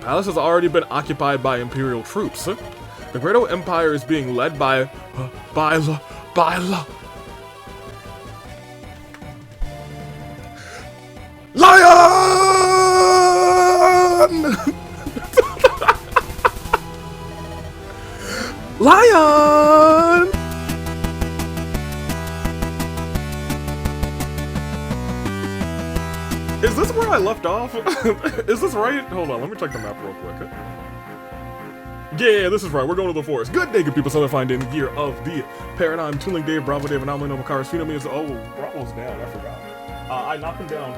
palace has already been occupied by Imperial troops. The Great Oak Empire is being led by Lion! Lion! Is this where I left off? Is this right? Hold on, let me check the map real quick. Yeah, this is right. We're going to the forest. Good day, good people. So they're finding gear of the Paradigm, Tooling Dave, Bravo Dave, and Anomaly Nova Cars. Phenom is Bravo's down. I forgot. I knocked him down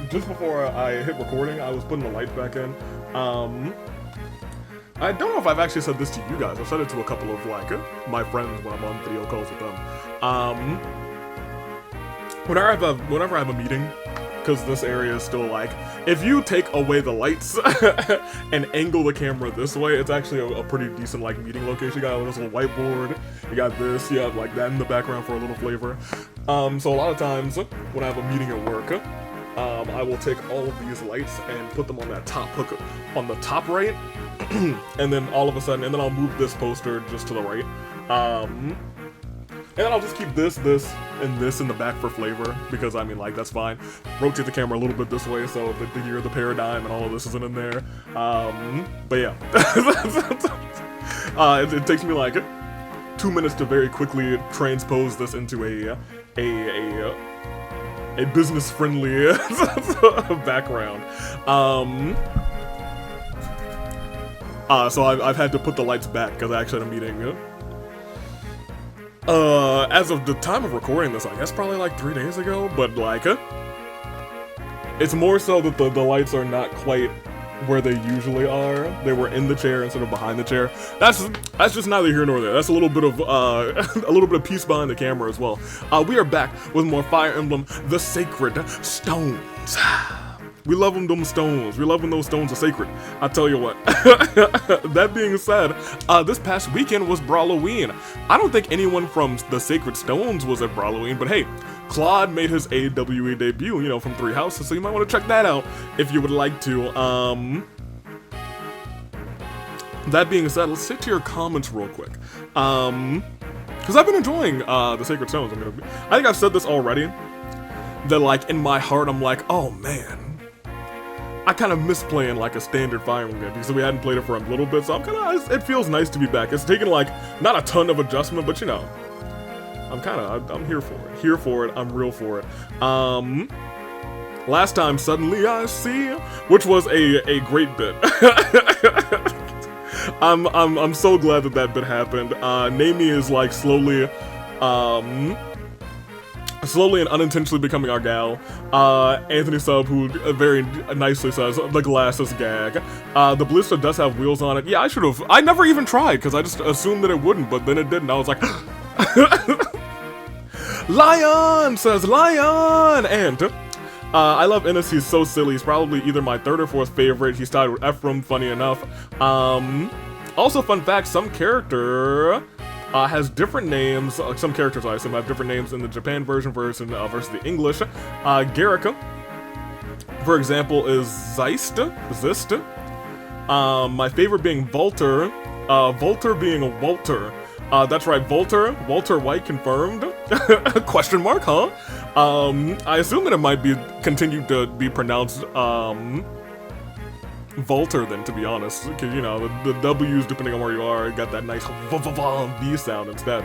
just before I hit recording. I was putting the lights back in. I don't know if I've actually said this to you guys. I've said it to a couple of like my friends when I'm on video calls with them. Whenever I have a meeting, because this area is still like, if you take away the lights and angle the camera this way, it's actually a pretty decent like meeting location. You got this little whiteboard, you got this, you have like that in the background for a little flavor. So a lot of times when I have a meeting at work, I will take all of these lights and put them on that top hook on the top right, and then all of a sudden, and then I'll move this poster just to the right. And then I'll just keep this, and this in the back for flavor, because I mean, like, that's fine. Rotate the camera a little bit this way, so the gear, the paradigm, and all of this isn't in there. But yeah. It takes me like 2 minutes to very quickly transpose this into a business-friendly background. So I've had to put the lights back, because I actually had a meeting. As of the time of recording this, I guess probably like 3 days ago, but like, it's more so that the lights are not quite where they usually are. They were in the chair instead of behind the chair. That's just neither here nor there. That's a little bit of peace behind the camera as well. We are back with more Fire Emblem: The Sacred Stones. We love them stones. We love when those stones are sacred. I tell you what. That being said, this past weekend was Brawloween. I don't think anyone from the Sacred Stones was at Brawloween, but hey, Claude made his AWE debut, you know, from 3 Houses, so you might want to check that out if you would like to. That being said, let's stick to your comments real quick. Because I've been enjoying the Sacred Stones. I think I've said this already, that like in my heart I'm like, oh man, I kind of miss playing like a standard Fire Emblem game because we hadn't played it for a little bit, so it feels nice to be back. It's taken like, not a ton of adjustment, but you know, I'm here for it. Here for it, I'm real for it. Last time, Suddenly I See, which was a great bit. I'm so glad that bit happened. Namie is like slowly and unintentionally becoming our gal. Anthony Sub, who very nicely says, the glasses gag. The Ballista does have wheels on it. Yeah, I never even tried, because I just assumed that it wouldn't, but then it did, and I was like, Lion says, Lion! And, I love Ennis, he's so silly. He's probably either my 3rd or 4th favorite. He's tied with Ephraim, funny enough. Also, fun fact, some character has different names. Some characters, I assume, have different names in the Japan version versus the English. Garrica, for example, is Zist. My favorite being Volter. Volter being Walter. That's right, Walter White confirmed? Question mark, huh? I assume that it might be continued to be pronounced Volter then, to be honest, because you know the W's, depending on where you are, got that nice V sound instead.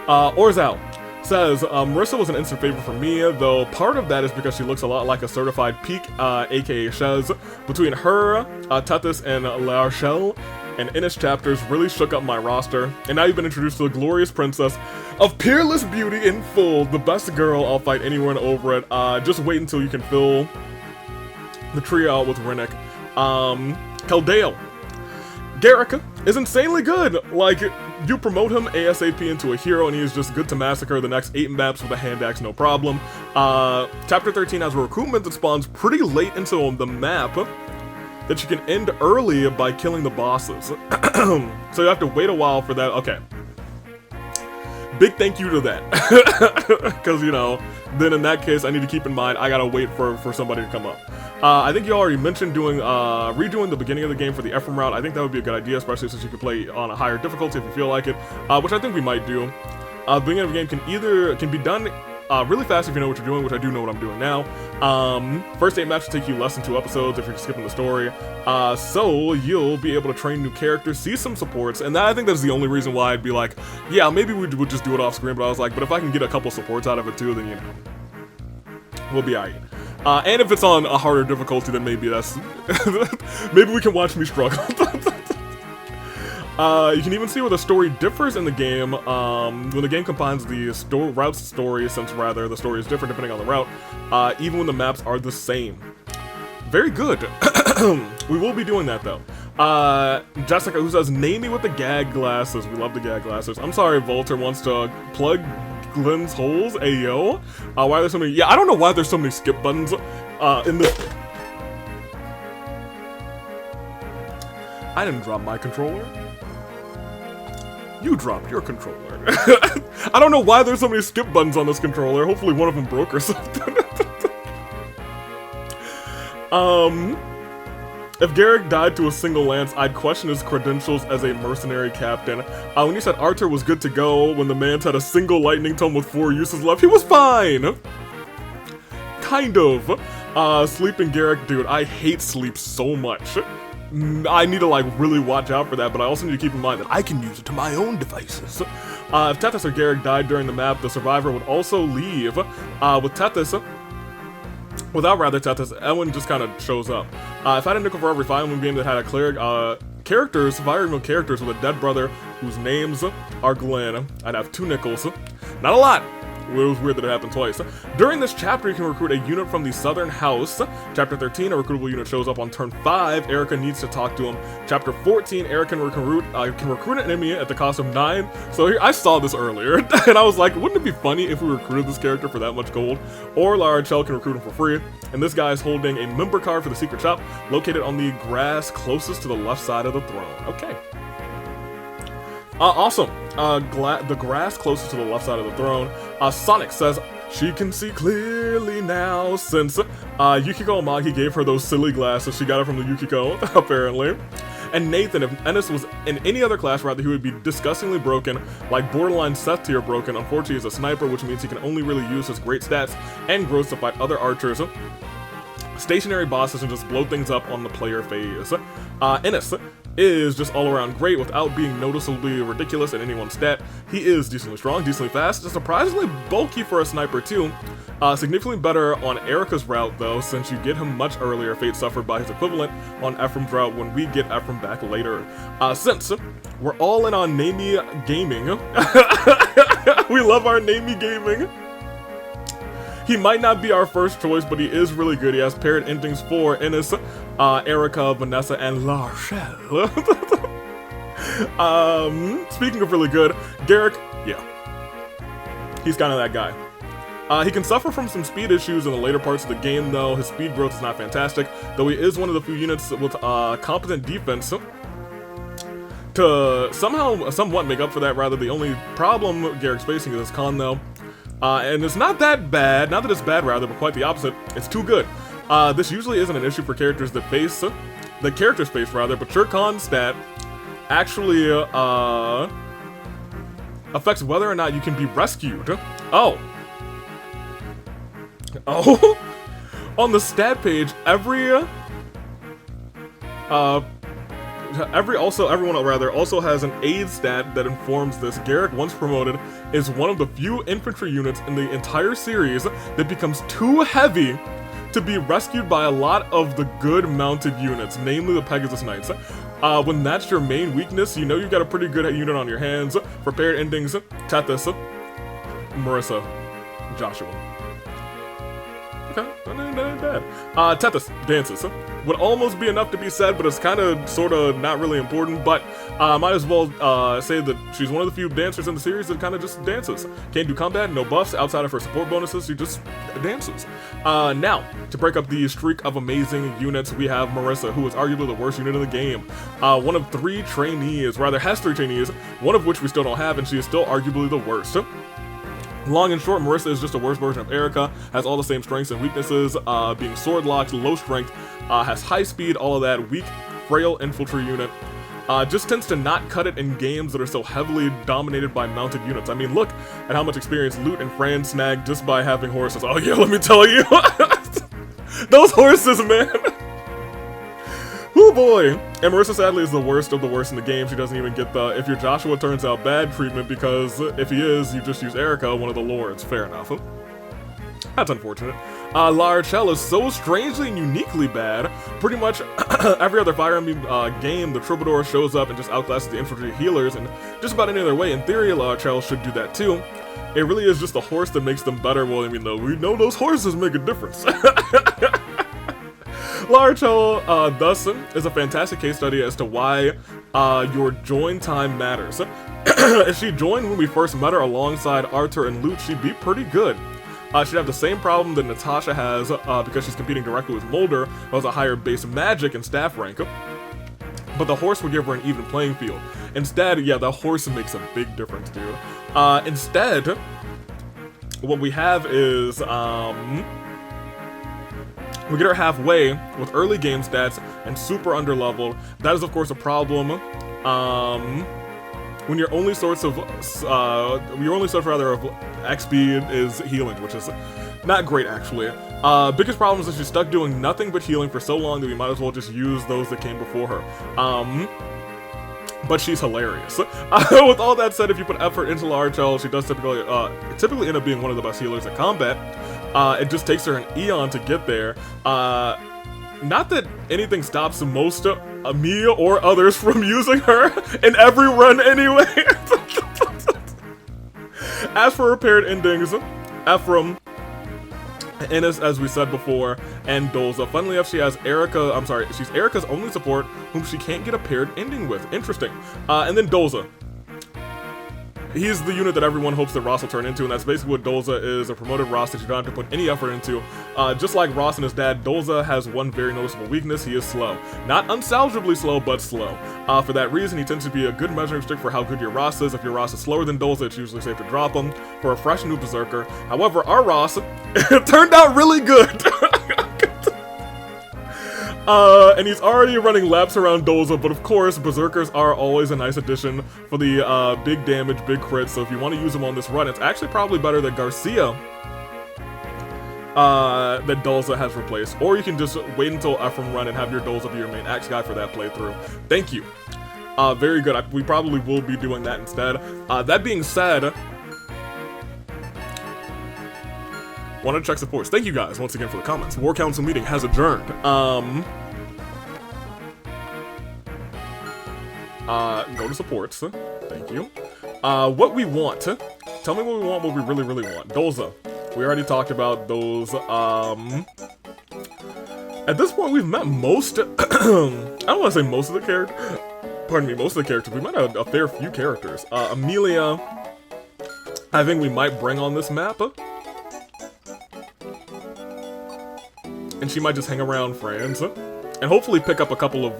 Orzal says, Marissa was an instant favorite for me, though part of that is because she looks a lot like a certified peak, aka Shez. Between her, Tethys, and L'Archelle, and Ennis chapters really shook up my roster, and now you've been introduced to the glorious princess of peerless beauty in full, the best girl. I'll fight anywhere and over it. Just wait until you can fill the trio out with Rennick. Keldale. Garrick is insanely good. Like, you promote him ASAP into a hero and he is just good to massacre the next 8 maps with a hand axe, no problem. Chapter 13 has a recruitment that spawns pretty late into the map that you can end early by killing the bosses. So you have to wait a while for that. Okay. Big thank you to that. Because, you know, then in that case, I need to keep in mind, I gotta wait for somebody to come up. I think you already mentioned redoing the beginning of the game for the Ephraim route. I think that would be a good idea, especially since you can play on a higher difficulty if you feel like it, which I think we might do. The beginning of the game can be done really fast if you know what you're doing, which I do know what I'm doing now. First 8 maps will take you less than 2 episodes if you're skipping the story. So you'll be able to train new characters, see some supports, and I think that's the only reason why I'd be like, yeah, maybe we would just do it off screen, but I was like, but if I can get a couple supports out of it too, then, you know, we'll be alright. And if it's on a harder difficulty, then maybe that's... maybe we can watch me struggle. You can even see where the story differs in the game, when the game combines the route's story, since rather the story is different depending on the route, even when the maps are the same. Very good. We will be doing that though. Jessica, who says, name me with the gag glasses. We love the gag glasses. I'm sorry, Volter wants to plug Glenn's holes. Ayo. Why are there so many? Yeah, I don't know why there's so many skip buttons in this. I didn't drop my controller. You dropped your controller. I don't know why there's so many skip buttons on this controller. Hopefully one of them broke or something. If Garrick died to a single lance, I'd question his credentials as a mercenary captain. When you said Arthur was good to go, when the man's had a single lightning tome with 4 uses left, he was fine! Kind of. Sleeping Garrick, dude, I hate sleep so much. I need to, like, really watch out for that, but I also need to keep in mind that I can use it to my own devices. If Tethys or Garrick died during the map, the survivor would also leave. With Tethys... Without rather Tethys, Ewan just kind of shows up. If I had a nickel for every Fire Emblem game that had a cleric, Fire Emblem characters with a dead brother whose names are Glenn, I'd have 2 nickels. Not a lot. It was weird that it happened twice. During this chapter, you can recruit a unit from the Southern House. Chapter 13, a recruitable unit shows up on turn 5. Erica needs to talk to him. Chapter 14, Erica can recruit an enemy at the cost of 9. So here, I saw this earlier, and I was like, wouldn't it be funny if we recruited this character for that much gold? Or Lara Chell can recruit him for free. And this guy is holding a member card for the secret shop, located on the grass closest to the left side of the throne. Okay. Awesome. The grass closest to the left side of the throne. Sonic says she can see clearly now since Yukiko Amagi gave her those silly glasses. She got it from the Yukiko, apparently. And Nathan, if Ennis was in any other class, rather, he would be disgustingly broken, like borderline Seth tier broken. Unfortunately, he's a sniper, which means he can only really use his great stats and growth to fight other archers, stationary bosses, and just blow things up on the player phase. Ennis is just all around great without being noticeably ridiculous in any one stat. He is decently strong, decently fast, surprisingly bulky for a sniper too. Significantly better on Erica's route though, since you get him much earlier, fate suffered by his equivalent on Ephraim's route when we get Ephraim back later. Since we're all in on Namey gaming, we love our Namey gaming. He might not be our first choice, but he is really good. He has paired endings for Ennis, Erica, Vanessa, and Larchelle. Speaking of really good, Garrick, yeah. He's kind of that guy. He can suffer from some speed issues in the later parts of the game, though. His speed growth is not fantastic, though he is one of the few units with competent defense to somewhat make up for that. Rather, the only problem Garrick's facing is his con, though. And it's not that bad, not that it's bad rather, but quite the opposite. It's too good. This usually isn't an issue for characters that face, the characters face rather, but your con stat actually affects whether or not you can be rescued. Oh. On the stat page, everyone also has an aid stat that informs this. Garrick, once promoted, is one of the few infantry units in the entire series that becomes too heavy to be rescued by a lot of the good mounted units, namely the Pegasus Knights. When that's your main weakness, you know you've got a pretty good unit on your hands. For paired endings, Tethys, Marissa, Joshua. Okay, not bad. Tethys dances. Would almost be enough to be said, but it's kind of, sort of, not really important, but might as well say that she's one of the few dancers in the series that kind of just dances. Can't do combat, no buffs, outside of her support bonuses, she just dances. Now, to break up the streak of amazing units, we have Marissa, who is arguably the worst unit in the game. One of 3 trainees, rather has 3 trainees, one of which we still don't have, and she is still arguably the worst. Long and short, Marissa is just a worse version of Erica, has all the same strengths and weaknesses, being sword locked, low strength, has high speed, all of that, weak, frail infantry unit. Just tends to not cut it in games that are so heavily dominated by mounted units. I mean, look at how much experience Lute and Fran snagged just by having horses. Oh yeah, let me tell you. Those horses, man. Oh boy. And Marissa sadly is the worst of the worst in the game. She doesn't even get the if your Joshua turns out bad treatment, because if he is, you just use Erica, one of the lords. Fair enough. That's unfortunate. La Rochelle is so strangely and uniquely bad. Pretty much every other Fire Emblem game, the Troubadour shows up and just outclasses the infantry healers, and just about any other way. In theory, La Rochelle should do that too. It really is just the horse that makes them better. Well, I mean, though, we know those horses make a difference. La Rochelle, thus, is a fantastic case study as to why your join time matters. If she joined when we first met her alongside Arthur and Lute, she'd be pretty good. She'd have the same problem that Natasha has because she's competing directly with Mulder, who has a higher base magic and staff rank. But the horse would give her an even playing field. Instead, yeah, the horse makes a big difference, dude. Instead, what we have is, we get her halfway with early game stats and super underleveled. That is, of course, a problem. When your only source of XP is healing, which is not great actually. Biggest problem is that she's stuck doing nothing but healing for so long that we might as well just use those that came before her. But she's hilarious. With all that said, if you put effort into La Rochelle, she does typically end up being one of the best healers at combat. It just takes her an eon to get there. Not that anything stops most me or others from using her in every run anyway. As for repaired endings, Ephraim, Ennis, as we said before, and Dolza. Funnily enough, she's Erica's only support whom she can't get a paired ending with. Interesting. And then Dolza. He's the unit that everyone hopes that Ross will turn into, and that's basically what Dolza is, a promoted Ross that you don't have to put any effort into. Just like Ross and his dad, Dolza has one very noticeable weakness: he is slow. Not unsalvageably slow, but slow. For that reason, he tends to be a good measuring stick for how good your Ross is. If your Ross is slower than Dolza, it's usually safe to drop him for a fresh new Berserker. However, our Ross turned out really good. And he's already running laps around Dolza, but of course, Berserkers are always a nice addition for the big damage, big crits, so if you want to use them on this run, it's actually probably better than Garcia that Dolza has replaced. Or you can just wait until Ephraim run and have your Dolza be your main axe guy for that playthrough. Thank you. Very good. We probably will be doing that instead. That being said, want to check supports. Thank you guys once again for the comments. War Council meeting has adjourned. Go to supports. Thank you. What we want. Tell me what we want, what we really, really want. Dolza. We already talked about those. At this point, we've met most. I don't want to say most of the characters. Pardon me, most of the characters. We met a fair few characters. Amelia, I think we might bring on this map. And she might just hang around friends, and hopefully pick up a couple of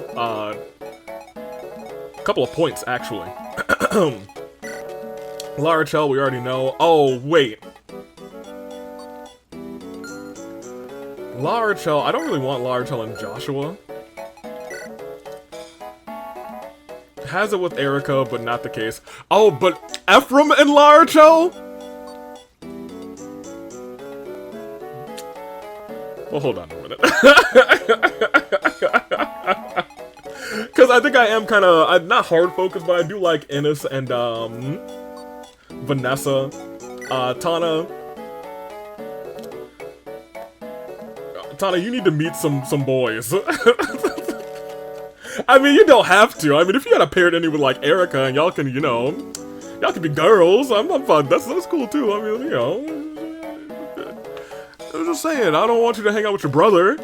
points, actually. La Rochelle, we already know. Oh, wait. La Rochelle, I don't really want La Rochelle and Joshua. Has it with Erica, but not the case. Oh, but Ephraim and La Rochelle? Well, hold on a minute. Because I think I am kind of, I'm not hard focused, but I do like Ennis and Vanessa, Tana. Tana, you need to meet some boys. I mean, you don't have to. I mean, if you had a paired ending with like Erica and y'all can, you know, y'all can be girls. I'm fine. That's cool too. I mean, you know. I was just saying, I don't want you to hang out with your brother.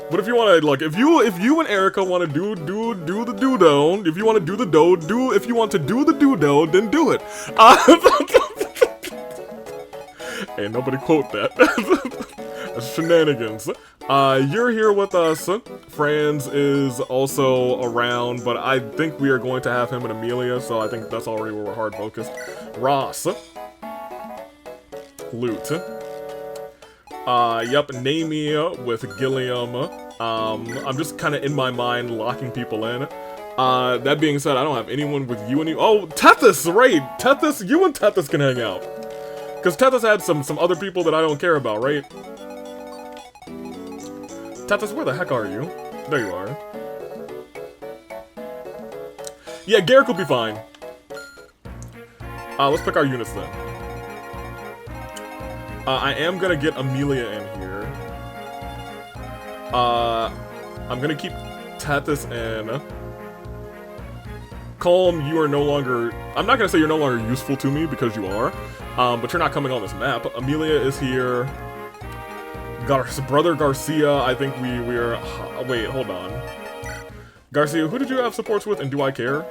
But if you want to, like, if you and Erica want to do the do-do, if you want to do the do, if you want to do the do-do, then do it. Hey, nobody quote that. That's shenanigans. You're here with us. Franz is also around, but I think we are going to have him and Amelia, so I think that's already where we're hard focused. Ross. Loot. Yep, Namie with Gilliam. I'm just kind of in my mind locking people in. That being said, I don't have anyone with you any- Oh, Tethys, right! Tethys, you and Tethys can hang out. Because Tethys had some other people that I don't care about, right? Tethys, where the heck are you? There you are. Yeah, Garrick will be fine. Let's pick our units then. I am gonna get Amelia in here. I'm gonna keep Tethys in. Calm, you are no longer... I'm not gonna say you're no longer useful to me, because you are. But you're not coming on this map. Amelia is here. Brother Garcia, I think we are... Wait, hold on. Garcia, who did you have supports with, and do I care?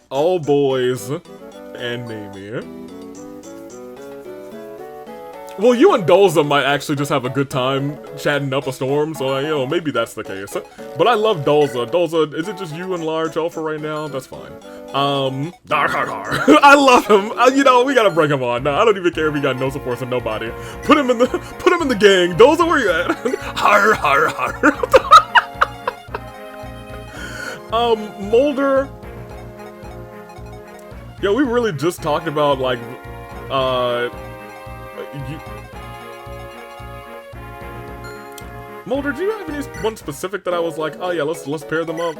All boys. And Namie. Well, you and Dolza might actually just have a good time chatting up a storm, so, you know, maybe that's the case. But I love Dolza. Dolza, is it just you and Large Alpha right now? That's fine. I love him. You know, we gotta bring him on. No, I don't even care if he got no supports and nobody. Put him in the gang. Dolza, where you at? Har, har, har. Mulder. Yo, we really just talked about, like, Mulder, do you have any one specific that I was like, oh yeah, let's pair them up?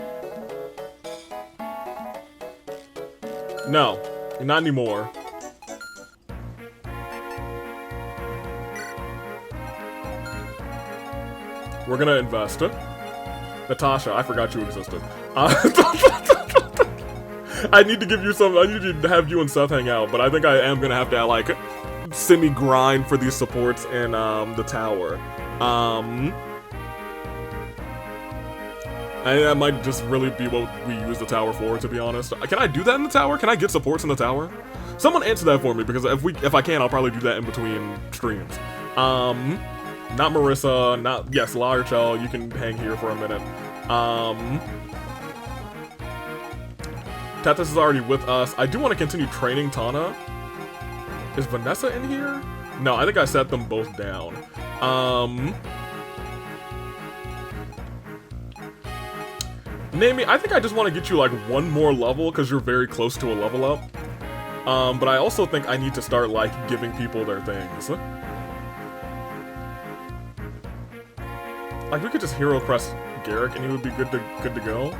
No, not anymore. We're gonna invest. Natasha, I forgot you existed. I need to give you some. I need to have you and Seth hang out, but I think I am gonna have to like semi-grind for these supports in the tower. And that might just really be what we use the tower for, to be honest. Can I do that in the tower? Can I get supports in the tower? Someone answer that for me, because if I can, I'll probably do that in between streams. Not Marissa, not, yes, Larchel, you can hang here for a minute. Tethys is already with us. I do want to continue training Tana. Is Vanessa in here? No, I think I set them both down. Namie, I think I just want to get you like one more level because you're very close to a level up. But I also think I need to start like giving people their things. Like we could just hero press Garrick and he would be good to go.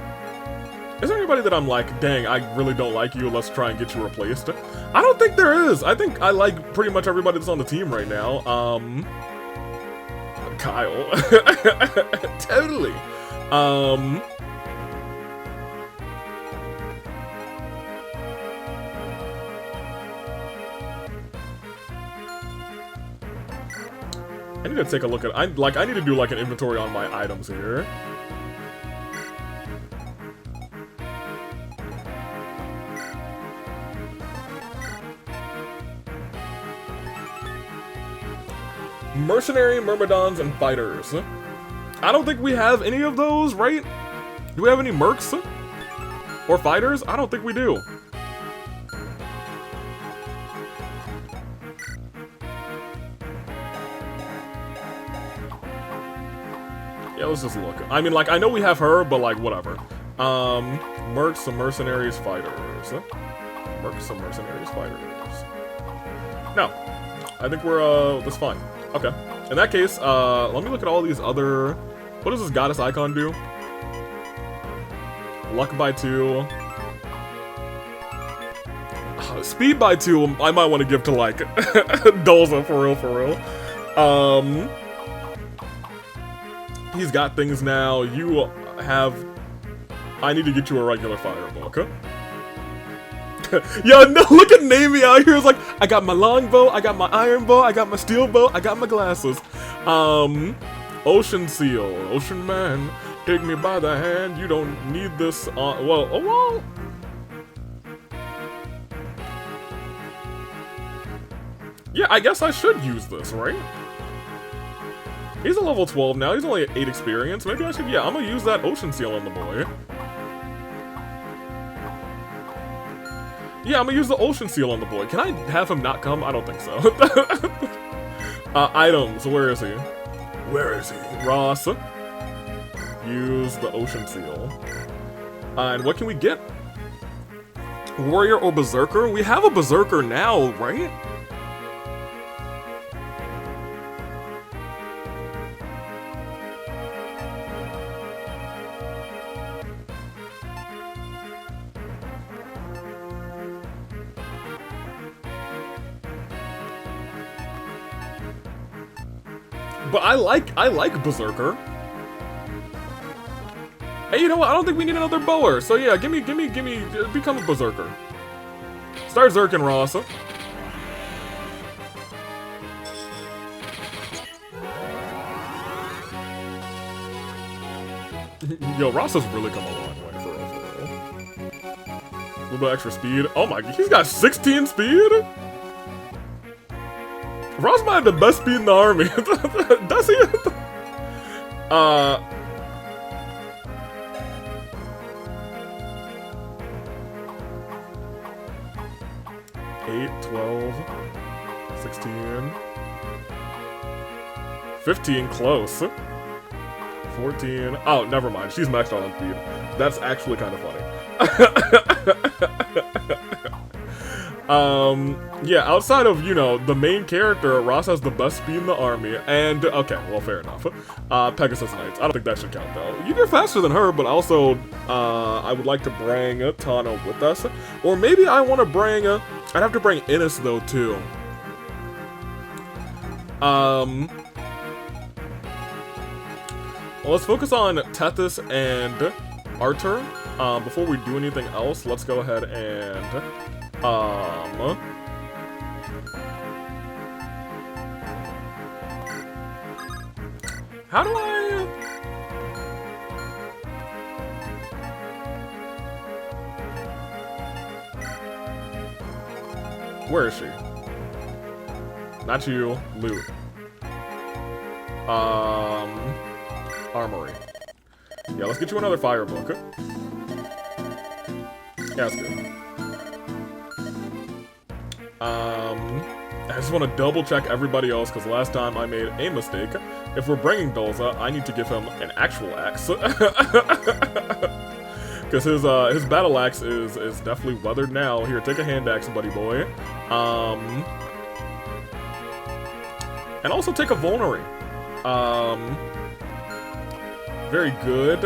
Is there anybody that I'm like, dang, I really don't like you, let's try and get you replaced? I don't think there is. I think I like pretty much everybody that's on the team right now. Kyle. Totally. I need to take a look at, I need to do like an inventory on my items here. Mercenary, Myrmidons, and Fighters. I don't think we have any of those, right? Do we have any Mercs? Or Fighters? I don't think we do. Yeah, let's just look. I mean, like, I know we have her, but, like, whatever. Mercs, some Mercenaries, Fighters. Mercs, some Mercenaries, Fighters. No. I think we're, that's fine. Okay. In that case, let me look at all these other... What does this goddess icon do? Luck by 2. Speed by 2, I might want to give to, like, Dolza, for real. He's got things now. You have... I need to get you a regular firebook. Yo, no, look at Namie out here. It's like, I got my longbow, I got my iron bow, I got my steel bow, I got my glasses. Ocean Seal. Ocean Man, take me by the hand. You don't need this on... Well, oh, well... Yeah, I guess I should use this, right? He's a level 12 now. He's only at 8 experience. Maybe I should... Yeah, I'm gonna use that Ocean Seal on the boy. Yeah, I'm gonna use the ocean seal on the boy. Can I have him not come? I don't think so. Items, where is he? Where is he? Ross. Use the ocean seal. And what can we get? Warrior or Berserker? We have a Berserker now, right? But I like Berserker. Hey, you know what? I don't think we need another bower. So yeah, gimme, become a Berserker. Start Zerking, Ross. Yo, Ross has really come a long way for real. A little bit extra speed. Oh my, he's got 16 speed? Ross might have the best speed in the army. Does he? 8, 12, 16, 15, close. 14. Oh, never mind. She's maxed out on speed. That's actually kind of funny. Yeah, outside of, you know, the main character, Ross has the best speed in the army, and, okay, well, fair enough. Pegasus Knights. I don't think that should count, though. You get faster than her, but also, I would like to bring Tana with us. Or maybe I want to bring, I'd have to bring Innis, though, too. Well, let's focus on Tethys and Arthur. Before we do anything else, let's go ahead and, how do I... Where is she? Not you. Loot. Armory. Yeah, let's get you another fire book. Yeah, that's good. I just want to double check everybody else, because last time I made a mistake. If we're bringing Dolza, I need to give him an actual axe. Because his battle axe is definitely weathered now. Here, take a hand axe, buddy boy. And also take a vulnerary. Very good.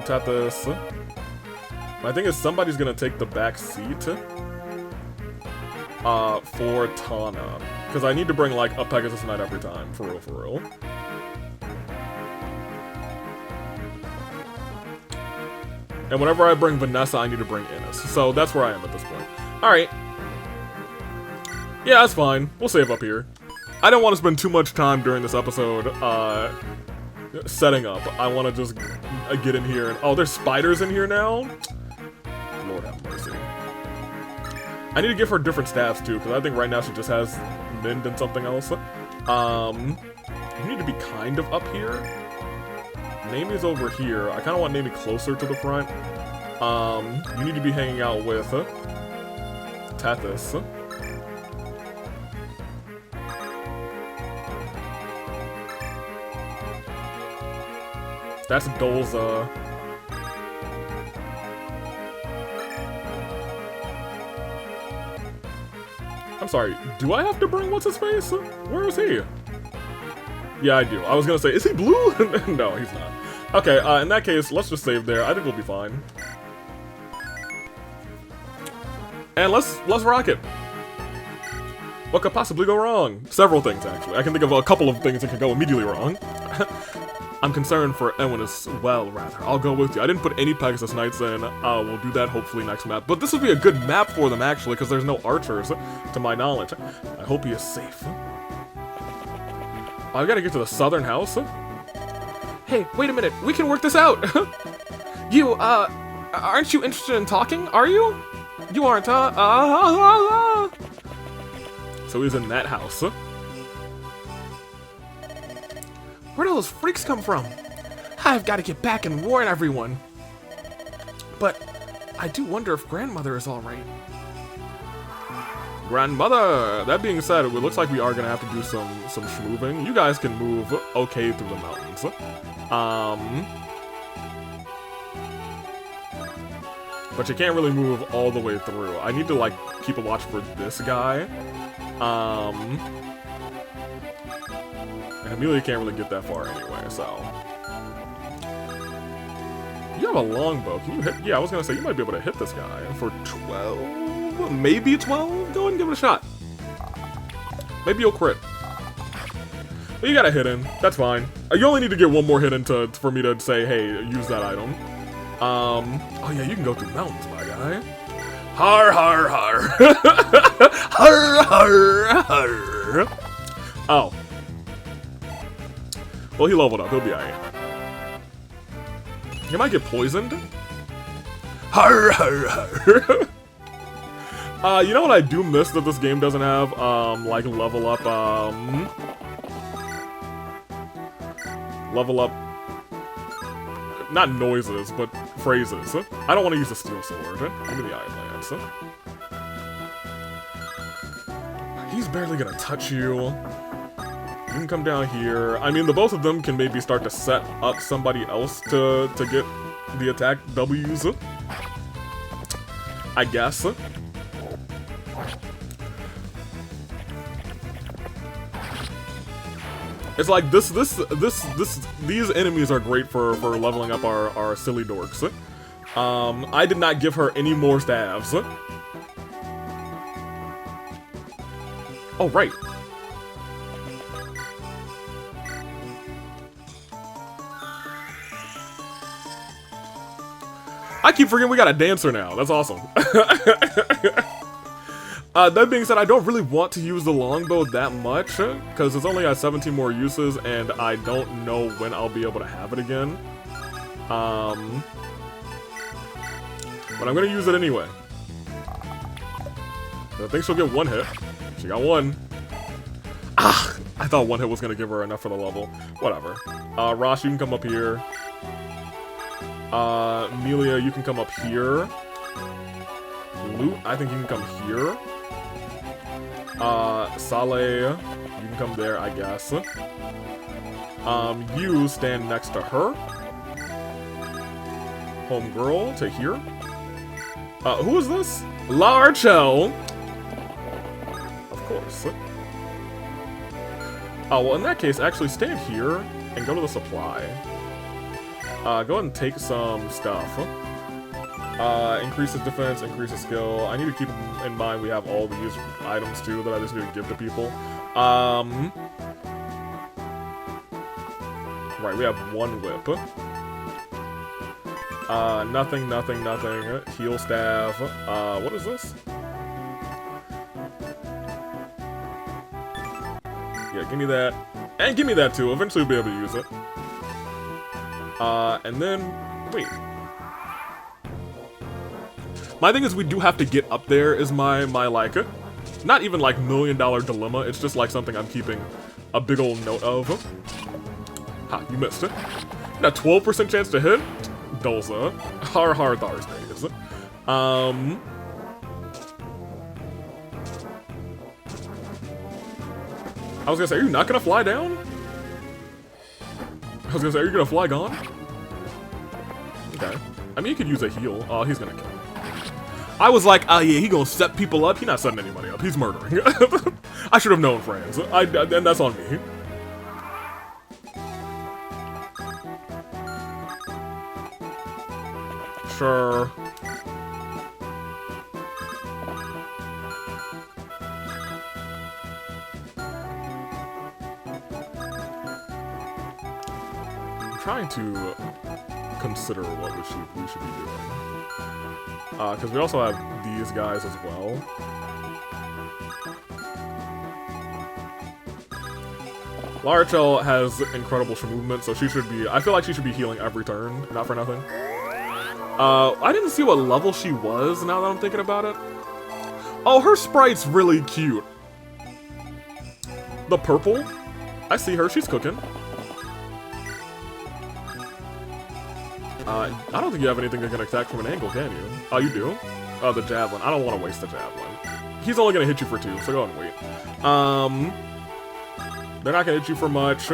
Tethys. My thing is somebody's gonna take the back seat. For Tana. Because I need to bring, like, a Pegasus Knight every time. For real, for real. And whenever I bring Vanessa, I need to bring Innis. So that's where I am at this point. Alright. Yeah, that's fine. We'll save up here. I don't want to spend too much time during this episode, setting up. I want to just get in here and... Oh, there's spiders in here now? Lord have mercy. I need to give her different staffs, too, because I think right now she just has Mind and something else. You need to be kind of up here. Namie's over here. I kind of want Namie closer to the front. You need to be hanging out with Tethys. That's Dolza. I'm sorry, do I have to bring what's-his-face? Where is he? Yeah, I do. I was gonna say, is he blue? No, he's not. Okay, in that case, let's just save there. I think we'll be fine. And let's rock it. What could possibly go wrong? Several things, actually. I can think of a couple of things that could go immediately wrong. I'm concerned for Eowyn as well, rather. I'll go with you. I didn't put any Pegasus Knights in. We'll do that hopefully next map. But this would be a good map for them, actually, because there's no archers, to my knowledge. I hope he is safe. I've got to get to the southern house. Hey, wait a minute. We can work this out. You, aren't you interested in talking? Are you? You aren't, huh? So he's in that house. Where do those freaks come from? I've got to get back and warn everyone. But I do wonder if grandmother is all right. Grandmother! That being said, it looks like we are gonna have to do some schmooving. You guys can move okay through the mountains. But you can't really move all the way through. I need to, like, keep a watch for this guy. And Amelia can't really get that far anyway, so... You have a longbow. Can you hit? Yeah, I was gonna say, you might be able to hit this guy for 12? Maybe 12? Go ahead and give it a shot. Maybe you'll crit. But you got a hit in. That's fine. You only need to get one more hit in for me to say, hey, use that item. Oh yeah, you can go through mountains, my guy. Har, har, har. Har, har, har. Oh. Well, he leveled up. He'll be alright. He might get poisoned. Har, har, har. You know what I do miss that this game doesn't have? Like level up, not noises, but phrases. I don't want to use a steel sword. Give me the Iron Lance. He's barely gonna touch you. You can come down here. I mean, the both of them can maybe start to set up somebody else to get the attack W's. I guess. It's like these enemies are great for leveling up our silly dorks. I did not give her any more stabs. Oh, right. I keep forgetting we got a dancer now. That's awesome. That being said, I don't really want to use the longbow that much, because it's only got 17 more uses, and I don't know when I'll be able to have it again. But I'm gonna use it anyway. I think she'll get one hit. She got one. Ah! I thought one hit was gonna give her enough for the level. Whatever. Ross, you can come up here. Amelia, you can come up here. Loot, I think you can come here. Saleh, you can come there, I guess. You stand next to her. Homegirl to here. Who is this? Larchel! Of course. Oh, well, in that case, actually stand here and go to the supply. Go ahead and take some stuff. Increases defense, increases skill. I need to keep in mind we have all these items too that I just need to give to people. Right, we have one whip. Nothing, nothing, nothing. Heal staff. What is this? Yeah, give me that. And give me that too. Eventually we'll be able to use it. And then, wait. My thing is we do have to get up there is my like, not even like $1 million dilemma, it's just like something I'm keeping a big old note of. Ha, you missed it. A 12% chance to hit? Dolza. Har har Thursdays. I was gonna say, are you not gonna fly down? I was gonna say, are you gonna fly gone? Okay. I mean, you could use a heal. Oh, he's gonna kill him. I was like, oh yeah, he gonna set people up. He's not setting anybody up. He's murdering. I should have known, friends. And that's on me. Sure. I'm trying to consider what we should be doing. Because we also have these guys as well. Larchel has incredible movement, so she should be... I feel like she should be healing every turn, not for nothing. I didn't see what level she was, now that I'm thinking about it. Oh, her sprite's really cute. The purple? I see her, she's cooking. I don't think you have anything that can attack from an angle, can you? Oh, you do? Oh, the javelin. I don't want to waste the javelin. he's only gonna hit you for 2, so go ahead and wait. They're not gonna hit you for much.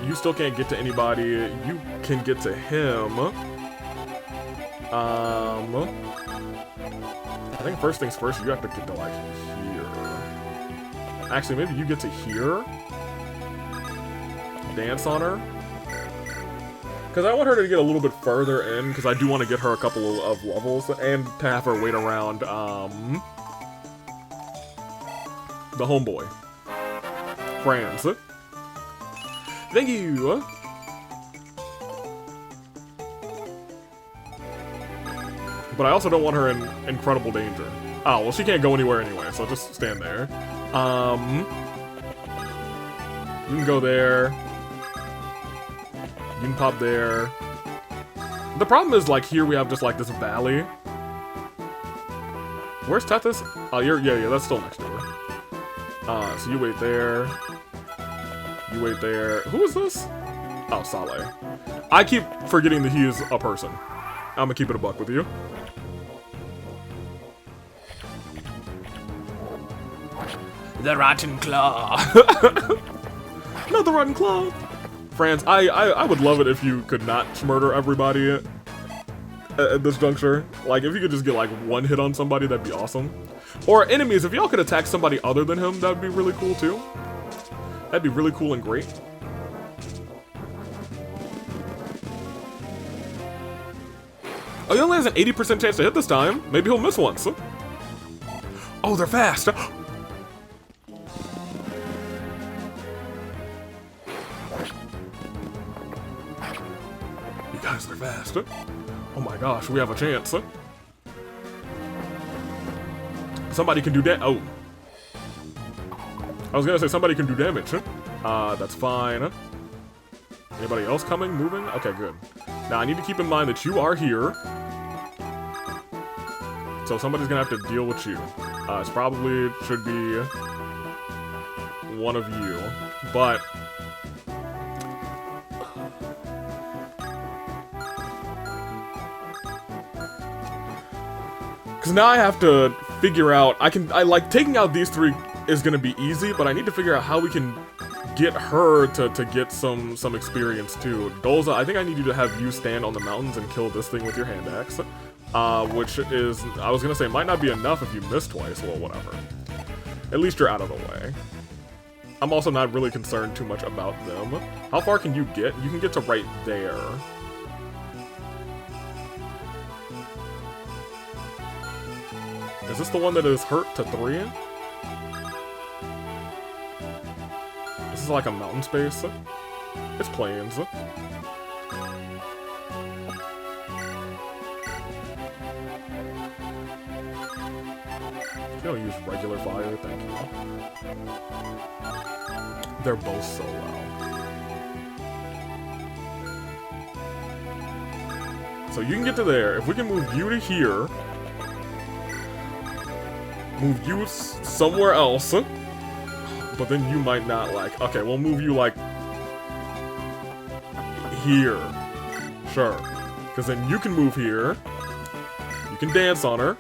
You still can't get to anybody. You can get to him. I think first things first, you have to get to, like, here. Actually, maybe you get to here. Dance on her. Because I want her to get a little bit further in, because I do want to get her a couple of levels, and to have her wait around, the homeboy. Franz. Thank you! But I also don't want her in incredible danger. Oh, well, she can't go anywhere anyway, so just stand there. You can go there. You can pop there. The problem is, like, here we have just, like, this valley. Where's Tethys? Oh, yeah, that's still next to her. So you wait there. You wait there. Who is this? Oh, Saleh. I keep forgetting that he is a person. I'm gonna keep it a buck with you. The Rotten Claw. Not the Rotten Claw. Franz, I would love it if you could not murder everybody at this juncture. Like, if you could just get, like, one hit on somebody, that'd be awesome. Or enemies, if y'all could attack somebody other than him, that'd be really cool, too. That'd be really cool and great. Oh, he only has an 80% chance to hit this time. Maybe he'll miss once. Oh, they're fast. You guys, they're fast. Oh my gosh, we have a chance. Somebody can do that. Oh. I was gonna say somebody can do damage. That's fine. Anybody else coming, moving? Okay, good. Now I need to keep in mind that you are here. So somebody's gonna have to deal with you. It's probably should be one of you, but because now I have to figure out. I like taking out these 3 is gonna be easy, but I need to figure out how we can get her to get some experience too. Dolza, I think I need you to have you stand on the mountains and kill this thing with your hand axe. Which is, I was gonna say, might not be enough if you miss twice. Well, whatever. At least you're out of the way. I'm also not really concerned too much about them. How far can you get? You can get to right there. Is this the one that is hurt to 3? This is like a mountain space. It's plains. You don't use regular fire, thank you. They're both so low. So you can get to there. If we can move you to here, move you somewhere else, but then you might not like. Okay, we'll move you like here. Sure. Because then you can move here. You can dance on her.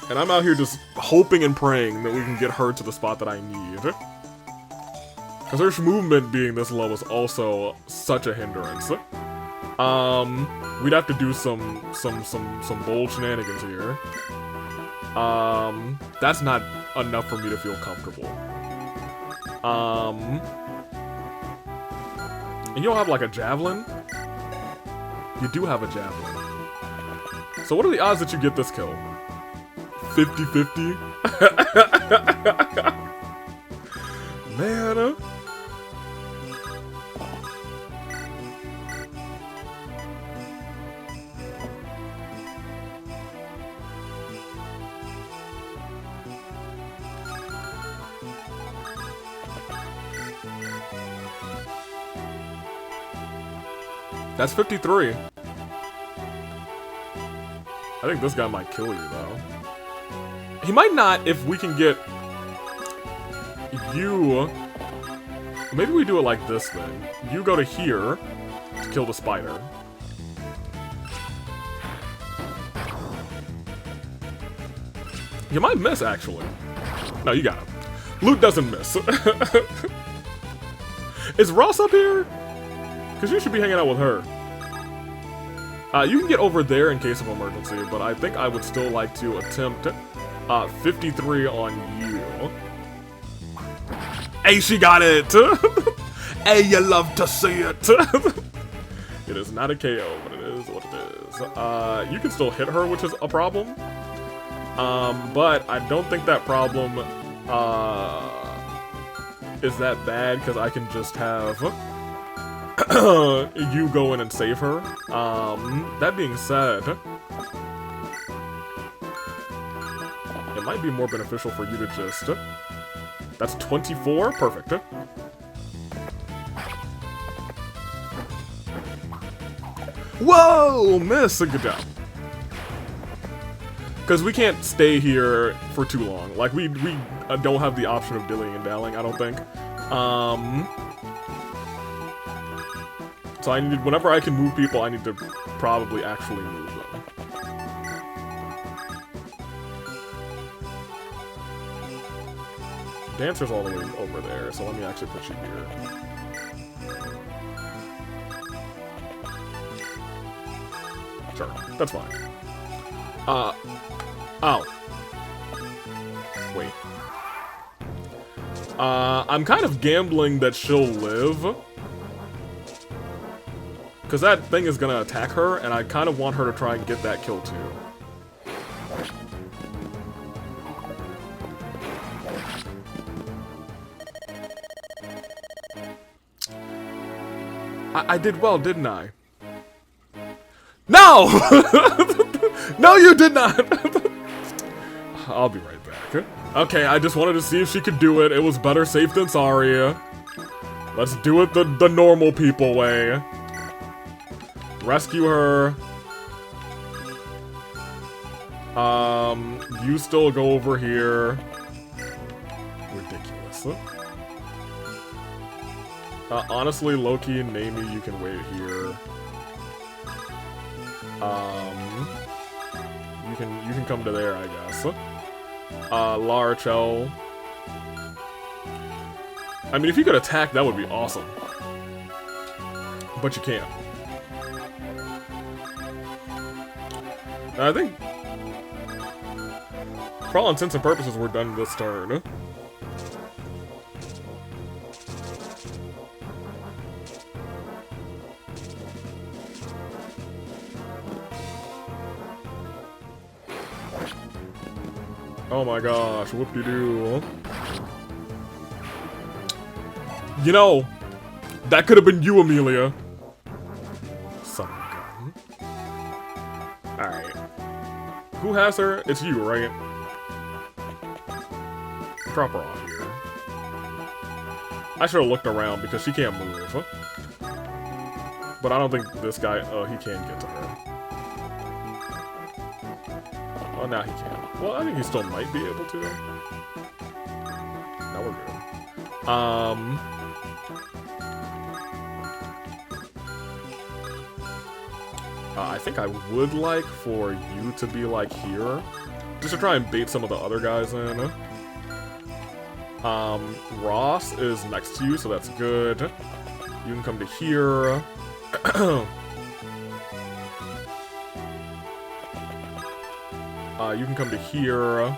And I'm out here just hoping and praying that we can get her to the spot that I need. Because her movement being this low is also such a hindrance. We'd have to do some bold shenanigans here. That's not enough for me to feel comfortable. And you don't have like a javelin? You do have a javelin. So what are the odds that you get this kill? 50-50? Man. That's 53. I think this guy might kill you, though. He might not if we can get you. Maybe we do it like this then. You go to here to kill the spider. You might miss, actually. No, you got him. Loot doesn't miss. Is Ross up here? Because you should be hanging out with her. You can get over there in case of emergency, but I think I would still like to attempt 53 on you. Hey, she got it! Hey, you love to see it! It is not a KO, but it is what it is. You can still hit her, which is a problem. But I don't think that problem is that bad, because I can just have you go in and save her. That being said, it might be more beneficial for you to just... That's 24? Perfect. Whoa! Miss! Good job. Because we can't stay here for too long. Like, we don't have the option of dillying and dallying, I don't think. So I need, whenever I can move people, I need to probably actually move them. Dancer's all the way over there, so let me actually put you here. Sure, that's fine. Ow. Wait. I'm kind of gambling that she'll live. Because that thing is gonna attack her, and I kind of want her to try and get that kill too. I did well, didn't I? No! No, you did not! I'll be right back. Okay, I just wanted to see if she could do it. It was better safe than sorry. Let's do it the normal people way. Rescue her. You still go over here. Ridiculous. Honestly, Loki and Naomi, you can wait here. You can come to there, I guess. Larchel. I mean, if you could attack, that would be awesome. But you can't. And I think, for all intents and purposes, we're done this turn. Oh my gosh, whoop-de-doo. You know, that could have been you, Amelia. Son of a gun. Alright. Who has her? It's you, right? Drop her off here. I should have looked around because she can't move. But I don't think this guy, he can get to her. Oh, now he can. Well, I think he still might be able to. Now we're good. I think I would like for you to be, like, here. Just to try and bait some of the other guys in. Ross is next to you, so that's good. You can come to here. You can come to here.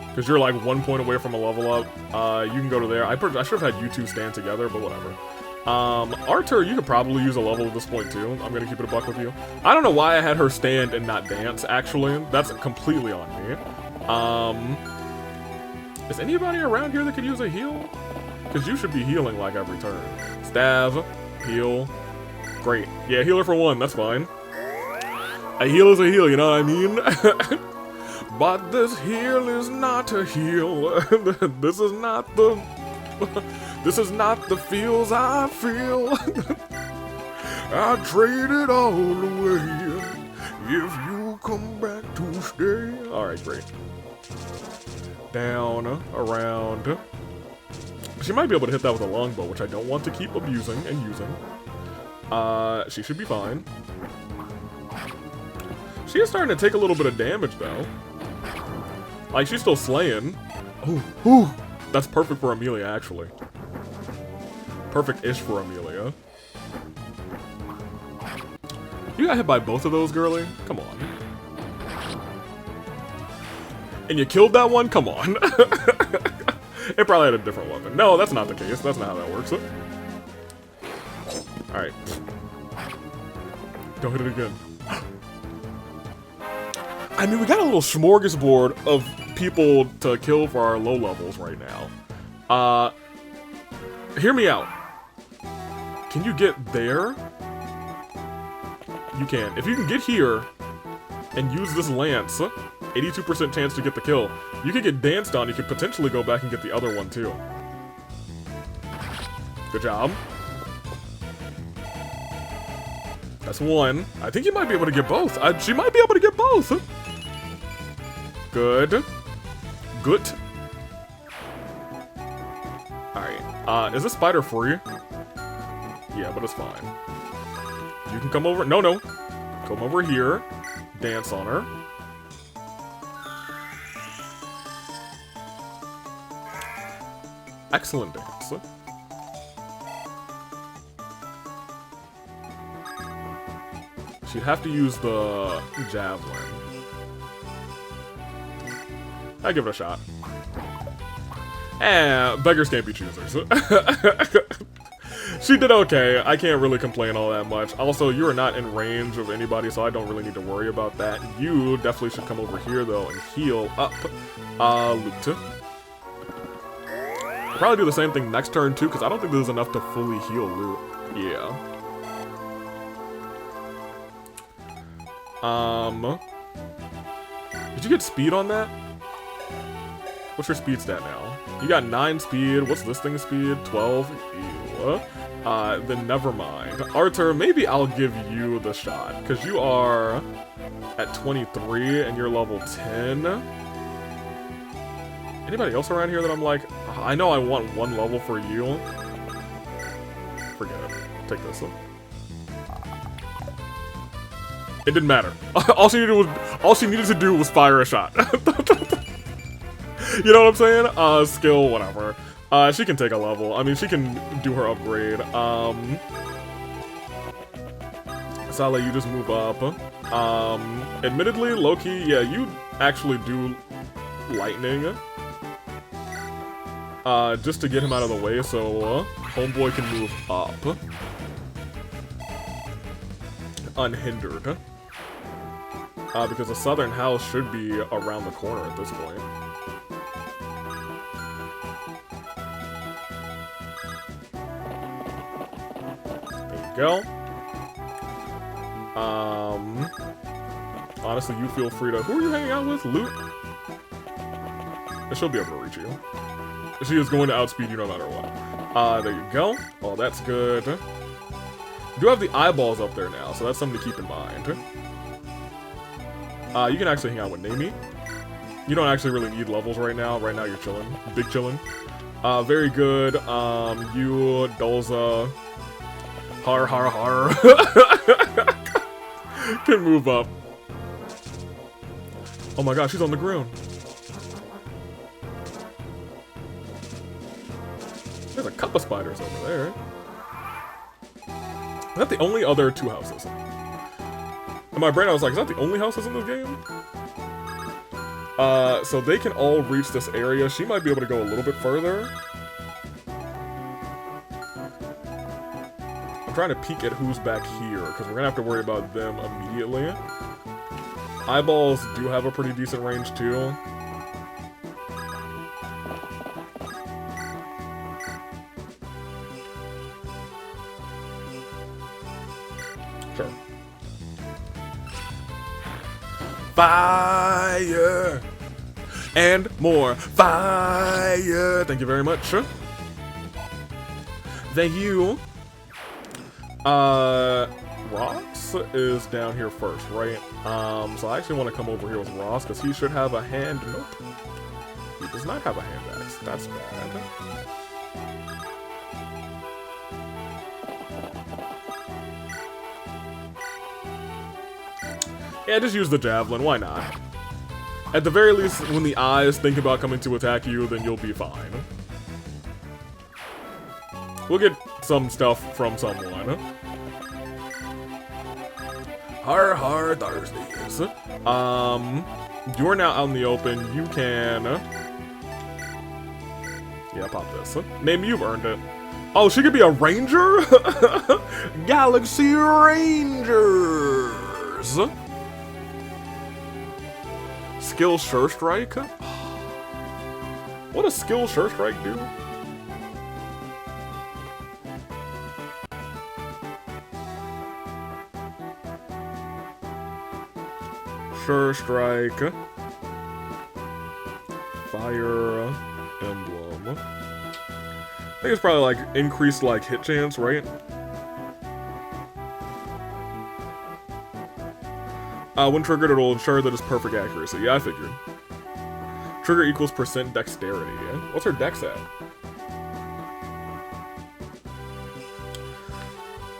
Because you're like 1 point away from a level up. You can go to there. I should have had you two stand together, but whatever. Arthur, you could probably use a level at this point too. I'm gonna keep it a buck with you. I don't know why I had her stand and not dance, actually. That's completely on me. Is anybody around here that could use a heal? Because you should be healing like every turn. Stab, heal. Great. Yeah, healer for 1, that's fine. A heal is a heal, you know what I mean? But this heal is not a heal. This is not the... This is not the feels I feel. I trade it all away if you come back to stay. Alright, great. Down, around. She might be able to hit that with a longbow, which I don't want to keep abusing and using. She should be fine. She is starting to take a little bit of damage, though. Like, she's still slaying. Ooh, ooh. That's perfect for Amelia, actually. Perfect-ish for Amelia. You got hit by both of those, girly? Come on. And you killed that one? Come on. It probably had a different weapon. No, that's not the case. That's not how that works. Alright. Don't hit it again. I mean, we got a little smorgasbord of people to kill for our low levels right now. Hear me out. Can you get there? You can. If you can get here and use this lance, 82% chance to get the kill. You can get danced on, you could potentially go back and get the other one too. Good job. That's one. I think you might be able to get both. She might be able to get both. Good. Good. Alright. Is this spider free? Yeah, but it's fine. You can come over. No, no. Come over here. Dance on her. Excellent dance. She'd have to use the javelin. I give it a shot. Beggars can't be choosers. She did okay. I can't really complain all that much. Also, you are not in range of anybody, so I don't really need to worry about that. You definitely should come over here, though, and heal up. Loot. I'll probably do the same thing next turn, too, because I don't think there's enough to fully heal Loot. Yeah. Did you get speed on that? What's your speed stat now? You got 9 speed. What's this thing's speed? 12? Ew. Then never mind. Arthur, maybe I'll give you the shot, because you are at 23 and you're level 10. Anybody else around here that I'm like, I know I want one level for you? Forget it. Take this one. It didn't matter. All she needed to do was fire a shot. You know what I'm saying? Skill, whatever. She can take a level. I mean, she can do her upgrade. So I'll let you just move up. Admittedly, low-key, yeah, you actually do lightning. Just to get him out of the way, so homeboy can move up. Unhindered. Because the southern house should be around the corner at this point. There you go. Honestly, you feel free to... Who are you hanging out with? Loot? She'll be able to reach you. She is going to outspeed you no matter what. There you go. Oh, that's good. You do have the eyeballs up there now, so that's something to keep in mind. You can actually hang out with Nami. You don't actually really need levels right now. Right now you're chilling. Big chilling. Very good. You, Dolza, har har har, can move up. Oh my gosh, she's on the ground. There's a couple spiders over there. Is that the only other 2 houses? In my brain, I was like, is that the only houses in this game? So they can all reach this area. She might be able to go a little bit further. I'm trying to peek at who's back here, because we're gonna have to worry about them immediately. Eyeballs do have a pretty decent range, too. Sure. Fire! And more fire! Thank you very much. Thank you. Ross is down here first, right? So I actually want to come over here with Ross, because he should have a hand... Nope. He does not have a hand axe. That's bad. Yeah, just use the javelin. Why not? At the very least, when the eyes think about coming to attack you, then you'll be fine. We'll get some stuff from someone. Har Thursdays. You're now out in the open. You can... Yeah, pop this. Name, you've earned it. Oh, she could be a ranger? Galaxy Rangers! Skill Sure Strike? What does Skill Sure Strike do? Sure Strike. Fire Emblem. I think it's probably like increased like hit chance, right? When triggered, it'll ensure that it's perfect accuracy. Yeah, I figured. Trigger equals % dexterity. What's her dex at?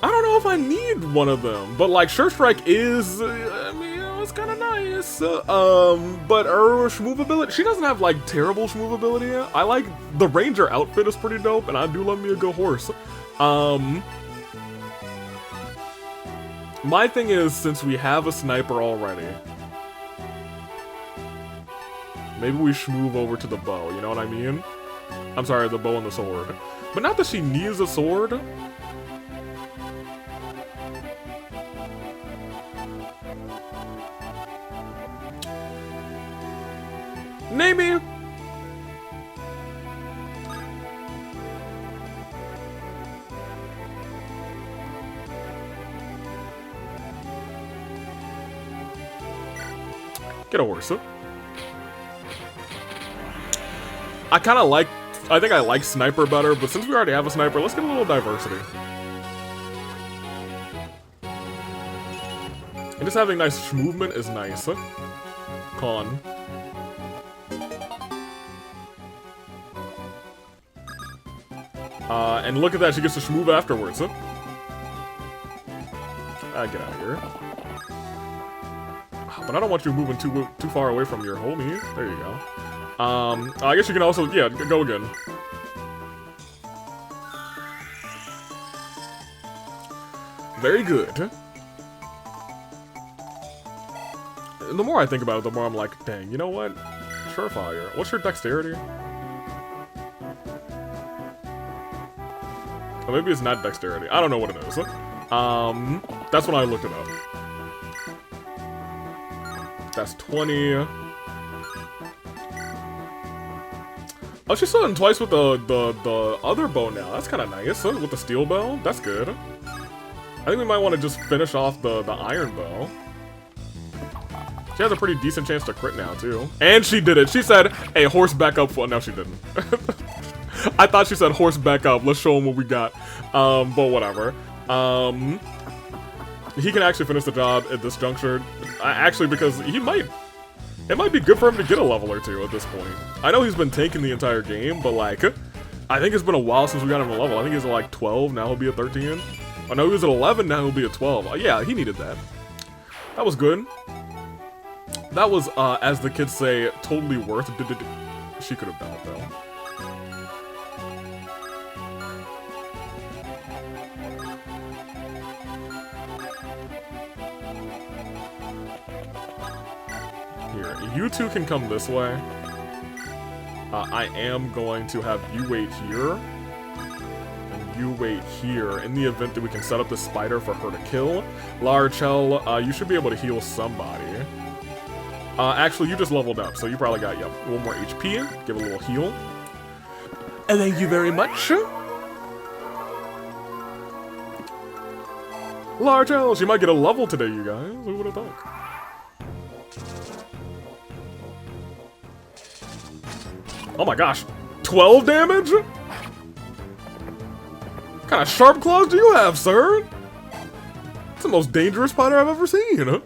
I don't know if I need one of them, but like Sure Strike is, I mean, it's kind of nice. But her shmovability, she doesn't have like terrible shmovability. I like the Ranger outfit is pretty dope, and I do love me a good horse. My thing is, since we have a sniper already, maybe we shmove over to the bow, you know what I mean? I'm sorry, the bow and the sword. But not that she needs a sword. Maybe. Get a horse. I kind of like, I think I like Sniper better, but since we already have a Sniper, let's get a little diversity. And just having nice movement is nice. Con. And look at that, she gets to shmove afterwards. Get out of here. But I don't want you moving too far away from your homie. There you go. I guess you can also, yeah, go again. Very good. And the more I think about it, the more I'm like, dang, you know what? Surefire. What's your dexterity? Or maybe it's not dexterity. I don't know what it is. That's when I looked it up. That's 20. Oh, she's starting twice with the other bow now. That's kind of nice. With the steel bow. That's good. I think we might want to just finish off the iron bow. She has a pretty decent chance to crit now, too. And she did it. She said, hey, horse back up. No, she didn't. I thought she said horse back up. Let's show him what we got. But whatever. He can actually finish the job at this juncture. Actually, because he might... It might be good for him to get a level or two at this point. I know he's been tanking the entire game, but like... I think it's been a while since we got him a level. I think he's at like 12, now he'll be at 13. Oh no, he was at 11, now he'll be at 12. Yeah, he needed that. That was good. That was, as the kids say, totally worth it. She could have done it, though. Here, you two can come this way. I am going to have you wait here. And you wait here in the event that we can set up the spider for her to kill. Larchel, you should be able to heal somebody. Actually, you just leveled up, so you probably got, yep, 1 more HP. Give a little heal. And thank you very much. Larchel, she might get a level today, you guys. Who would have thought? Oh my gosh, 12 damage? What kind of sharp claws do you have, sir? It's the most dangerous spider I've ever seen. 12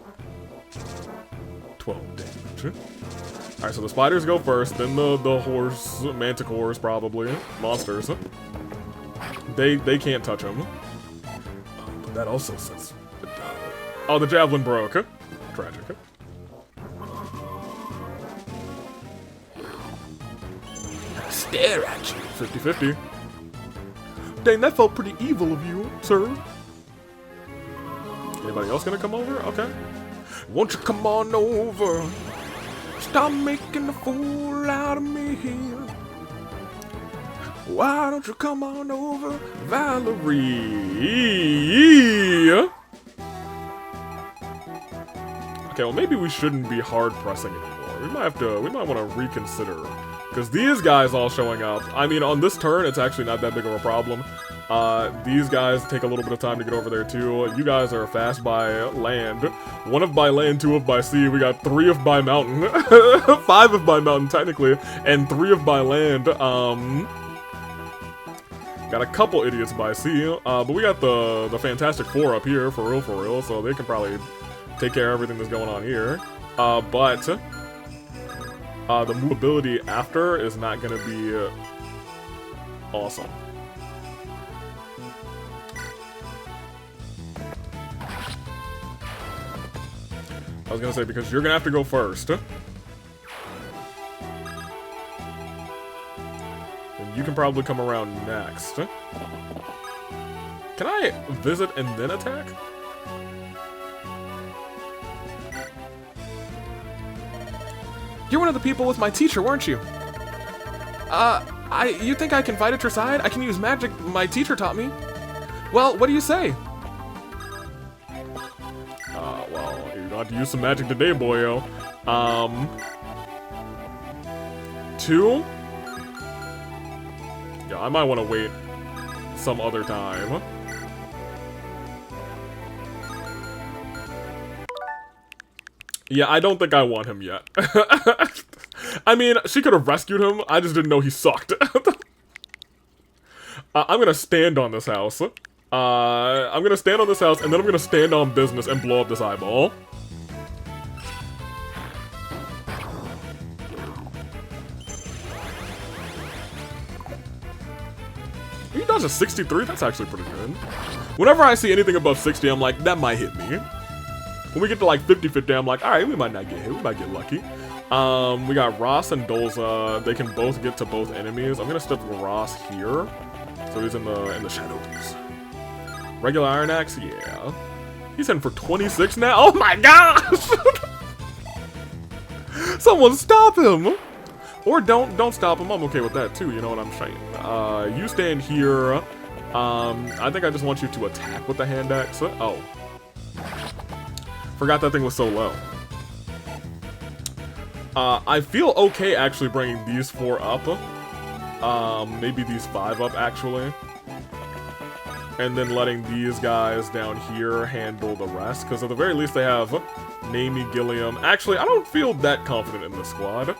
damage. Alright, so the spiders go first, then the horse, manticores probably, monsters. They can't touch them. But that also says... Oh, the javelin broke. Tragic. stare at you. 50-50. Dang, that felt pretty evil of you, sir. Anybody else gonna come over? Okay. Won't you come on over? Stop making a fool out of me. Why don't you come on over, Valerie? Okay, well maybe we shouldn't be hard pressing anymore. We might want to reconsider. Because these guys all showing up, I mean on this turn it's actually not that big of a problem. These guys take a little bit of time to get over there too. You guys are fast by land. 1 of by land, 2 of by sea. We got 3 of by mountain. 5 of by mountain technically, and 3 of by land. Got a couple idiots by sea, but we got the Fantastic Four up here, for real, so they can probably take care of everything that's going on here. But the movability after is not gonna be awesome. I was gonna say, because you're gonna have to go first. And you can probably come around next. Can I visit and then attack? You're one of the people with my teacher, weren't you? You think I can fight at your side? I can use magic my teacher taught me. Well, what do you say? Well, you're gonna have to use some magic today, boyo. 2? Yeah, I might want to wait some other time. Yeah, I don't think I want him yet. I mean, she could have rescued him, I just didn't know he sucked. I'm gonna stand on this house. I'm gonna stand on this house, and then I'm gonna stand on business and blow up this eyeball. He does a 63, that's actually pretty good. Whenever I see anything above 60, I'm like, that might hit me. When we get to like 50-50, I'm like, alright, we might not get hit, we might get lucky. We got Ross and Dolza, they can both get to both enemies. I'm gonna step Ross here, so he's in the shadows. Regular Iron Axe, yeah. He's hitting for 26 now, oh my gosh! Someone stop him! Or don't stop him, I'm okay with that too, you know what I'm saying. You stand here, I think I just want you to attack with the hand axe. Oh. Forgot that thing was so low. I feel okay actually bringing these 4 up. Maybe these 5 up actually. And then letting these guys down here handle the rest. Because at the very least they have Namie, Gilliam. Actually, I don't feel that confident in this squad.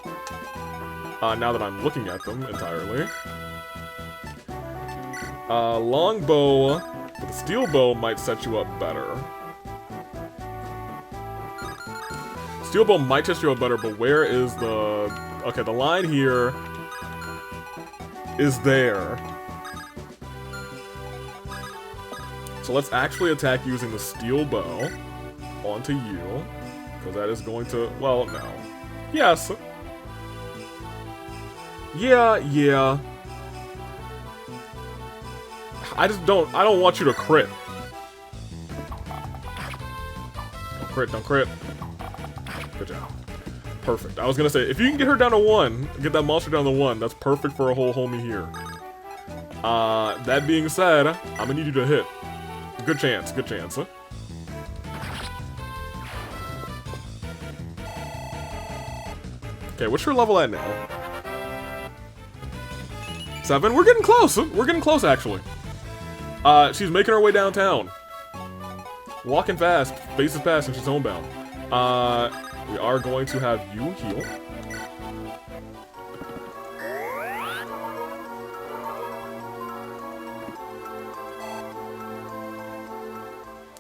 Now that I'm looking at them entirely. Longbow with a steel bow might set you up better. Steel bow might test you out better, but where is the... Okay, the line here is there. So let's actually attack using the steel bow onto you, because that is going to... Well, no. Yes. Yeah. I don't want you to crit. Don't crit. Good job. Perfect. I was gonna say, if you can get her down to 1, get that monster down to 1, that's perfect for a whole homie here. That being said, I'm gonna need you to hit. Good chance. Huh? Okay, what's your level at now? 7? We're getting close! We're getting close, actually. She's making her way downtown. Walking fast, faces fast, and she's homebound. We are going to have you heal.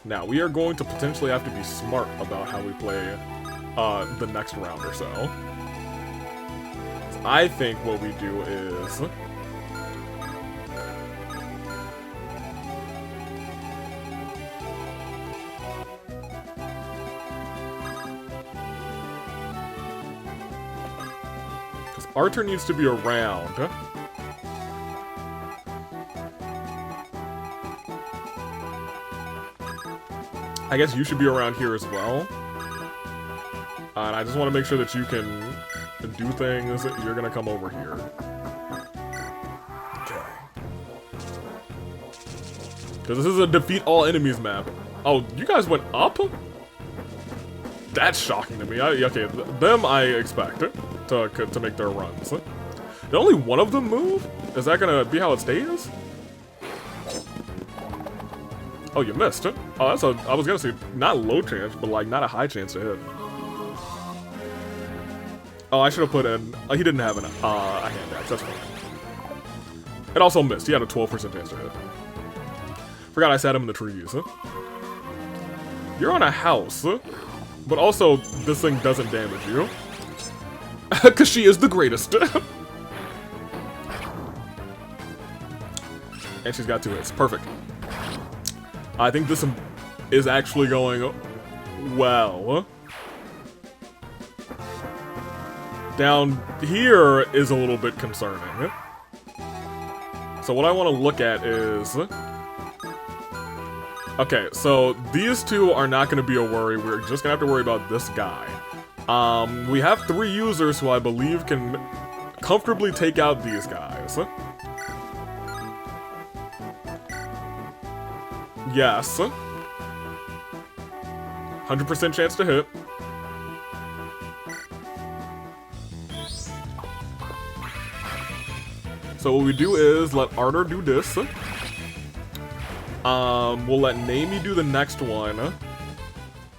Now, we are going to potentially have to be smart about how we play the next round or so. I think what we do is... Arthur needs to be around. I guess you should be around here as well. And I just want to make sure that you can do things. You're gonna come over here. Okay. Because this is a defeat all enemies map. Oh, you guys went up? That's shocking to me. Okay, them I expect to make their runs. Did only one of them move? Is that gonna be how it stays? Oh, you missed. Oh, that's I was gonna say, not low chance, but like not a high chance to hit. Oh, I should have put in, he didn't have a hand axe, that's fine. It also missed, he had a 12% chance to hit. Forgot I sat him in the trees. You're on a house, but also this thing doesn't damage you. Cause she is the greatest. And she's got 2 hits, perfect. I think this is actually going well. Down here is a little bit concerning. So what I want to look at is... Okay, so these two are not going to be a worry. We're just going to have to worry about this guy. We have 3 users who I believe can comfortably take out these guys. Yes. 100% chance to hit. So what we do is let Arter do this. We'll let Namie do the next one.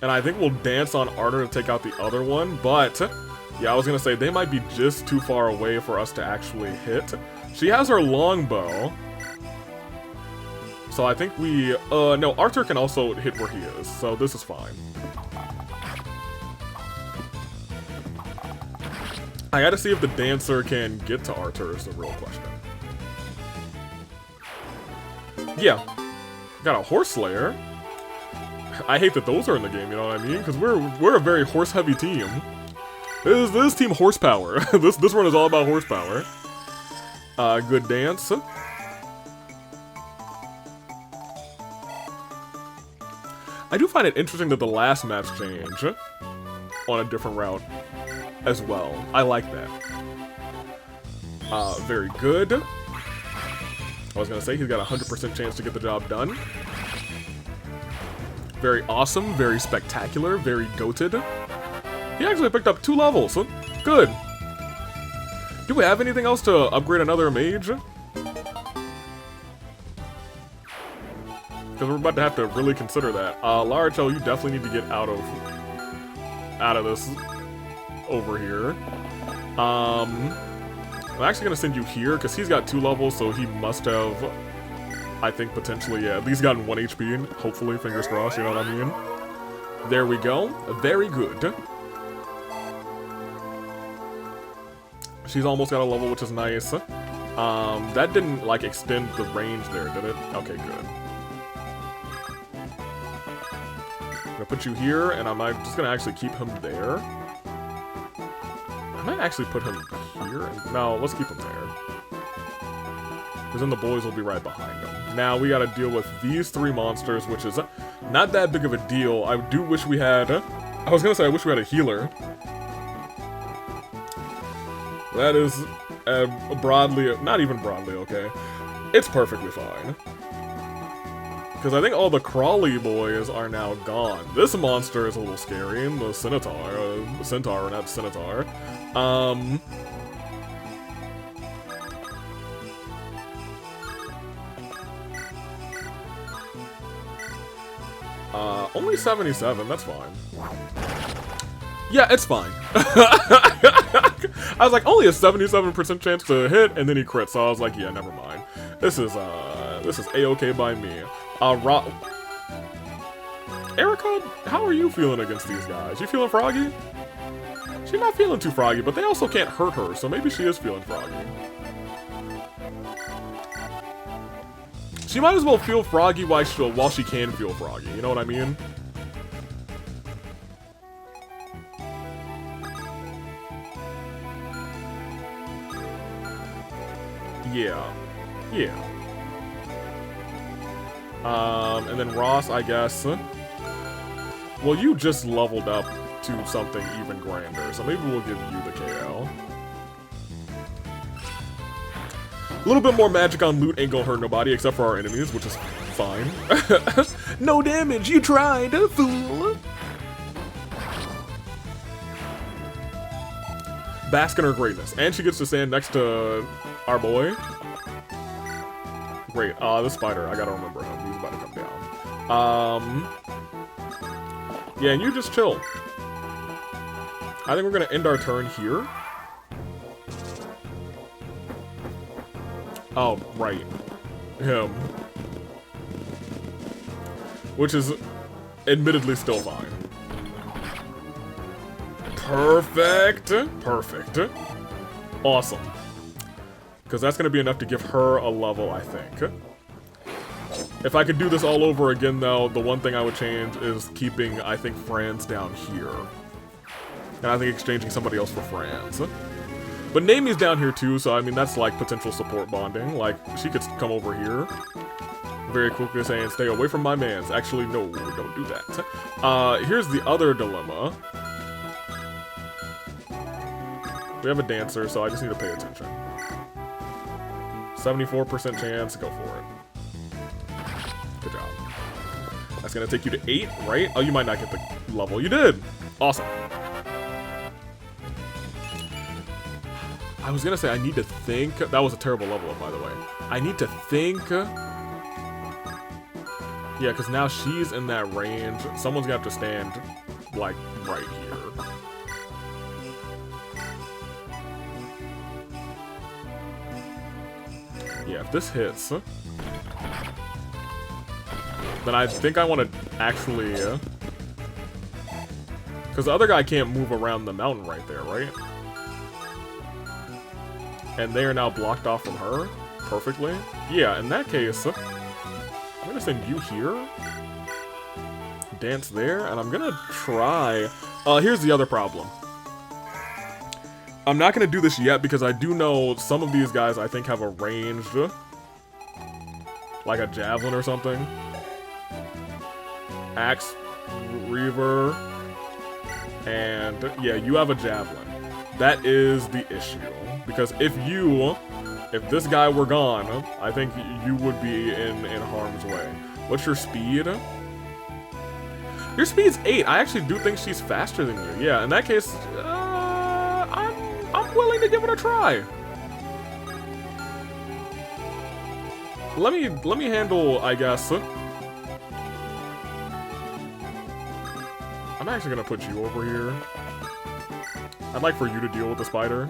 And I think we'll dance on Arter to take out the other one, but yeah, I was gonna say they might be just too far away for us to actually hit. She has her longbow. So I think we, no, Arter can also hit where he is, so this is fine. I gotta see if the dancer can get to Arter is the real question. Yeah. Got a horse slayer. I hate that those are in the game, you know what I mean? Because we're a very horse-heavy team. This is team horsepower. this run is all about horsepower. Good dance. I do find it interesting that the last maps change on a different route as well. I like that. Very good. I was gonna say he's got a 100% chance to get the job done. Very awesome, very spectacular, very goated. He actually picked up 2 levels. Good. Do we have anything else to upgrade another mage? Because we're about to have to really consider that. Larachel, you definitely need to get out of this over here. I'm actually gonna send you here because he's got 2 levels, so he must have, I think, potentially, yeah, at least gotten 1 HP. Hopefully, fingers crossed. You know what I mean? There we go. Very good. She's almost got a level, which is nice. That didn't like extend the range there, did it? Okay, good. I'm gonna put you here, and I'm just gonna actually keep him there. I might actually put him here. No, let's keep him there. Because then the boys will be right behind him. Now we gotta deal with these 3 monsters, which is not that big of a deal. I do wish we had... I was gonna say I wish we had a healer. That is broadly... Not even broadly, okay. It's perfectly fine. Because I think all the crawly boys are now gone. This monster is a little scary. The centaur, not scimitar. Only 77, that's fine. Yeah, it's fine. I was like, only a 77% chance to hit, and then he crits, so I was like, yeah, never mind. This is A-okay by me. Erica, how are you feeling against these guys? You feeling froggy? She's not feeling too froggy, but they also can't hurt her, so maybe she is feeling froggy. She might as well feel froggy while she can feel froggy, you know what I mean? Yeah. Yeah. And then Ross, I guess. Well, you just leveled up to something even grander, so maybe we'll give you the KO. A little bit more magic on loot ain't gonna hurt nobody except for our enemies, which is fine. No damage, you tried, fool! Bask in her greatness. And she gets to stand next to our boy. Great. This spider, I gotta remember him. He's about to come down. Yeah, and you just chill. I think we're gonna end our turn here. Oh, right. Him. Which is admittedly still fine. Perfect. Perfect. Awesome. Because that's going to be enough to give her a level, I think. If I could do this all over again, though, the one thing I would change is keeping, I think, Franz down here. And I think exchanging somebody else for Franz. But Nami's down here too, so I mean, that's like potential support bonding. Like, she could come over here. Very quickly saying, stay away from my mans. Actually, no, don't do that. Here's the other dilemma. We have a dancer, so I just need to pay attention. 74% chance, go for it. Good job. That's gonna take you to 8, right? Oh, you might not get the level. You did! Awesome. I was gonna say, I need to think. That was a terrible level up, by the way. I need to think. Yeah, because now she's in that range. Someone's gonna have to stand, like, right here. Yeah, if this hits, then I think I want to actually, because the other guy can't move around the mountain right there, right? And they are now blocked off from her perfectly. Yeah, in that case, I'm gonna send you here, dance there, and I'm gonna try. Here's the other problem. I'm not gonna do this yet because I do know some of these guys I think have a ranged, like a javelin or something. Axe, Reaver, and yeah, you have a javelin. That is the issue. Because if this guy were gone, I think you would be in harm's way. What's your speed? Your speed's 8. I actually do think she's faster than you. Yeah, in that case, I'm willing to give it a try. Let me handle, I guess. I'm actually gonna put you over here. I'd like for you to deal with the spider.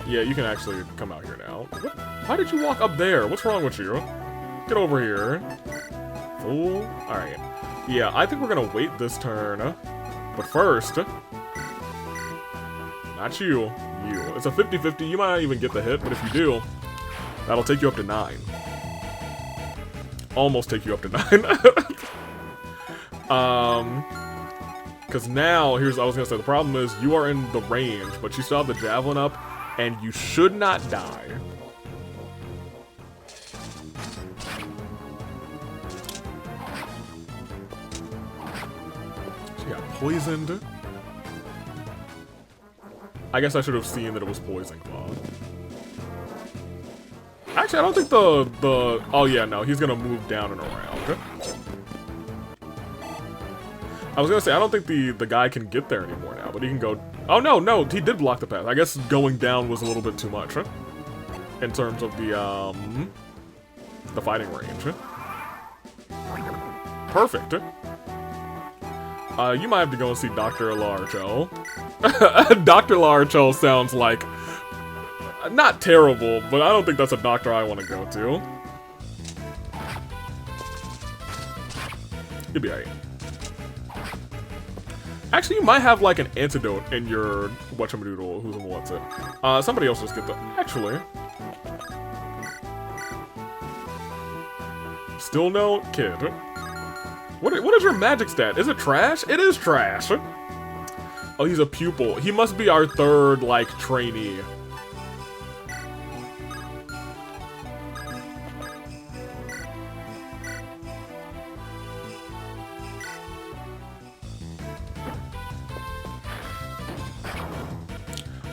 Yeah, you can actually come out here now. What? Why did you walk up there? What's wrong with you? Get over here. Fool. Alright. Yeah, I think we're gonna wait this turn. But first... Not you. You. It's a 50-50. You might not even get the hit, but if you do, that'll take you up to 9. Almost take you up to 9. Because now, I was gonna say, the problem is you are in the range, but you still have the javelin up, and you should not die. She got poisoned. I guess I should have seen that it was Poison Claw. Actually, I don't think the... Oh yeah, no, he's gonna move down and around. I was gonna say, I don't think the guy can get there anymore now, but he can go... Oh, no, he did block the path. I guess going down was a little bit too much, huh? In terms of the fighting range. Perfect. You might have to go and see Dr. Larcho. Dr. Larcho sounds like... Not terrible, but I don't think that's a doctor I want to go to. You'll be alright. Actually, you might have like an antidote in your whatchamadoodle, who's what's it. Somebody else just get the... Actually. Still no kid. What is your magic stat? Is it trash? It is trash. Oh, he's a pupil. He must be our third, like, trainee.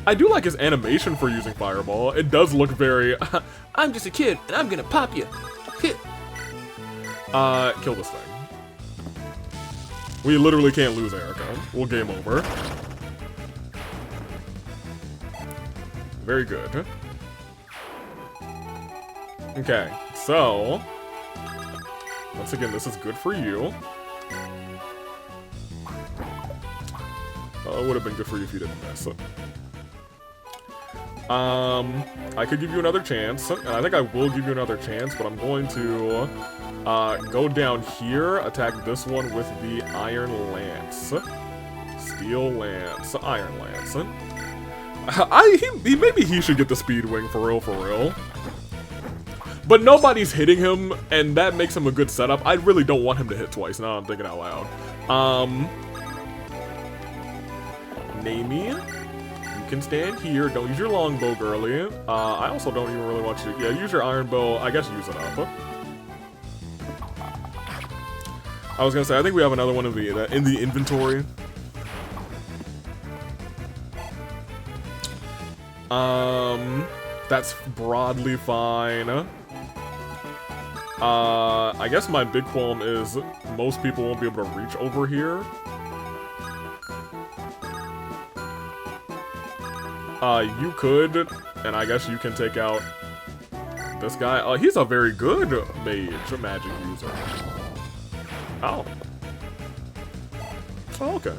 I do like his animation for using Fireball. It does look very... I'm just a kid, and I'm gonna pop you. Hit. Kill this thing. We literally can't lose Erica. We'll game over. Very good. Okay, so... once again, this is good for you. It would have been good for you if you didn't miss. I could give you another chance, and I think I will give you another chance, but I'm going to go down here, attack this one with the Iron Lance. Steel Lance, Iron Lance. Maybe he should get the Speed Wing for real. But nobody's hitting him, and that makes him a good setup. I really don't want him to hit twice, now I'm thinking out loud. Namie, you can stand here. Don't use your longbow, girly. I also don't even really want you to... yeah, use your iron bow. I guess use it up. I was gonna say, I think we have another one in the inventory. That's broadly fine. I guess my big qualm is most people won't be able to reach over here. You could, and I guess you can take out this guy. He's a very good magic user. Oh. Oh, okay.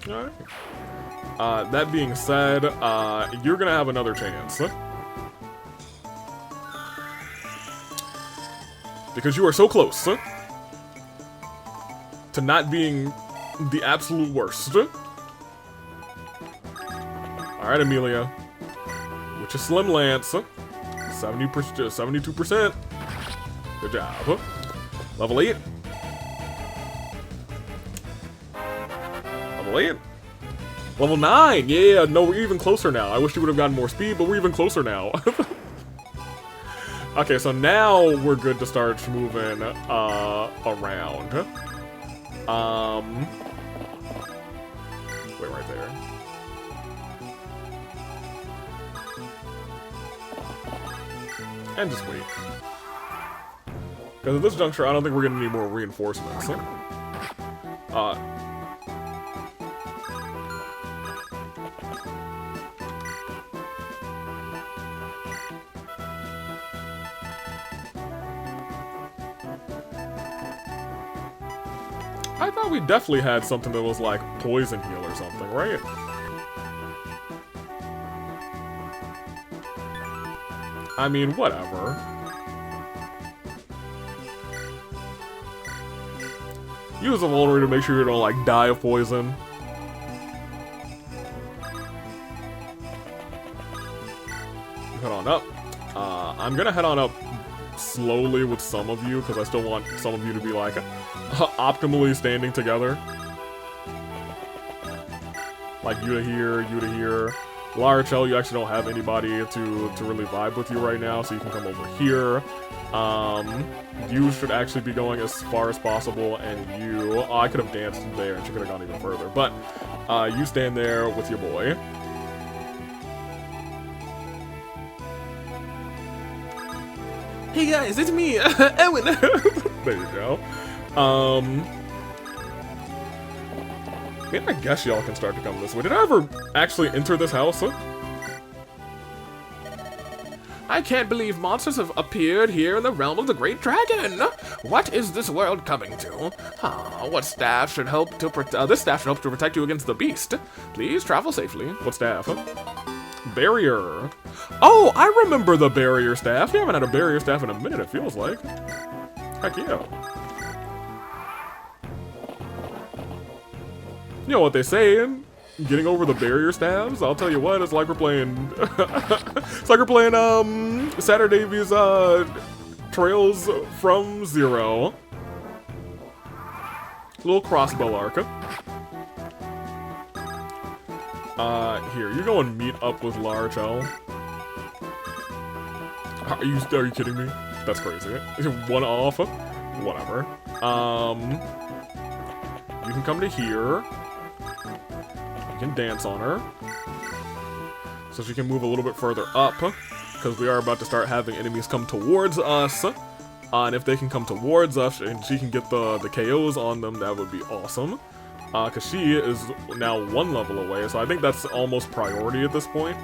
Alright. That being said, you're gonna have another chance. Because you are so close to not being the absolute worst. Alright, Amelia. Which is Slim Lance. 72%. Good job. Level 8. Level 8. Level 9. Yeah, no, we're even closer now. I wish you would have gotten more speed, but we're even closer now. Okay, so now we're good to start moving around. Wait, right there. And just wait. Because at this juncture, I don't think we're gonna need more reinforcements. I thought we definitely had something that was like poison heal or something, right? I mean, whatever. Use a vulnerary to make sure you don't like die of poison. Head on up. I'm gonna head on up slowly with some of you because I still want some of you to be like optimally standing together. Like you to here, you to here. Larchel, you actually don't have anybody to really vibe with you right now, so you can come over here. You should actually be going as far as possible, and you... oh, I could have danced there, and she could have gone even further. But, you stand there with your boy. Hey guys, it's me, Ewan. There you go. I guess y'all can start to come this way. Did I ever actually enter this house? I can't believe monsters have appeared here in the realm of the Great Dragon. What is this world coming to? What staff should help to this staff should help to protect you against the beast. Please travel safely. What staff? Barrier. Oh, I remember the barrier staff. We haven't had a barrier staff in a minute, it feels like. Heck yeah. You know what they say, getting over the barrier staffs, I'll tell you what, it's like we're playing... it's like we're playing, Saturday V's, Trails from Zero. Little crossbow arc. Here, you go and meet up with Larchel. Are you kidding me? That's crazy. One off? Whatever. You can come to here. You can dance on her. so she can move a little bit further up, because we are about to start having enemies come towards us. And if they can come towards us and she can get the KOs on them, that would be awesome. Because she is now 1 level away, so I think that's almost priority at this point.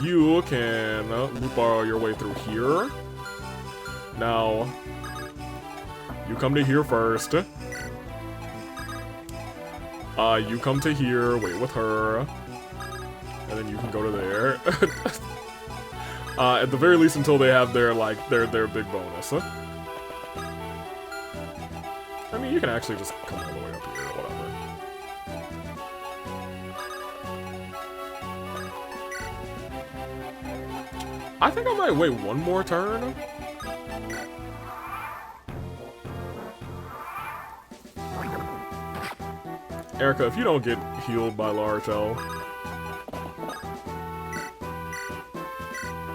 You can loop your way through here. Now, you come to here first. You come to here, wait with her, and then you can go to there. At the very least, until they have their big bonus. I mean, you can actually just come all the way up here or whatever. I think I might wait 1 more turn. Erica, if you don't get healed by Larchel.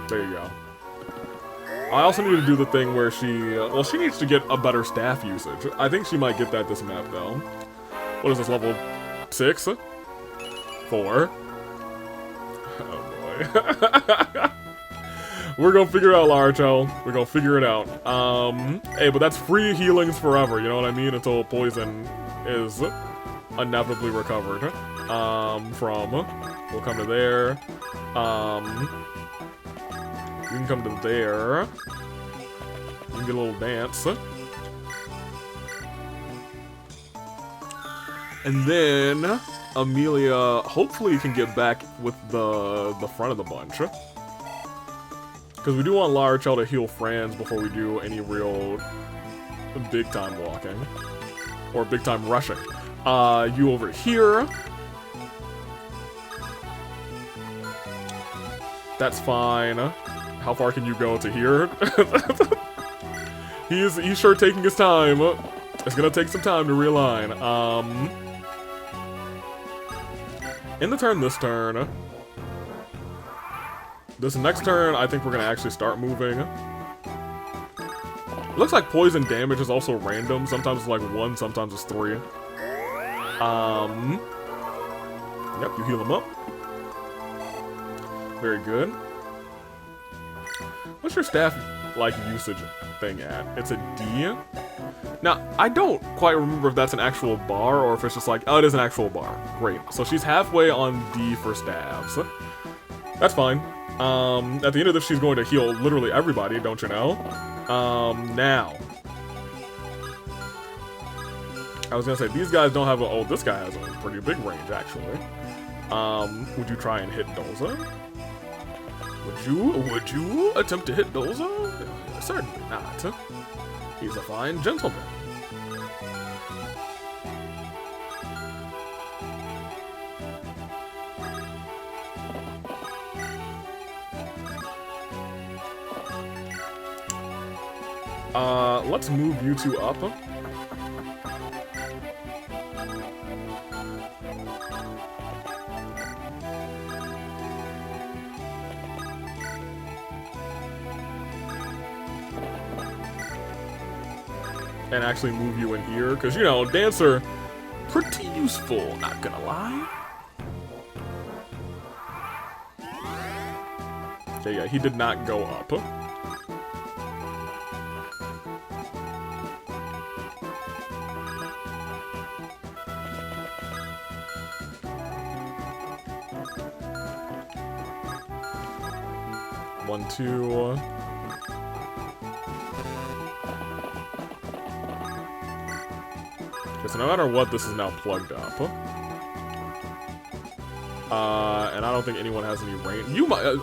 There you go. I also need to do the thing where she needs to get a better staff usage. I think she might get that this map, though. What is this, level 6? 4? Oh, boy. We're gonna figure it out, Larchel. We're gonna figure it out. Hey, but that's free healings forever, you know what I mean? Until poison is inevitably recovered. We'll come to there. You can come to there. You can get a little dance. And then Amelia hopefully can get back with the front of the bunch. Because we do want Larchel to heal Franz before we do any real big time walking. Or big time rushing. You over here. That's fine. How far can you go to here? He's sure taking his time. It's gonna take some time to realign. In the turn this turn. This next turn, I think we're gonna actually start moving. Looks like poison damage is also random. Sometimes it's like 1, sometimes it's 3. Yep, you heal him up. Very good. What's your staff, usage thing at? It's a D? Now, I don't quite remember if that's an actual bar or if it's just oh, it is an actual bar. Great. So she's halfway on D for staves. That's fine. At the end of this, she's going to heal literally everybody, don't you know? Now. I was gonna say, these guys don't have oh, this guy has a pretty big range, actually. Would you try and hit Doza? Would you attempt to hit Doza? Certainly not. He's a fine gentleman. Let's move you two up. And actually move you in here, because, you know, Dancer, pretty useful, not gonna lie. Okay, yeah, he did not go up. One, two. Okay, so no matter what, this is now plugged up. And I don't think anyone has any range.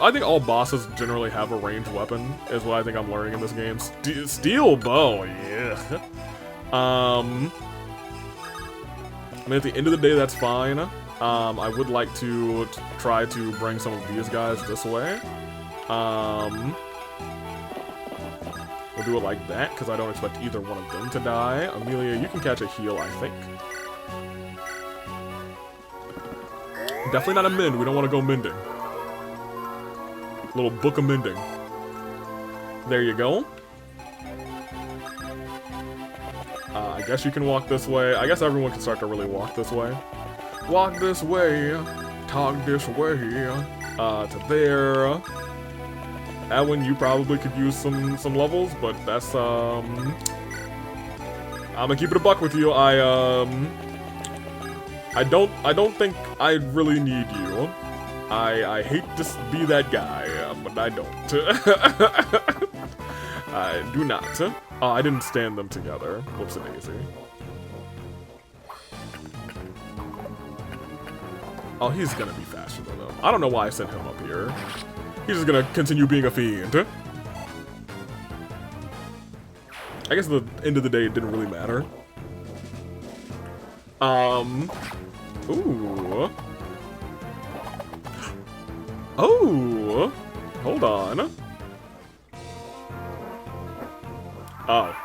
I think all bosses generally have a ranged weapon, is what I think I'm learning in this game. Steel bow, yeah. I mean, at the end of the day, that's fine. I would like to try to bring some of these guys this way. We'll do it like that, because I don't expect either one of them to die. Amelia, you can catch a heal, I think. Definitely not a mend. We don't want to go mending. Little book of mending. There you go. I guess you can walk this way. I guess everyone can start to really walk this way. Walk this way. Talk this way. to there. Edwin, you probably could use some levels, but that's I'm gonna keep it a buck with you. I don't think I really need you. I hate to be that guy, but I don't. I do not. Oh, I didn't stand them together. Whoops a daisy. Oh, he's gonna be faster than them. I don't know why I sent him up here. He's just gonna continue being a fiend. I guess at the end of the day, it didn't really matter. Ooh. Oh. Hold on. Oh.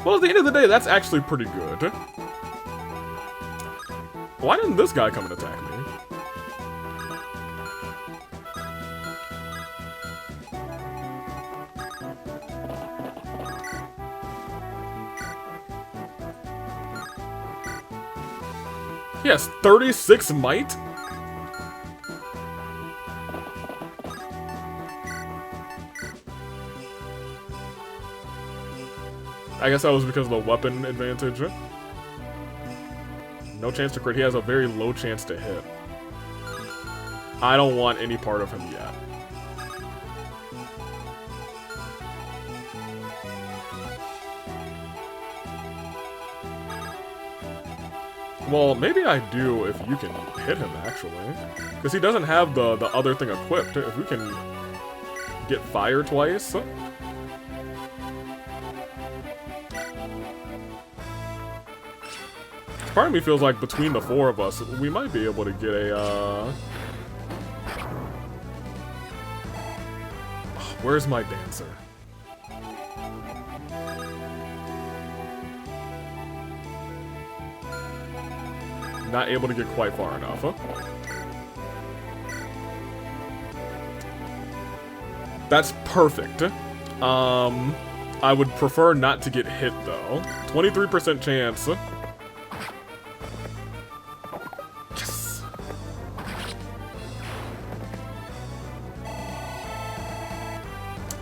Well, at the end of the day, that's actually pretty good. Why didn't this guy come and attack me? He has 36 might? I guess that was because of the weapon advantage. No chance to crit. He has a very low chance to hit. I don't want any part of him yet. Well, maybe I do if you can hit him, actually. Because he doesn't have the other thing equipped. If we can get fire twice... Part of me feels like between the four of us, we might be able to get a, Where's my dancer? Not able to get quite far enough, huh? That's perfect. I would prefer not to get hit, though. 23% chance.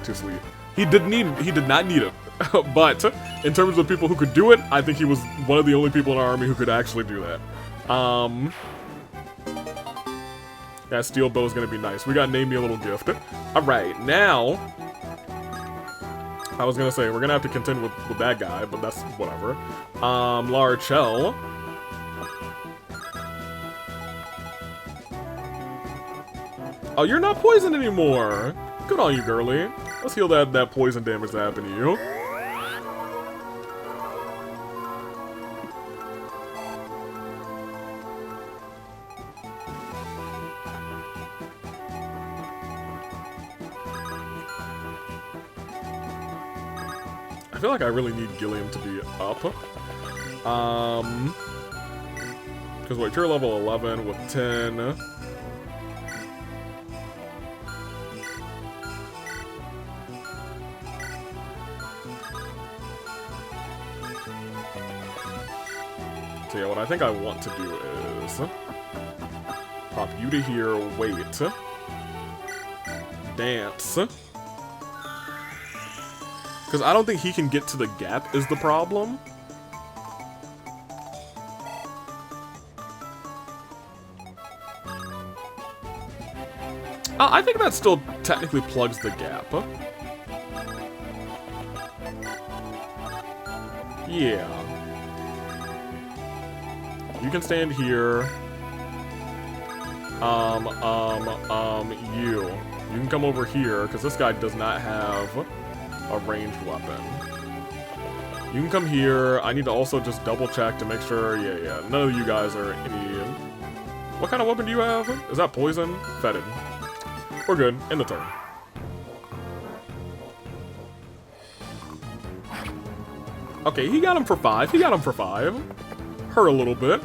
Too sweet. He did not need it. But in terms of people who could do it, I think he was one of the only people in our army who could actually do that. That steel bow is gonna be nice. We got Name Me a Little Gift. Alright, now I was gonna say we're gonna have to contend with that guy, but that's whatever. Larchel. Oh, you're not poisoned anymore. Good on you, girly. Let's heal that poison damage that happened to you. I feel like I really need Gilliam to be up. Because wait, you're level 11 with 10. So yeah, what I think I want to do is pop you to here, wait, dance. Because I don't think he can get to the gap is the problem. I think that still technically plugs the gap. Yeah. You can stand here. You can come over here, because this guy does not have a ranged weapon. You can come here. I need to also just double check to make sure, yeah, none of you guys are any... What kind of weapon do you have? Is that poison? Fetid. We're good. End the turn. Okay, he got him for 5. He got him for 5. Hurt a little bit.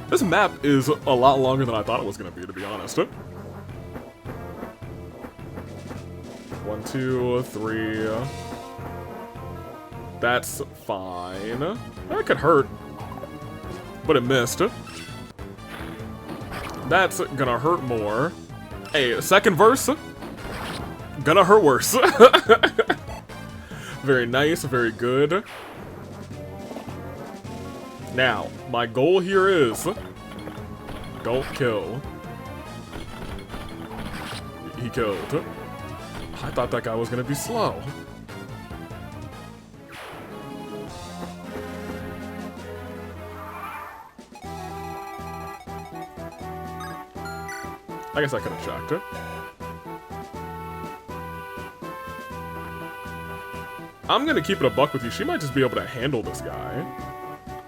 This map is a lot longer than I thought it was going to be honest. 1, 2, 3. That's fine. That could hurt. But it missed. That's gonna hurt more. Hey, second verse, gonna hurt worse. Very nice, very good. Now, my goal here is, don't kill. He killed. I thought that guy was gonna be slow. I guess I could have checked it. I'm gonna keep it a buck with you. She might just be able to handle this guy.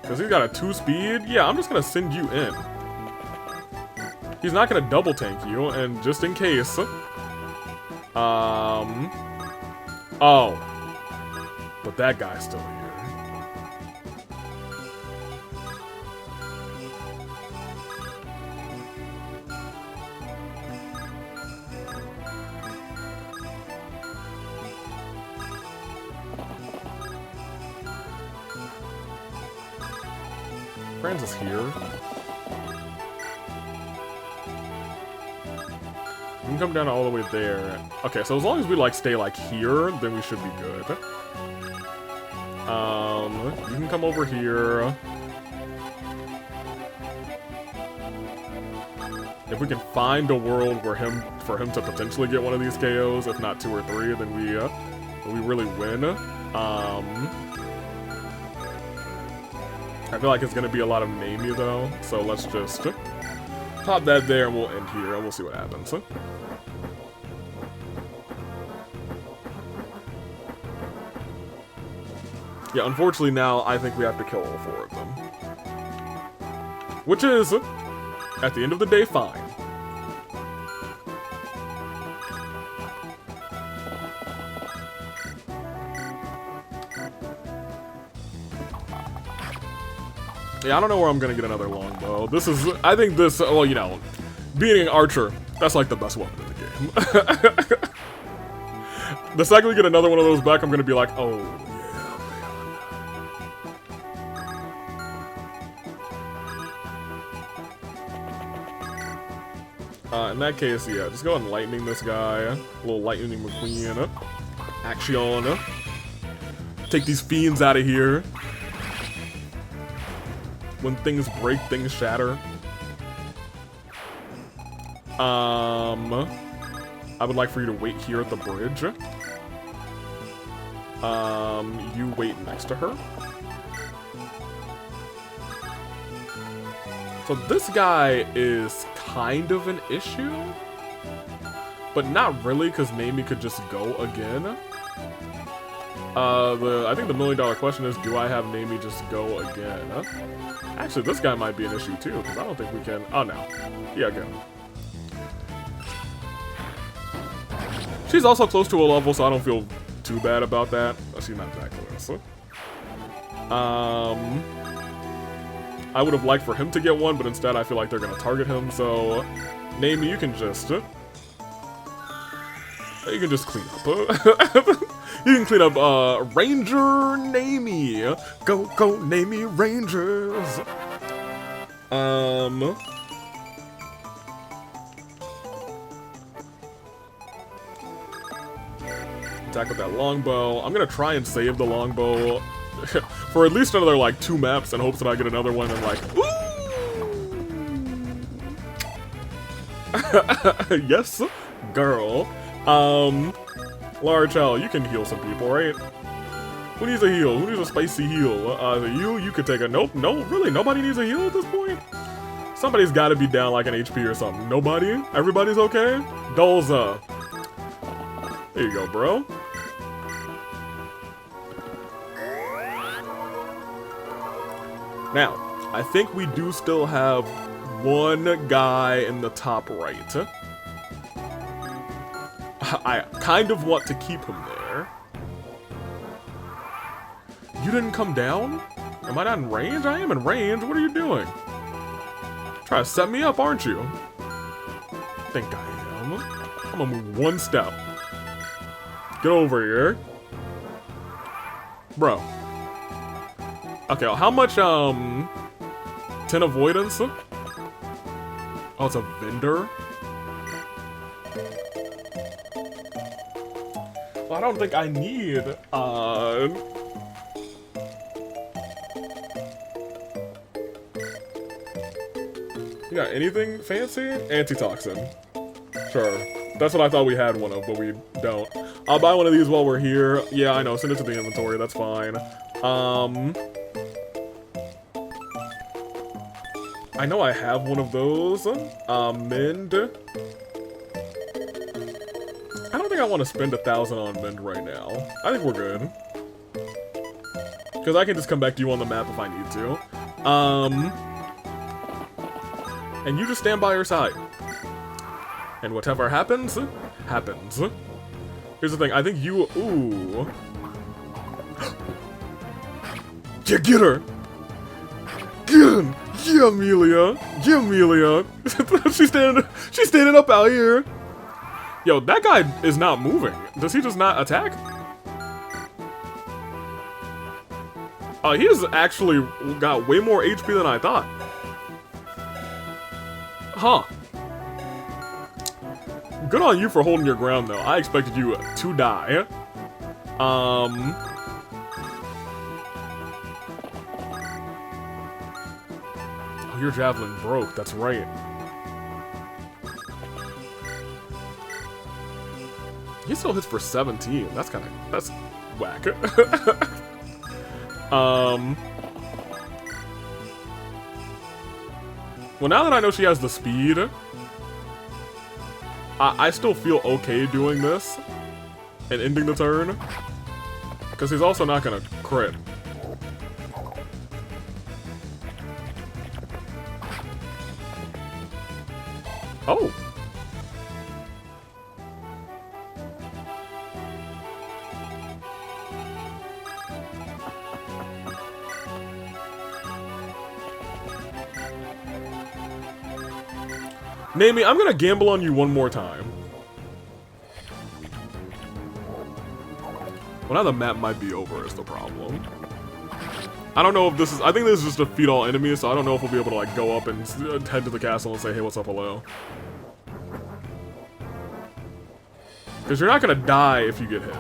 Because he's got a 2 speed. Yeah, I'm just gonna send you in. He's not gonna double tank you, and just in case... Oh. But that guy's still here. Franz is here. You can come down all the way there. Okay, so as long as we like stay like here, then we should be good. You can come over here. If we can find a world where for him to potentially get one of these KOs, if not 2 or 3, then we really win. I feel like it's gonna be a lot of namey though, so let's just pop that there and we'll end here and we'll see what happens. Yeah, unfortunately now I think we have to kill all 4 of them. Which is, at the end of the day, fine. Yeah, I don't know where I'm gonna get another longbow. I think this, well, you know, being an archer, that's like the best weapon in the game. The second we get another one of those back, I'm gonna be like, oh, yeah, in that case, yeah, just go ahead and lightning this guy. A little lightning McQueen. Action. Take these fiends out of here. When things break, things shatter. I would like for you to wait here at the bridge. You wait next to her. So this guy is kind of an issue, but not really, because Namie could just go again. I think the $1 million question is, do I have Namie just go again? Actually, this guy might be an issue too, because I don't think we can... Oh, no. Yeah, go. She's also close to a level, so I don't feel too bad about that. Oh, she's not that close. I would have liked for him to get one, but instead I feel like they're going to target him, so... Namie, you can just... you can just clean up. You can clean up, Ranger Namie. Go, Namie Rangers. Attack with that longbow. I'm gonna try and save the longbow for at least another, like, 2 maps in hopes that I get another one and, like, ooh! Yes, girl. Large L, you can heal some people, right? Who needs a heal? Who needs a spicy heal? You could take a... Nope, no, really, nobody needs a heal at this point? Somebody's gotta be down like an HP or something. Nobody? Everybody's okay? Dolza. There you go, bro. Now, I think we do still have one guy in the top right. I kind of want to keep him there. You didn't come down? Am I not in range? I am in range. What are you doing? Trying to set me up, aren't you? I think I am. I'm gonna move 1 step. Get over here. Bro. Okay, how much, 10 avoidance? Oh, it's a vendor? Well, I don't think I need, You got anything fancy? Antitoxin. Sure. That's what I thought we had one of, but we don't. I'll buy one of these while we're here. Yeah, I know. Send it to the inventory. That's fine. I know I have one of those. Mend. I don't think I want to spend 1,000 on Mend right now. I think we're good. Because I can just come back to you on the map if I need to. And you just stand by your side. And whatever happens, happens. Here's the thing, I think you... Ooh. Yeah, get her! Get him! Yeah, Amelia! Yeah, Amelia! she's standing up out here! Yo, that guy is not moving. Does he just not attack? He has actually got way more HP than I thought. Huh. Good on you for holding your ground, though. I expected you to die. Oh, your javelin broke. That's right. He still hits for 17. That's whack. Well, now that I know she has the speed, I still feel okay doing this and ending the turn, because he's also not gonna crit. Oh! Namie, I'm gonna gamble on you one more time. Well, now the map might be over is the problem. I don't know if this is... I think this is just defeat all enemies, so I don't know if we'll be able to, like, go up and head to the castle and say, hey, what's up, hello. Because you're not gonna die if you get hit.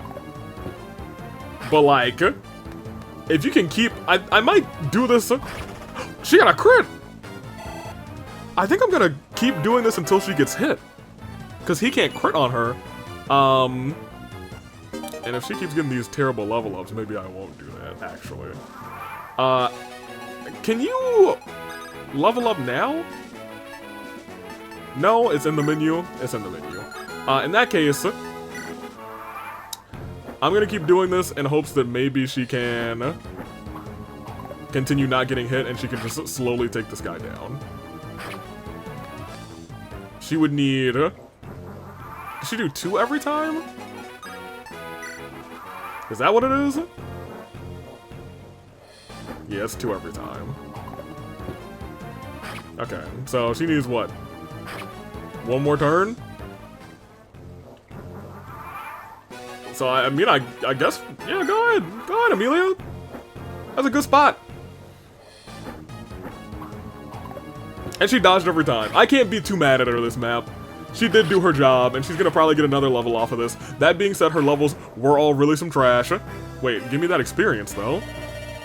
But, like, if you can keep... I might do this... She got a crit! I think I'm gonna keep doing this until she gets hit. Because he can't crit on her. And if she keeps getting these terrible level ups, maybe I won't do that, actually. Can you level up now? No, it's in the menu. It's in the menu. In that case, I'm gonna keep doing this in hopes that maybe she can continue not getting hit and she can just slowly take this guy down. She would need... Does she do 2 every time? Is that what it is? Yeah, it's 2 every time. Okay, so she needs what? 1 more turn? So, I mean, I guess... Yeah, go ahead. Go ahead, Amelia. That's a good spot. And she dodged every time. I can't be too mad at her this map. She did do her job, and she's gonna probably get another level off of this. That being said, her levels were all really some trash. Wait, give me that experience, though.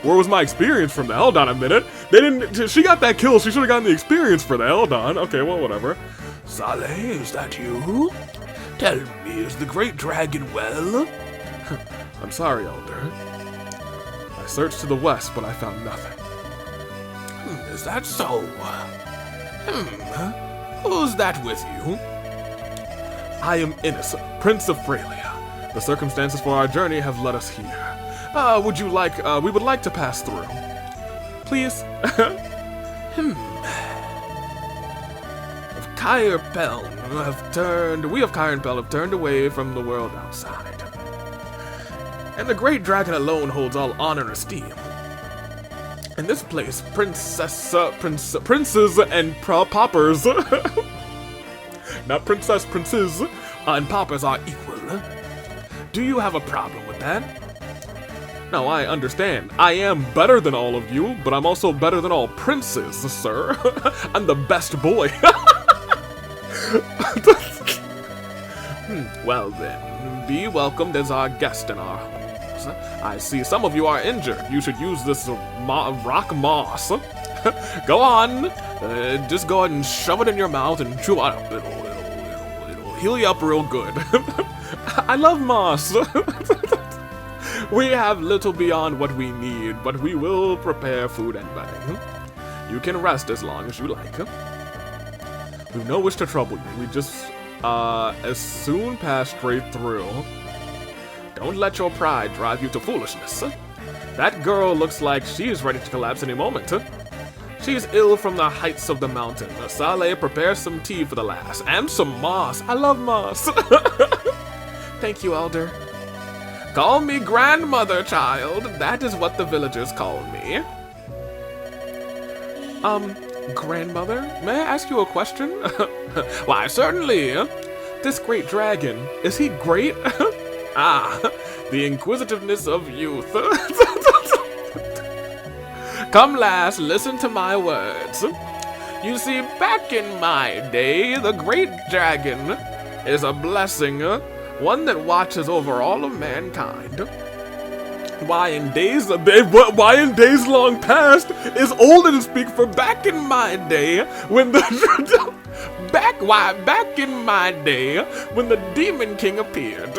Where was my experience from that? Hold on a minute. They didn't... She got that kill. She should have gotten the experience for that. Hold on. Okay, well, whatever. Saleh, is that you? Tell me, is the great dragon well? I'm sorry, Elder. I searched to the west, but I found nothing. Is that so? Who's that with you? I am Innes, Prince of Frelia. The circumstances for our journey have led us here. Would you like, we would like to pass through. Please? We of Kyrpel have turned away from the world outside. And the great dragon alone holds all honor and esteem. In this place, princes and paupers, not princess, princes, and paupers are equal. Do you have a problem with that? No, I understand. I am better than all of you, but I'm also better than all princes, sir. I'm the best boy. Well then, be welcomed as our guest in our homes. I see some of you are injured. You should use this rock moss. Go on, just go ahead and shove it in your mouth and chew it up. It'll heal you up real good. I love moss. We have little beyond what we need, but we will prepare food and bedding. You can rest as long as you like. We've no wish to trouble you. We just, as soon pass straight through. Don't let your pride drive you to foolishness. That girl looks like she's ready to collapse any moment. She's ill from the heights of the mountain. Saleh, prepare some tea for the lass, and some moss. I love moss. Thank you, Elder. Call me grandmother, child. That is what the villagers call me. Grandmother? May I ask you a question? Why, certainly. This great dragon, is he great? Ah, the inquisitiveness of youth. Come, lass, listen to my words. You see, back in my day, the great dragon is a blessing, one that watches over all of mankind. Why in days long past is older to speak for back in my day when the back in my day when the Demon King appeared.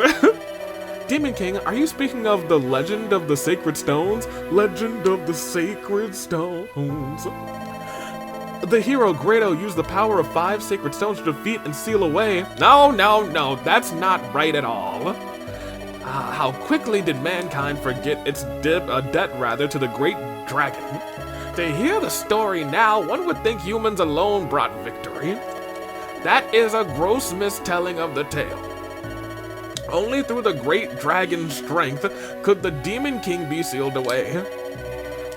Demon King, are you speaking of the Legend of the Sacred Stones? Legend of the Sacred Stones. The hero Grado used the power of 5 sacred stones to defeat and seal away. No, that's not right at all. How quickly did mankind forget its debt to the great dragon? To hear the story now, one would think humans alone brought victory. That is a gross mistelling of the tale. Only through the great dragon's strength could the Demon King be sealed away.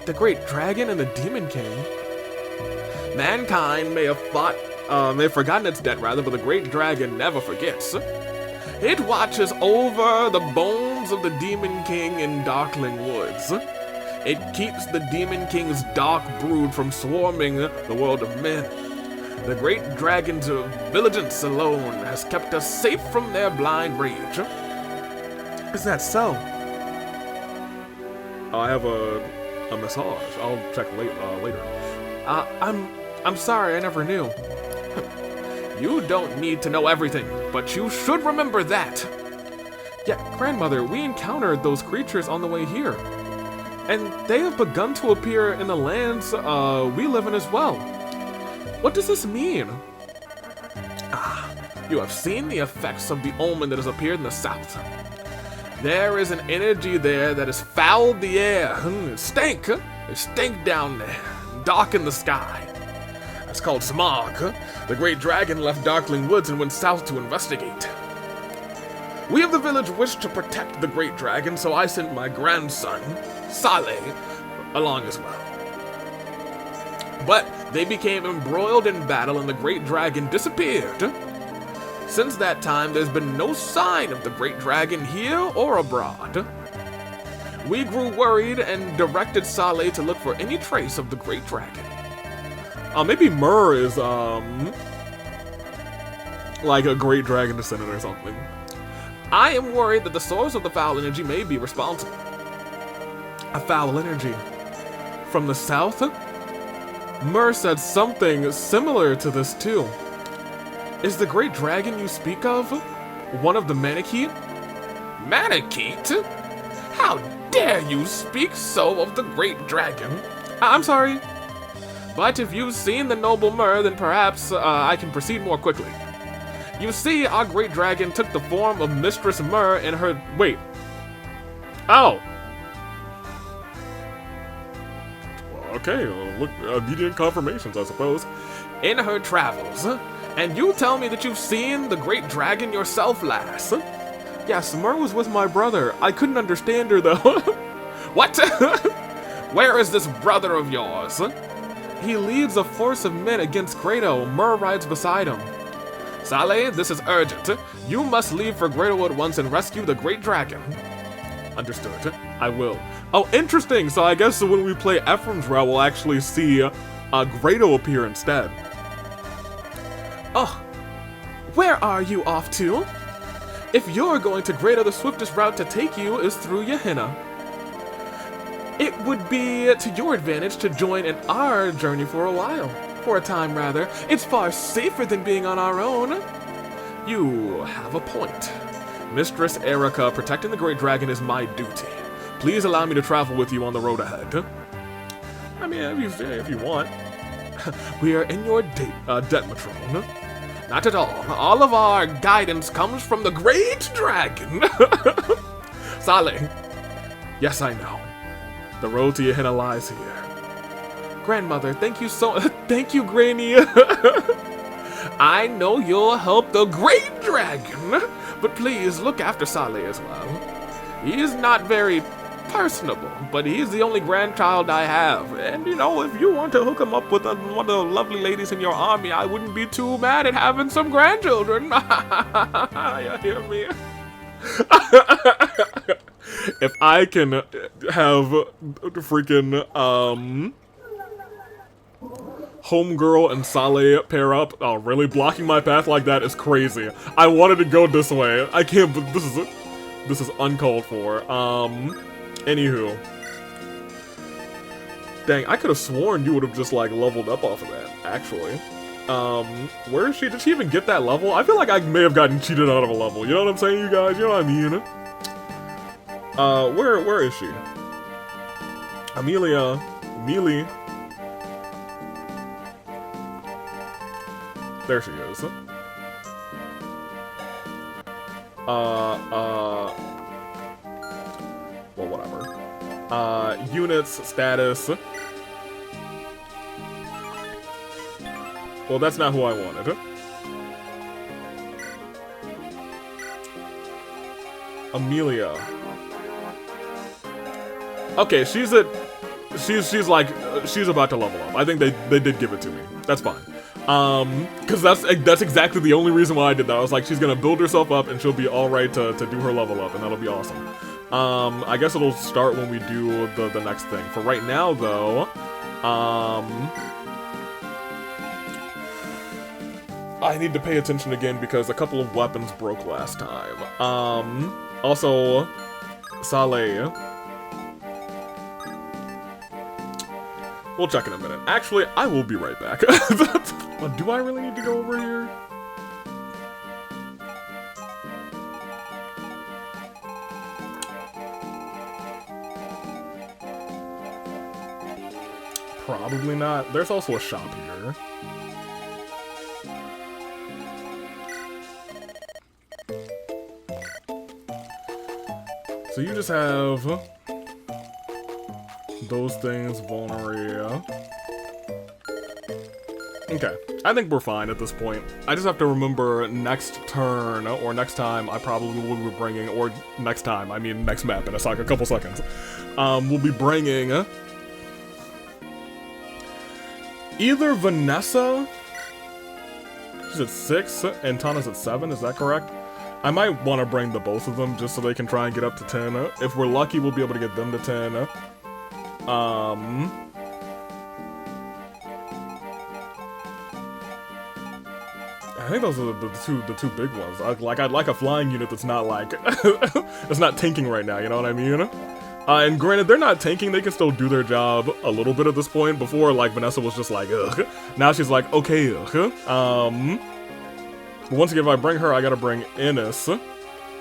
The great dragon and the Demon King? Mankind may have forgotten its debt, but the great dragon never forgets. It watches over the bones of the Demon King in darkling woods. It keeps the Demon King's dark brood from swarming the world of men. The great dragon's vigilance alone has kept us safe from their blind rage. Is that so? I have a massage. I'll check later. I'm sorry, I never knew. You don't need to know everything, but you should remember that. Yeah, grandmother, we encountered those creatures on the way here. And they have begun to appear in the lands we live in as well. What does this mean? You have seen the effects of the omen that has appeared in the south. There is an energy there that has fouled the air. It stank down there, dark in the sky. It's called smog. The great dragon left Darkling Woods and went south to investigate. We of the village wished to protect the great dragon, so I sent my grandson, Saleh, along as well. But they became embroiled in battle and the great dragon disappeared. Since that time, there's been no sign of the great dragon here or abroad. We grew worried and directed Saleh to look for any trace of the great dragon. Maybe Myrrh is, like a great dragon descendant or something. I am worried that the source of the foul energy may be responsible. A foul energy? From the south? Myrrh said something similar to this too. Is the great dragon you speak of one of the Manakee? Manakee? How dare you speak so of the great dragon? I'm sorry. But if you've seen the noble Myrrh, then perhaps I can proceed more quickly. You see, our great dragon took the form of Mistress Myrrh in her... Wait. Oh. Okay, look, immediate confirmations, I suppose. In her travels. And you tell me that you've seen the great dragon yourself, lass. Yes, Myrrh was with my brother. I couldn't understand her, though. What? Where is this brother of yours? He leads a force of men against Grado. Myrrh rides beside him. Saleh, this is urgent. You must leave for Grado at once and rescue the great dragon. Understood. I will. Oh, interesting. So I guess when we play Ephraim's route, we'll actually see Grado appear instead. Oh, Where are you off to? If you're going to Greater, the swiftest route to take you is through Yehenna. It would be to your advantage to join in our journey for a while. For a time, rather. It's far safer than being on our own. You have a point. Mistress Erica, protecting the Great Dragon is my duty. Please allow me to travel with you on the road ahead. I mean, if you want. We are in your debt, Matrone. Not at all. All of our guidance comes from the Great Dragon. Saleh. Yes, I know. The road to Yehenna lies here. Grandmother, thank you so... Thank you, Granny. I know you'll help the Great Dragon, but please look after Saleh as well. He is not very personable, but he's the only grandchild I have. And, you know, if you want to hook him up with one of the lovely ladies in your army, I wouldn't be too mad at having some grandchildren. You hear me? If I can have freaking, Homegirl and Saleh pair up, oh, really? Blocking my path like that is crazy. I wanted to go this way. I can't, but this is uncalled for. Anywho. Dang, I could have sworn you would have just, like, leveled up off of that, actually. Where is she? Did she even get that level? I feel like I may have gotten cheated out of a level. You know what I'm saying, you guys? You know what I mean? Where is she? Amelie. There she is. Well, whatever. Units, status. Well, that's not who I wanted. Amelia. Okay, she's about to level up. I think they did give it to me. That's fine. Cause that's exactly the only reason why I did that. I was like, she's gonna build herself up and she'll be alright to do her level up, and that'll be awesome. I guess it'll start when we do the next thing. For right now, though, I need to pay attention again because a couple of weapons broke last time. Also, Saleh. We'll check in a minute. Actually, I will be right back. Do I really need to go over here? Probably not. There's also a shop here. So you just have those things, Vulneria. Okay, I think we're fine at this point. I just have to remember next turn, or next time, I probably will be bringing, or next time, I mean next map in a couple seconds. We'll be bringing either Vanessa, she's at 6, and Tana's at 7, is that correct? I might want to bring the both of them just so they can try and get up to 10. If we're lucky, we'll be able to get them to 10. I think those are the two big ones. I'd like a flying unit that's not like that's not tanking right now. You know what I mean? And granted, they're not tanking. They can still do their job a little bit at this point. Before, like Vanessa was just like, ugh. Now she's like, okay, ugh. But once again, if I bring her, I gotta bring Ennis,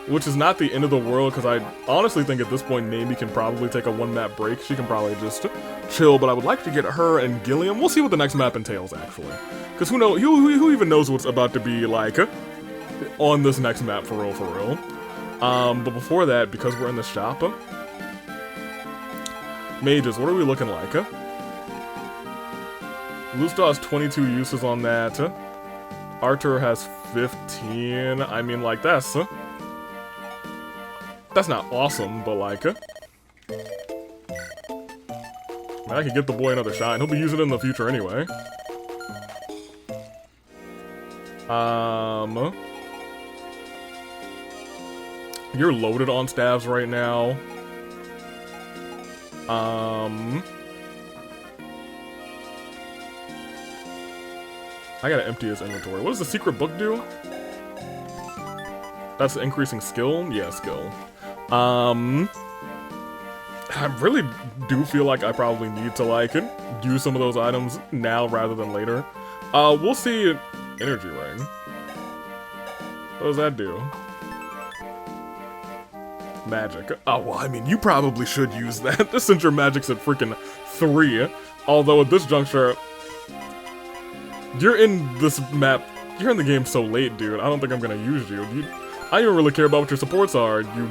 which is not the end of the world, because I honestly think at this point, Naomi can probably take a one-map break. She can probably just chill, but I would like to get her and Gilliam. We'll see what the next map entails, actually. Because who even knows what's about to be, like, on this next map, for real, for real. But before that, because we're in the shop, mages, what are we looking like? Lusto has 22 uses on that. Arthur has 15. I mean, like, that's not awesome, but like, man, I could get the boy another shine. He'll be using it in the future anyway. You're loaded on staves right now. I gotta empty his inventory. What does the secret book do? That's increasing skill? Yeah, skill. I really do feel like I probably need to, like, use some of those items now rather than later. We'll see energy ring. What does that do? Magic. Oh, well, I mean, you probably should use that, since your magic's at freaking 3. Although at this juncture, you're in this map, you're in the game so late, dude. I don't think I'm gonna use you. I don't even really care about what your supports are, you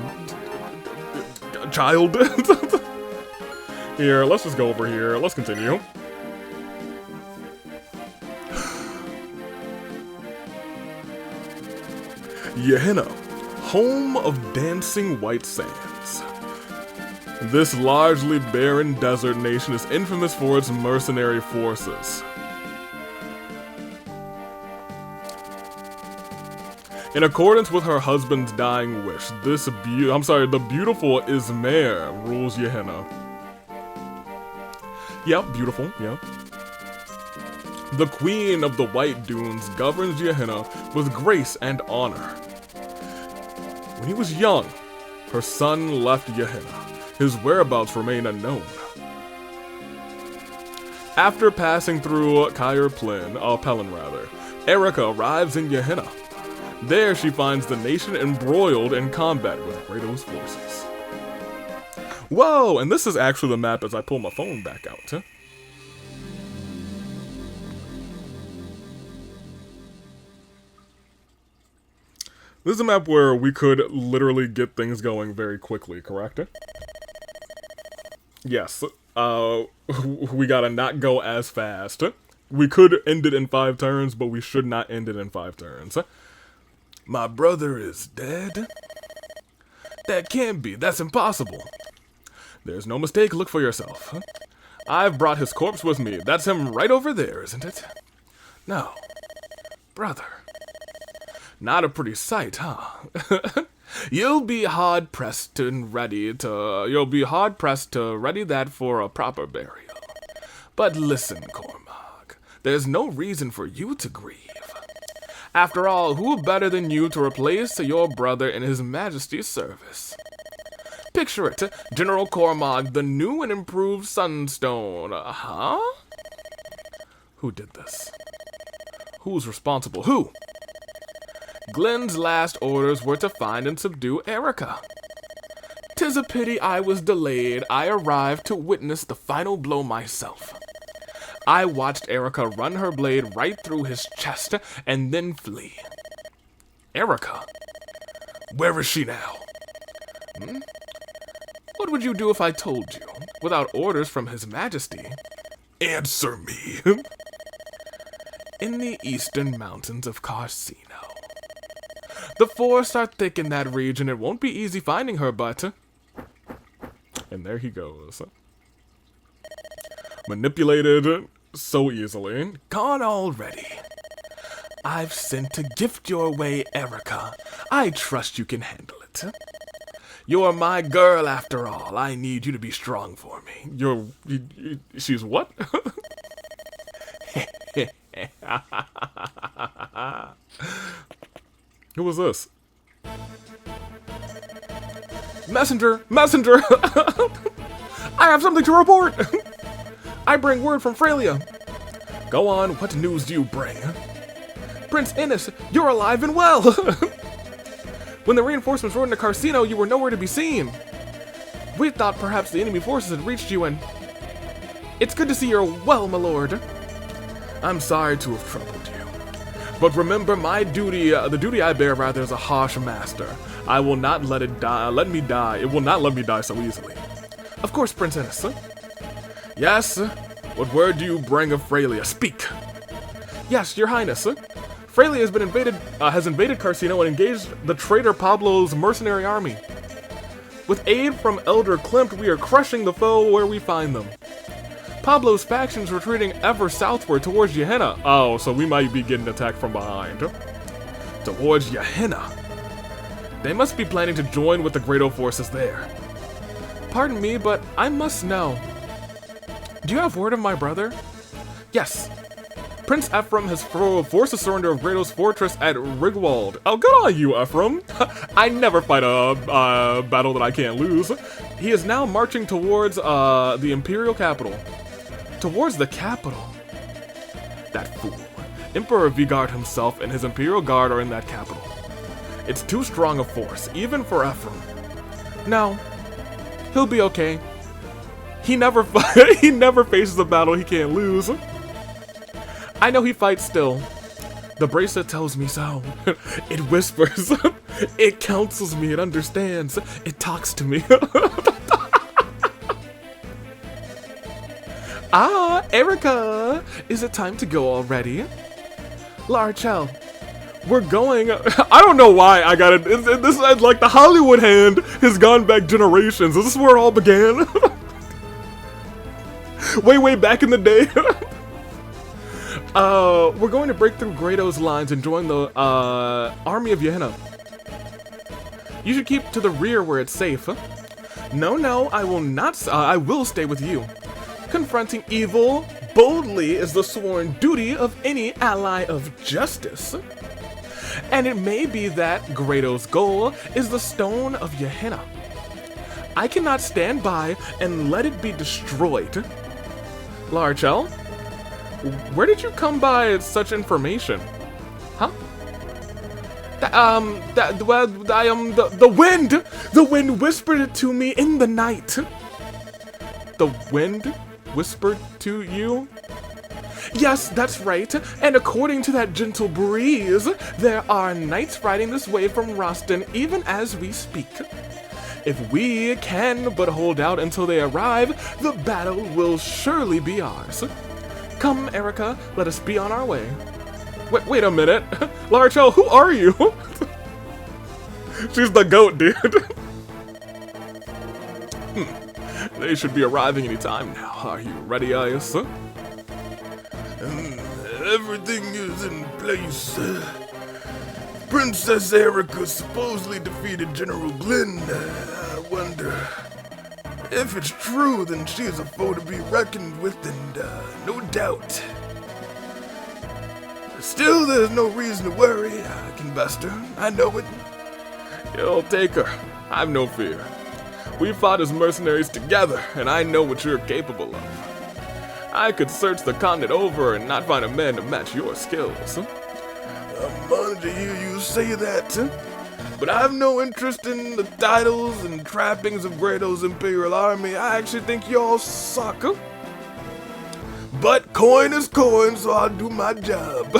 child. Here, let's just go over here. Let's continue. Gehenna, home of dancing white sands. This largely barren desert nation is infamous for its mercenary forces. In accordance with her husband's dying wish, the beautiful Ismare rules Gehenna. Yep, beautiful, yep. The Queen of the White Dunes governs Gehenna with grace and honor. When he was young, her son left Gehenna. His whereabouts remain unknown. After passing through Pelin, Erica arrives in Gehenna. There she finds the nation embroiled in combat with Kratos' forces. Whoa, and this is actually the map as I pull my phone back out. Huh? This is a map where we could literally get things going very quickly, correct? Yes, we gotta not go as fast. We could end it in 5 turns, but we should not end it in 5 turns. My brother is dead? That can't be, that's impossible. There's no mistake, look for yourself. I've brought his corpse with me. That's him right over there, isn't it? No. Brother. Not a pretty sight, huh? You'll be hard-pressed to ready that for a proper burial. But listen, Cormac, there's no reason for you to grieve. After all, who better than you to replace your brother in his majesty's service? Picture it, General Cormac, the new and improved Sunstone. Huh? Who did this? Who's responsible? Who? Glenn's last orders were to find and subdue Erica. 'Tis a pity I was delayed. I arrived to witness the final blow myself. I watched Erica run her blade right through his chest and then flee. Erica? Where is she now? What would you do if I told you, without orders from His Majesty? Answer me. In the eastern mountains of Carcino. The forests are thick in that region. It won't be easy finding her, but... And there he goes. Manipulated so easily. Gone already. I've sent to gift your way, Erica. I trust you can handle it. You're my girl after all. I need you to be strong for me. She's what? Who was this? Messenger! Messenger! I have something to report! I bring word from Frelia. Go on, what news do you bring? Prince Innes, you're alive and well! When the reinforcements rode into Carcino, you were nowhere to be seen. We thought perhaps the enemy forces had reached you and... It's good to see you're well, my lord. I'm sorry to have troubled you. But remember, my duty, the duty I bear rather is a harsh master. I will not let it die, let me die. It will not let me die so easily. Of course, Prince Innes. Yes? What word do you bring of Frelia? Speak! Yes, your highness. Frelia has invaded Carcino and engaged the traitor Pablo's mercenary army. With aid from Elder Klimt, we are crushing the foe where we find them. Pablo's faction's retreating ever southward towards Gehenna. Oh, so we might be getting attacked from behind. Towards Gehenna. They must be planning to join with the Grado forces there. Pardon me, but I must know. Do you have word of my brother? Yes. Prince Ephraim has forced the surrender of Grado's fortress at Rigwald. Oh, good on you, Ephraim. I never fight a battle that I can't lose. He is now marching towards the Imperial capital. Towards the capital? That fool. Emperor Vigard himself and his Imperial Guard are in that capital. It's too strong a force, even for Ephraim. No, he'll be okay. He never faces a battle he can't lose. I know he fights still. The bracelet tells me so. It whispers. It counsels me. It understands. It talks to me. Ah, Erica! Is it time to go already? Larchel, we're going. I don't know why I got it. This is like the Hollywood hand has gone back generations. Is this where it all began? way back in the day. We're going to break through Grado's lines and join the army of Yehenna. You should keep to the rear where it's safe. No, I will not. I will stay with you. Confronting evil boldly is the sworn duty of any ally of justice. And it may be that Grado's goal is the stone of Yehenna. I cannot stand by and let it be destroyed. Larchel, where did you come by such information? Huh? The wind whispered it to me in the night. The wind whispered to you? Yes, that's right. And according to that gentle breeze, there are knights riding this way from Roston even as we speak. If we can but hold out until they arrive, the battle will surely be ours. Come, Erica, let us be on our way. Wait a minute. Larchel, who are you? She's the goat, dude. They should be arriving any time now. Are you ready, Ayas? Everything is in place. Princess Erica supposedly defeated General Glenn. I wonder if it's true, then she is a foe to be reckoned with, and no doubt. Still, there's no reason to worry. I can best her. I know it. You'll take her. I've no fear. We fought as mercenaries together, and I know what you're capable of. I could search the continent over and not find a man to match your skills. I'm honored to hear you say that, but I have no interest in the titles and trappings of Grado's Imperial Army. I actually think y'all suck. But coin is coin, so I'll do my job.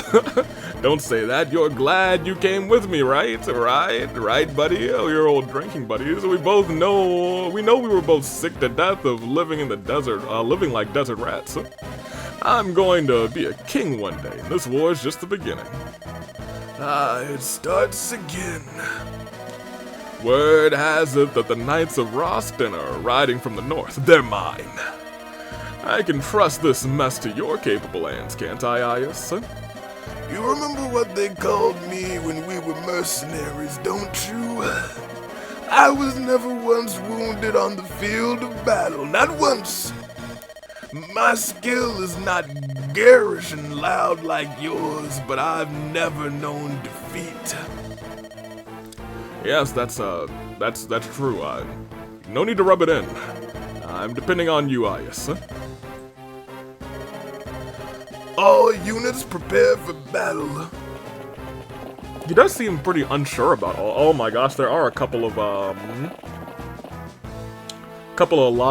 Don't say that. You're glad you came with me, right? Right, buddy? Oh, you're old drinking buddies. We know we were both sick to death of living in the desert, living like desert rats. I'm going to be a king one day, and this war is just the beginning. It starts again. Word has it that the Knights of Roston are riding from the north. They're mine. I can trust this mess to your capable hands, can't I, Ayas? You remember what they called me when we were mercenaries, don't you? I was never once wounded on the field of battle, not once. My skill is not garish and loud like yours, but I've never known defeat. Yes, that's true. No need to rub it in. I'm depending on you, Ayas. All units prepare for battle. He does seem pretty unsure about all. Oh my gosh, there are a couple of law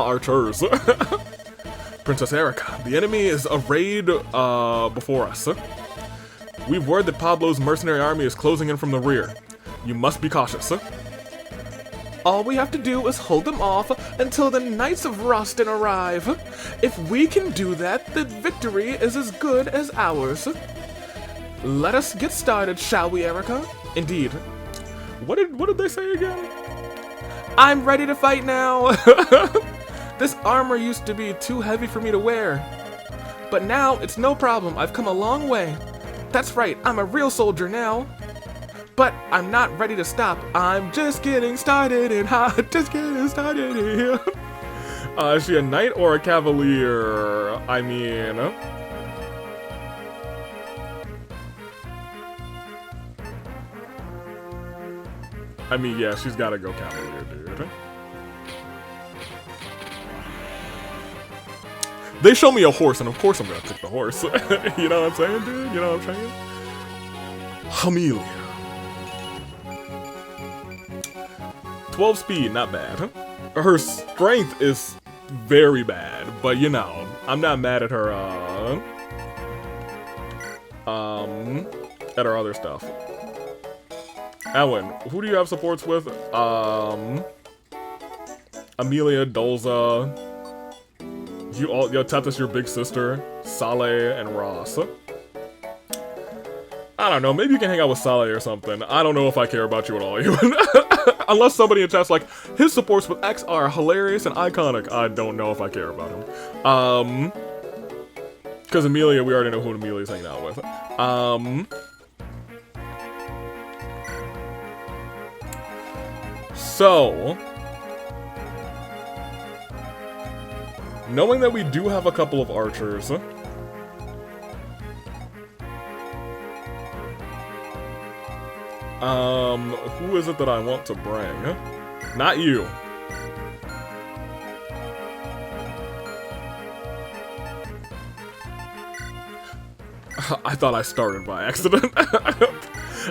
archers. Princess Erica, the enemy is arrayed before us. We've word that Pablo's mercenary army is closing in from the rear. You must be cautious. All we have to do is hold them off until the Knights of Roston arrive. If we can do that, the victory is as good as ours. Let us get started, shall we, Erica? Indeed. What did they say again? I'm ready to fight now. This armor used to be too heavy for me to wear. But now it's no problem. I've come a long way. That's right, I'm a real soldier now. But I'm not ready to stop. I'm just getting started and just getting started here. Is she a knight or a cavalier? I mean, I mean, yeah, she's gotta go Cavalier, dude. They show me a horse, and of course I'm gonna pick the horse. You know what I'm saying, dude? You know what I'm saying? Amelia. 12 speed, not bad. Her strength is very bad, but you know, I'm not mad at her, at her other stuff. Ellen, who do you have supports with? Amelia, Dolza, Tethys, your big sister, Saleh, and Ross. I don't know, maybe you can hang out with Saleh or something. I don't know if I care about you at all, even. Unless somebody in chat's like, his supports with X are hilarious and iconic. I don't know if I care about him. Because Amelia, we already know who Amelia's hanging out with. So, knowing that we do have a couple of archers, who is it that I want to bring? Not you. I thought I started by accident.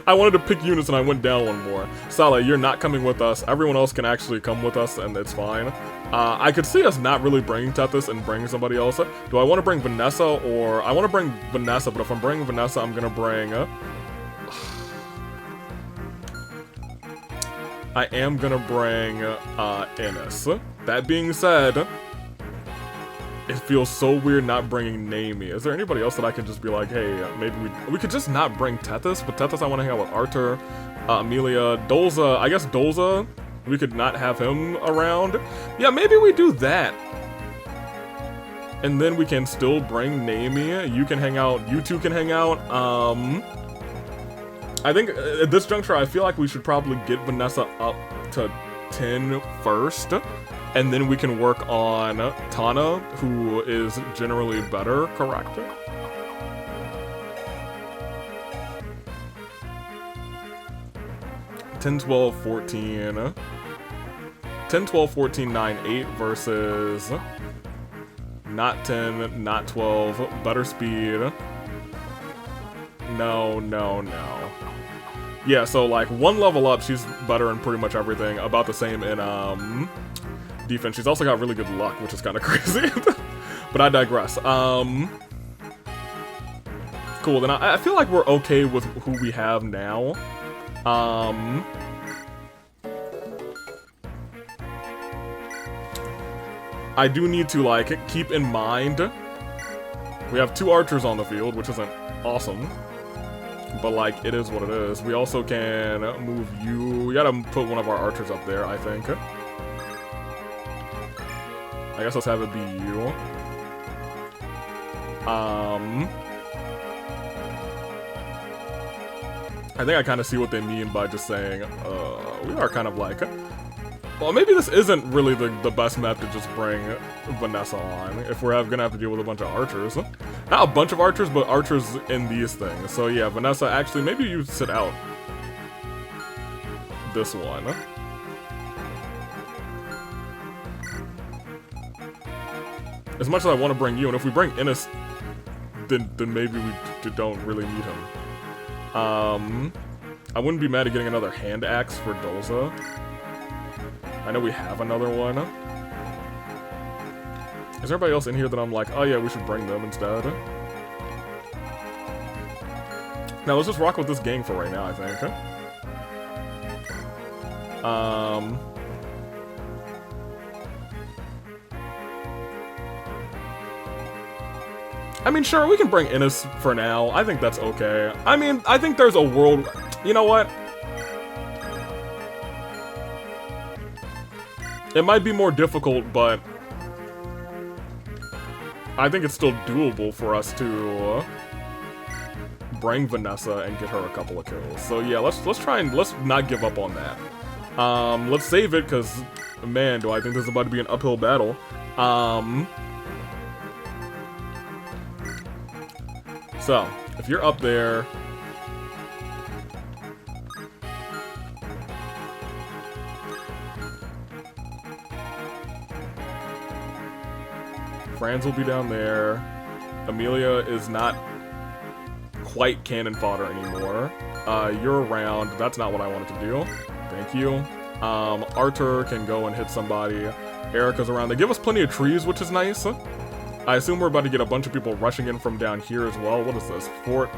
I wanted to pick units and I went down one more. Saleh, you're not coming with us. Everyone else can actually come with us and it's fine. I could see us not really bringing Tethys and bringing somebody else. Do I want to bring Vanessa or... I want to bring Vanessa, but if I'm bringing Vanessa, I'm going to bring... I am going to bring Ennis. That being said... It feels so weird not bringing Naomi. Is there anybody else that I can just be like, hey, maybe we could just not bring Tethys, but Tethys I want to hang out with Arthur, Amelia, Dolza. I guess Dolza, we could not have him around. Yeah, maybe we do that. And then we can still bring Naomi. You can hang out, you two can hang out. I think at this juncture, I feel like we should probably get Vanessa up to 10 first. And then we can work on Tana, who is generally better, correct? (10, 12, 14). 10, 12, 14, 9, 8 versus not 10, not 12, better speed. No, no, no. Yeah, so like one level up, she's better in pretty much everything. About the same in defense. She's also got really good luck, which is kind of crazy. But I digress. Cool, then I feel like we're okay with who we have now. I do need to, like, keep in mind we have 2 archers on the field, which isn't awesome. But, like, it is what it is. We also can move you. We gotta put one of our archers up there, I think. I guess let's have it be you. I think I kind of see what they mean by just saying, we are kind of like... Well, maybe this isn't really the best map to just bring Vanessa on, if we're gonna have to deal with a bunch of archers. Not a bunch of archers, but archers in these things. So yeah, Vanessa, actually, maybe you sit out this one. As much as I want to bring you, and if we bring Ennis, then maybe we don't really need him. I wouldn't be mad at getting another hand axe for Dolza. I know we have another one. Is there anybody else in here that I'm like, oh yeah, we should bring them instead? Now let's just rock with this gang for right now, I think. I mean, sure, we can bring Ennis for now. I think that's okay. I mean, I think there's a world... You know what? It might be more difficult, but... I think it's still doable for us to... bring Vanessa and get her a couple of kills. So yeah, let's try and... Let's not give up on that. Let's save it, because... Man, do I think this is about to be an uphill battle. So, if you're up there... Franz will be down there. Amelia is not quite cannon fodder anymore. You're around. That's not what I wanted to do. Thank you. Arthur can go and hit somebody. Erica's around. They give us plenty of trees, which is nice. I assume we're about to get a bunch of people rushing in from down here as well. What is this? Fort.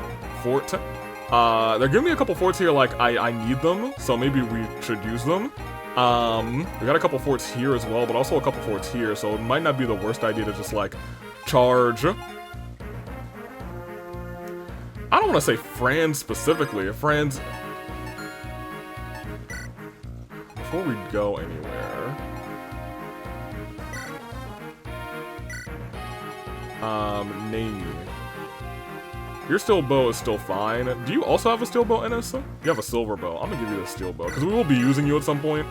They're giving me a couple forts here like I need them, so maybe we should use them. We got a couple forts here as well, but also a couple forts here, so it might not be the worst idea to just, like, charge. I don't want to say Franz specifically. Franz... Before we go anywhere... Name me. Your steel bow is still fine. Do you also have a steel bow, Ennis? You have a silver bow. I'm gonna give you the steel bow, because we will be using you at some point.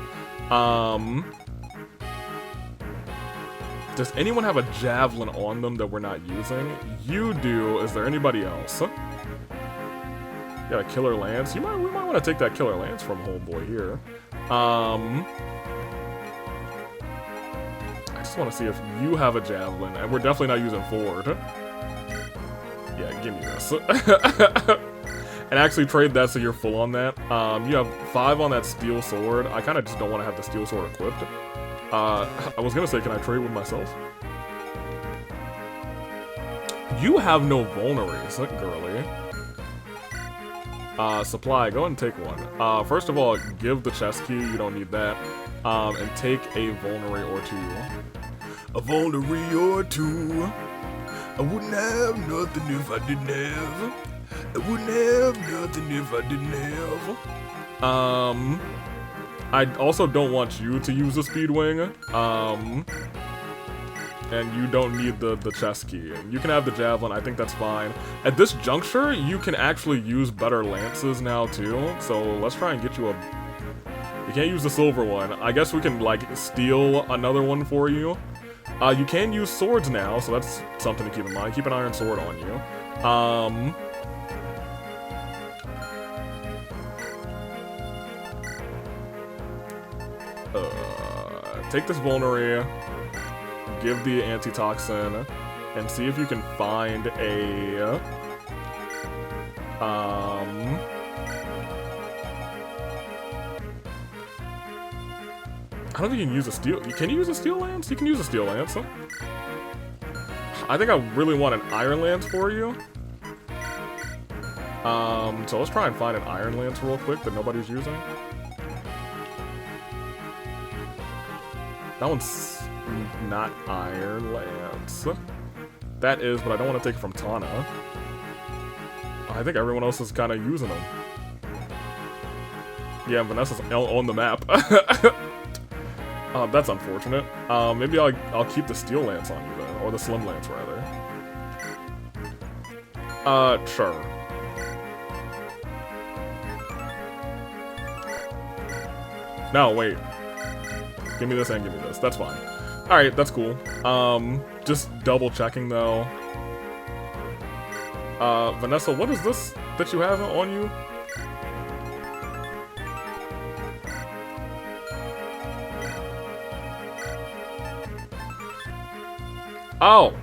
Does anyone have a javelin on them that we're not using? You do. Is there anybody else? You got a killer lance. We might want to take that killer lance from homeboy here. I just want to see if you have a javelin, and we're definitely not using Ford. Yeah, give me this. And actually trade that so you're full on that. You have 5 on that steel sword. I kind of just don't want to have the steel sword equipped. I was gonna say, can I trade with myself? You have no vulneraries, girly. Supply, go ahead and take one. First of all, give the chest key, you don't need that. And take a vulnerary or 2. A vulnerary or 2. I wouldn't have nothing if I didn't have. I wouldn't have nothing if I didn't have. I also don't want you to use the speed wing. And you don't need the chest key. You can have the javelin, I think that's fine. At this juncture, you can actually use better lances now too. So let's try and get you a... You can't use the silver one. I guess we can like steal another one for you. You can use swords now, so that's something to keep in mind. Keep an iron sword on you. Take this vulnerary, give the antitoxin, and see if you can find a... I don't think you can use a steel... Can you use a steel lance? You can use a steel lance. I think I really want an iron lance for you. So let's try and find an iron lance real quick that nobody's using. That one's not iron lance. That is, but I don't want to take it from Tana. I think everyone else is kind of using them. Yeah, Vanessa's on the map. That's unfortunate. Maybe I'll keep the steel lance on you then, or the slim lance rather. Sure. No, wait. Give me this and give me this. That's fine. Alright, that's cool. Just double checking though. Vanessa, what is this that you have on you? Oh!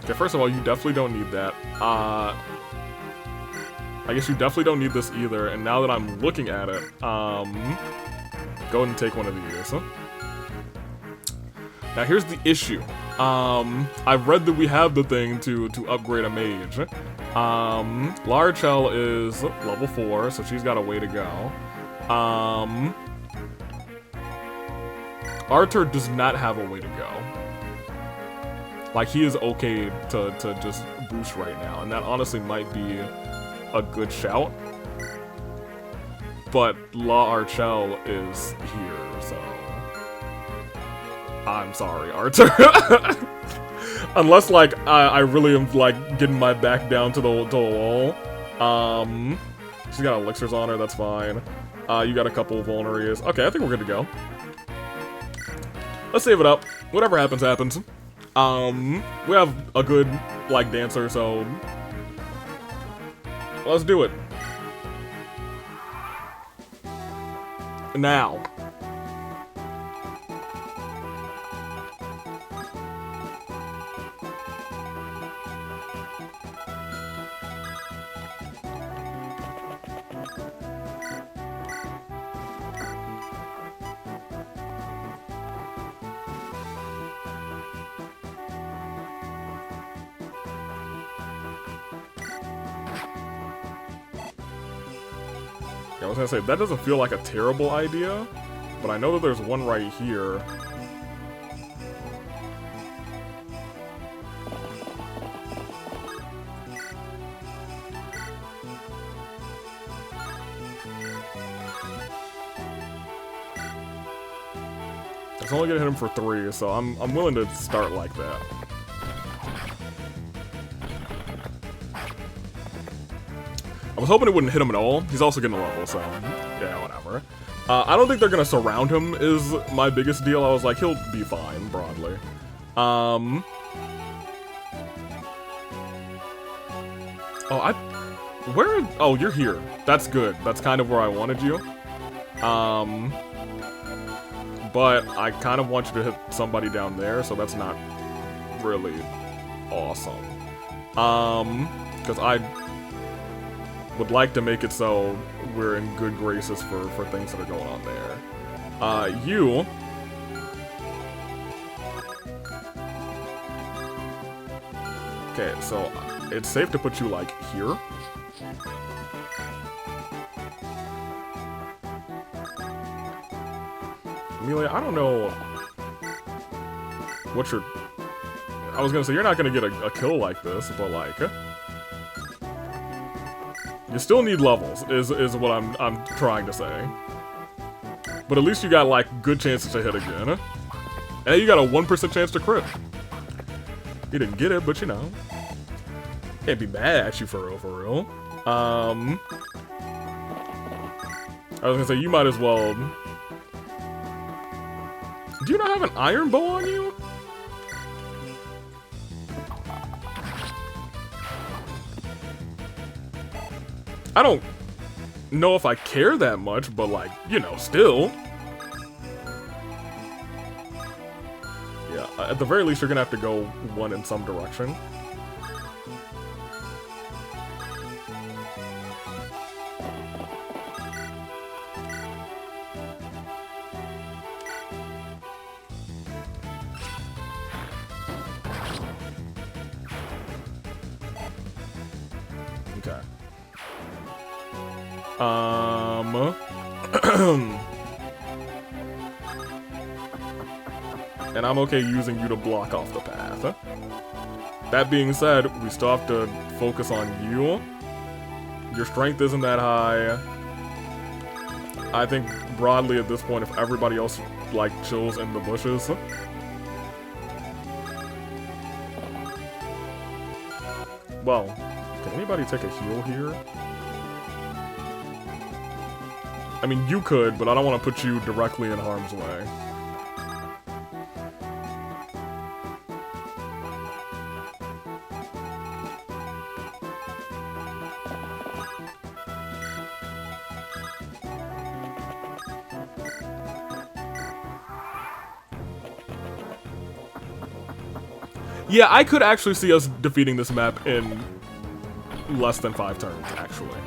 Okay, first of all, you definitely don't need that. I guess you definitely don't need this either, and now that I'm looking at it, go ahead and take one of these. Now here's the issue. I've read that we have the thing to upgrade a mage. Larchel is level 4, so she's got a way to go. Arthur does not have a way to go. Like, he is okay to just boost right now, and that honestly might be a good shout. But La Archel is here, so... I'm sorry, Arthur. Unless, like, I really am, like, getting my back down to the wall. She's got elixirs on her, that's fine. You got a couple of vulneraries. Okay, I think we're good to go. Let's save it up. Whatever happens, happens. We have a good, like, dancer, so Let's do it. Now. I was gonna say, that doesn't feel like a terrible idea, but I know that there's one right here. It's only gonna hit him for 3, so I'm willing to start like that. I was hoping it wouldn't hit him at all. He's also getting a level, so yeah, whatever. I don't think they're gonna surround him is my biggest deal. I was like, he'll be fine, broadly. Oh, you're here. That's good. That's kind of where I wanted you. But I kind of want you to hit somebody down there, so that's not really awesome. Because I would like to make it so we're in good graces for things that are going on there. You... Okay, so it's safe to put you, like, here. Amelia, I don't know what you're... I was gonna say, you're not gonna get a kill like this, but, like... You still need levels, is what I'm trying to say. But at least you got, like, good chances to hit again. And you got a 1% chance to crit. You didn't get it, but you know. Can't be mad at you for real. I was gonna say, you might as well... Do you not have an iron bow on you? I don't know if I care that much, but like, you know, still. Yeah, at the very least, you're gonna have to go one in some direction. Okay. And I'm okay using you to block off the path. That being said, we still have to focus on you. Your strength isn't that high. I think broadly at this point, if everybody else like chills in the bushes. Well, can anybody take a heal here? I mean, you could, but I don't want to put you directly in harm's way. Yeah, I could actually see us defeating this map in less than 5 turns, actually.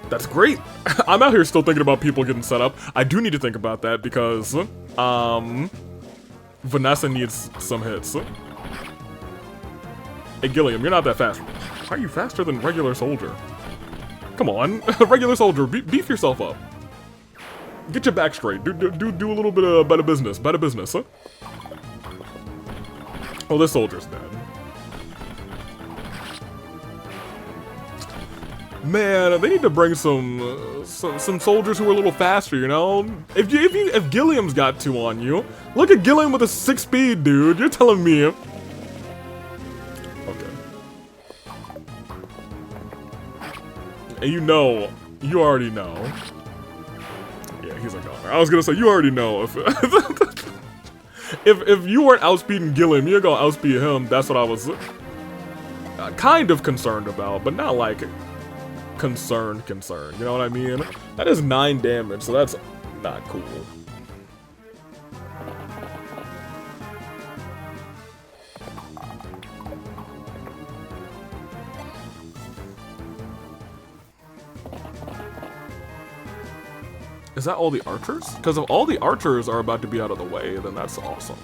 That's great! I'm out here still thinking about people getting set up. I do need to think about that because, Vanessa needs some hits. Hey, Gilliam, you're not that fast. Why are you faster than regular soldier? Come on, regular soldier, beef yourself up. Get your back straight. Do a little bit of better business, huh? Oh, this soldier's dead. Man, they need to bring some soldiers who are a little faster, you know? If Gilliam's got 2 on you, look at Gilliam with a 6 speed, dude. You're telling me. Okay. And you already know. Yeah, he's a goner. I was gonna say, you already know if if you weren't outspeeding Gilliam, you're gonna outspeed him. That's what I was. kind of concerned about, but not like concerned. You know what I mean? That is 9 damage, so that's not cool. Is that all the archers? Because if all the archers are about to be out of the way, then that's awesome.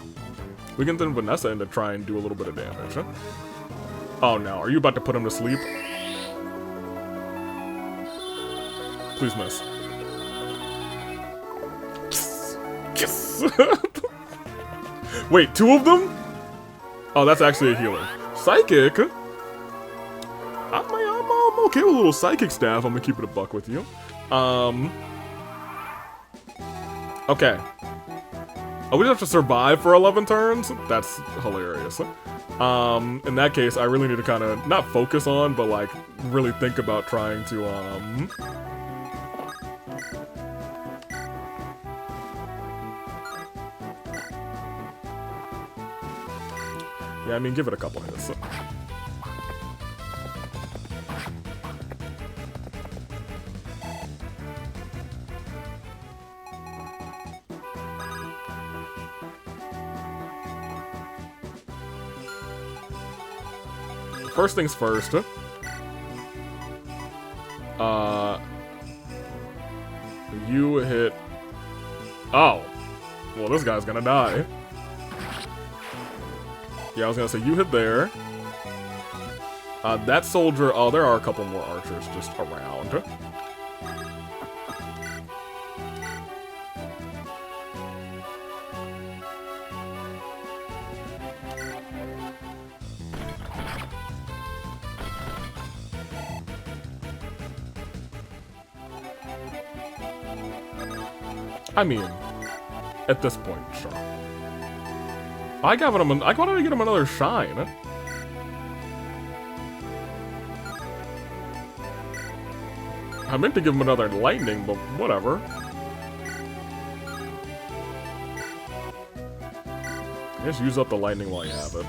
We can send Vanessa in to try and do a little bit of damage. Huh? Oh no, are you about to put him to sleep? Please miss. Yes! Wait, 2 of them? Oh, that's actually a healer. Psychic? I'm okay with a little psychic staff. I'm gonna keep it a buck with you. Okay. Oh, we just have to survive for 11 turns? That's hilarious. In that case, I really need to kind of, not focus on, but like, really think about trying to, yeah, I mean, give it a couple hits. First things first. You hit... Oh. Well, this guy's gonna die. Yeah, I was gonna say, you hit there. That soldier... Oh, there are a couple more archers just around. I mean, at this point, sure. I wanted to get him another shine. I meant to give him another lightning, but whatever. Just use up the lightning while you have it.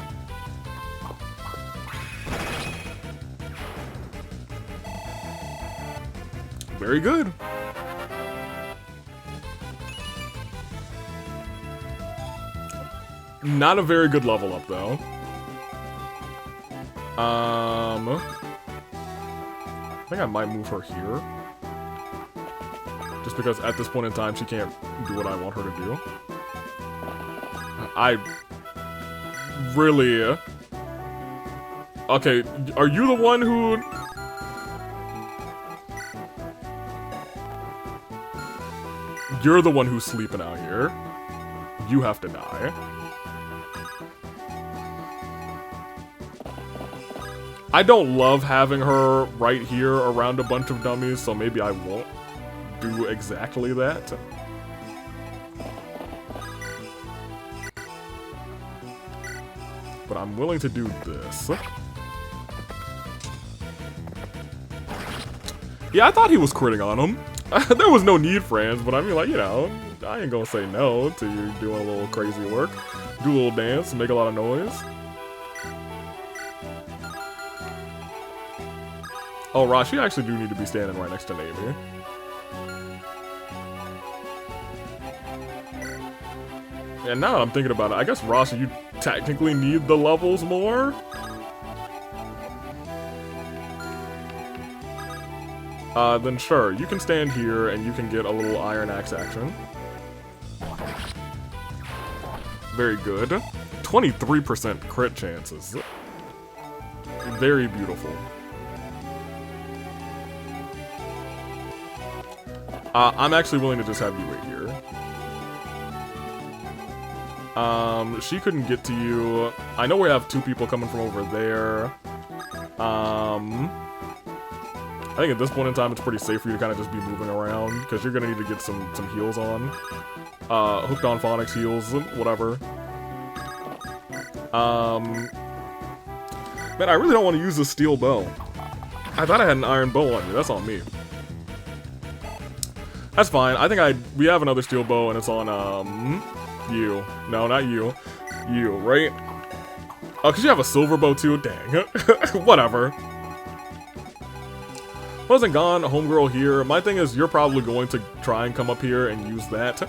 Very good. Not a very good level up, though. I think I might move her here. Just because at this point in time, she can't do what I want her to do. I really... Okay, are you the one who... You're the one who's sleeping out here. You have to die. I don't love having her right here around a bunch of dummies, so maybe I won't do exactly that. But I'm willing to do this. Yeah, I thought he was critting on him. There was no need, friends, but I mean, like, you know, I ain't gonna say no to you doing a little crazy work. Do a little dance, make a lot of noise. Oh, Rosh, you actually do need to be standing right next to Navy. And now that I'm thinking about it, I guess, Rosh, you technically need the levels more? Then sure, you can stand here and you can get a little Iron Axe action. Very good. 23% crit chances. Very beautiful. I'm actually willing to just have you right here. She couldn't get to you. I know we have 2 people coming from over there. I think at this point in time, it's pretty safe for you to kind of just be moving around, because you're gonna need to get some heals on. Hooked on Phonics heals, whatever. Man, I really don't want to use the steel bow. I thought I had an iron bow on you. That's on me. That's fine. I think we have another steel bow, and it's on, you. No, not you. You, right? Oh, because you have a silver bow too? Dang. Whatever. Wasn't gone, homegirl here. My thing is, you're probably going to try and come up here and use that.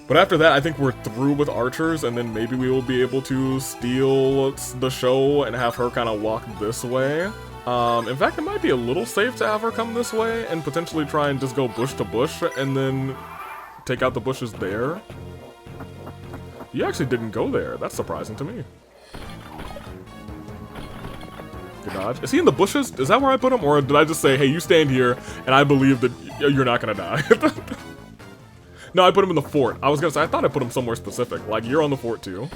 But after that, I think we're through with archers, and then maybe we will be able to steal the show and have her kind of walk this way. In fact, it might be a little safe to have her come this way and potentially try and just go bush to bush and then take out the bushes there. You actually didn't go there. That's surprising to me. Good dodge. Is he in the bushes? Is that where I put him? Or did I just say, hey, you stand here, and I believe that you're not gonna die? No, I put him in the fort. I was gonna say, I thought I put him somewhere specific. Like, you're on the fort too.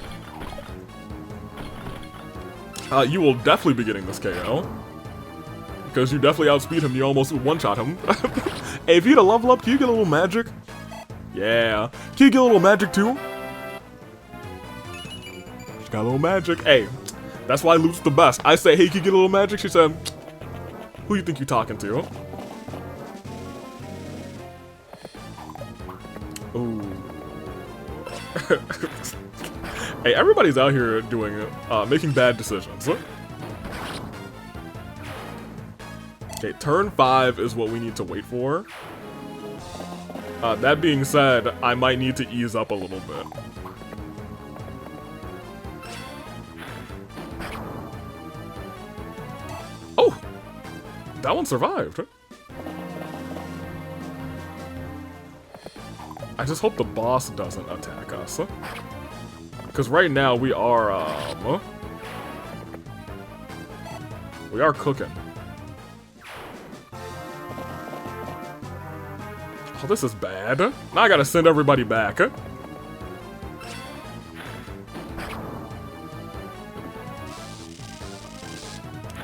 You will definitely be getting this KO. Because you definitely outspeed him. You almost one-shot him. Hey, if you get a level up, can you get a little magic? Yeah. Can you get a little magic too? She got a little magic. Hey, that's why Loot's the best. I say, hey, can you get a little magic? She said, who you think you're talking to? Ooh. Hey, everybody's out here doing, making bad decisions. Okay, turn 5 is what we need to wait for. That being said, I might need to ease up a little bit. Oh! That one survived. I just hope the boss doesn't attack us. Because right now we are cooking. Oh, this is bad. Now I gotta send everybody back.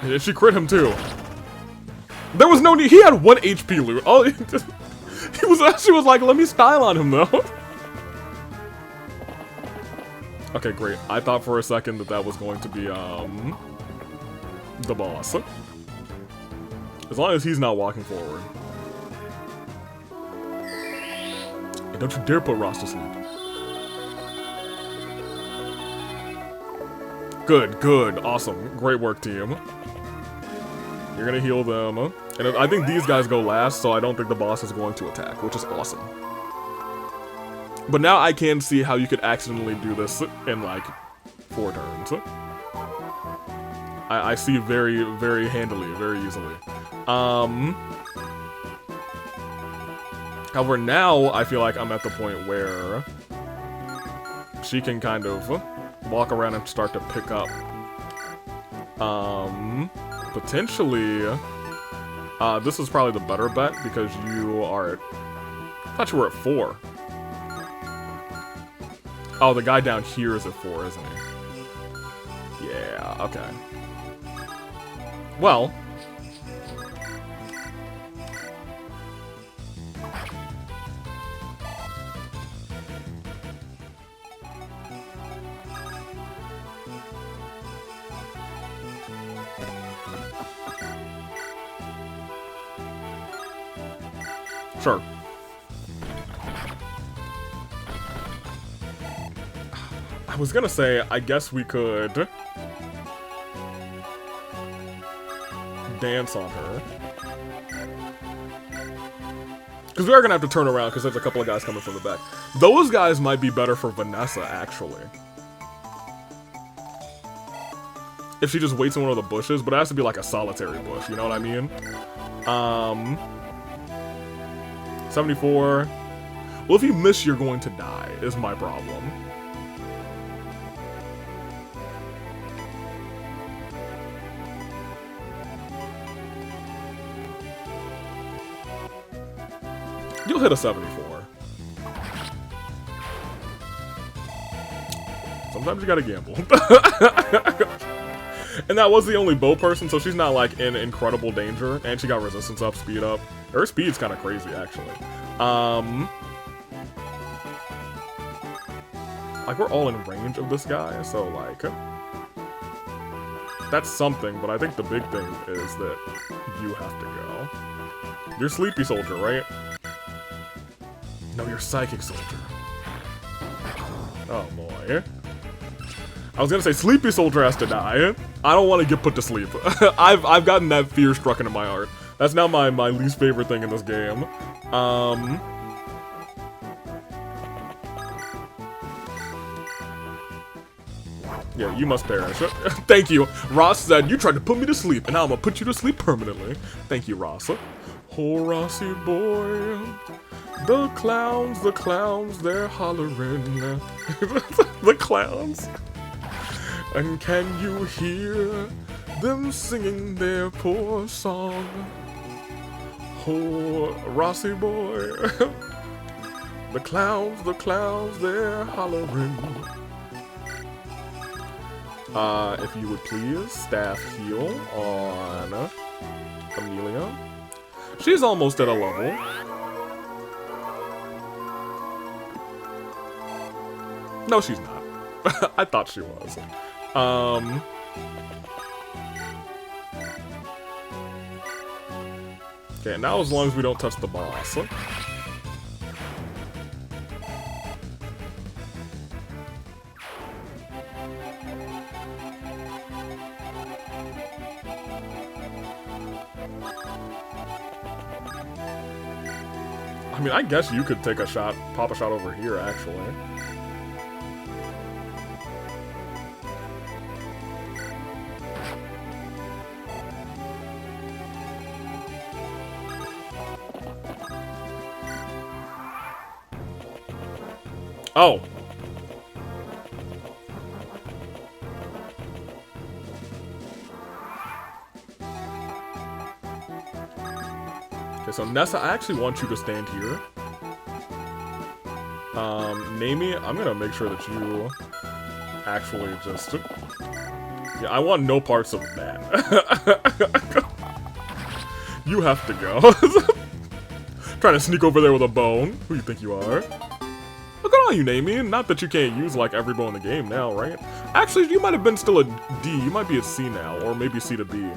And she crit him too. There was no need. He had 1 HP loot. Oh, she was like, let me style on him though. Okay, great. I thought for a second that was going to be the boss. As long as he's not walking forward. Hey, don't you dare put Ross to sleep. Good, good, awesome. Great work, team. You're gonna heal them. And I think these guys go last, so I don't think the boss is going to attack, which is awesome. But now I can see how you could accidentally do this in, like, 4 turns. I see very, very handily, very easily. However, now I feel like I'm at the point where she can kind of walk around and start to pick up. Potentially, this is probably the better bet because you are at, I thought you were at 4. Oh, the guy down here is at 4, isn't he? Yeah, okay. Well. Sure. I was gonna say, I guess we could dance on her. Because we are gonna have to turn around because there's a couple of guys coming from the back. Those guys might be better for Vanessa, actually. If she just waits in one of the bushes, but it has to be like a solitary bush, you know what I mean? 74. Well, if you miss, you're going to die, is my problem. You'll hit a 74. Sometimes you gotta gamble. And that was the only bow person, so she's not like in incredible danger. And she got resistance up, speed up. Her speed's kind of crazy, actually. Like, we're all in range of this guy, so like, that's something, but I think the big thing is that you have to go. You're Sleepy Soldier, right? No, you're Psychic Soldier. Oh boy. I was gonna say Sleepy Soldier has to die. I don't want to get put to sleep. I've gotten that fear struck into my heart. That's now my least favorite thing in this game. Yeah, you must perish. Thank you. Ross said, you tried to put me to sleep, and now I'm gonna put you to sleep permanently. Thank you, Ross. Oh, Rossi boy. The clowns, they're hollering. The clowns. And can you hear them singing their poor song? Oh, Rossi boy. The clowns, they're hollering. If you would please, staff heal on Amelia. She's almost at a level. No, she's not. I thought she was. Okay, now as long as we don't touch the boss. I mean, I guess you could take a shot, pop a shot over here, actually. Oh. Okay, so Nessa, I actually want you to stand here. Namie, I'm gonna make sure that you actually just... Yeah, I want no parts of that. You have to go. Trying to sneak over there with a bone. Who you think you are? Look at all you, Namie. Not that you can't use, like, every bone in the game now, right? Actually, you might have been still a D. You might be a C now, or maybe C to B.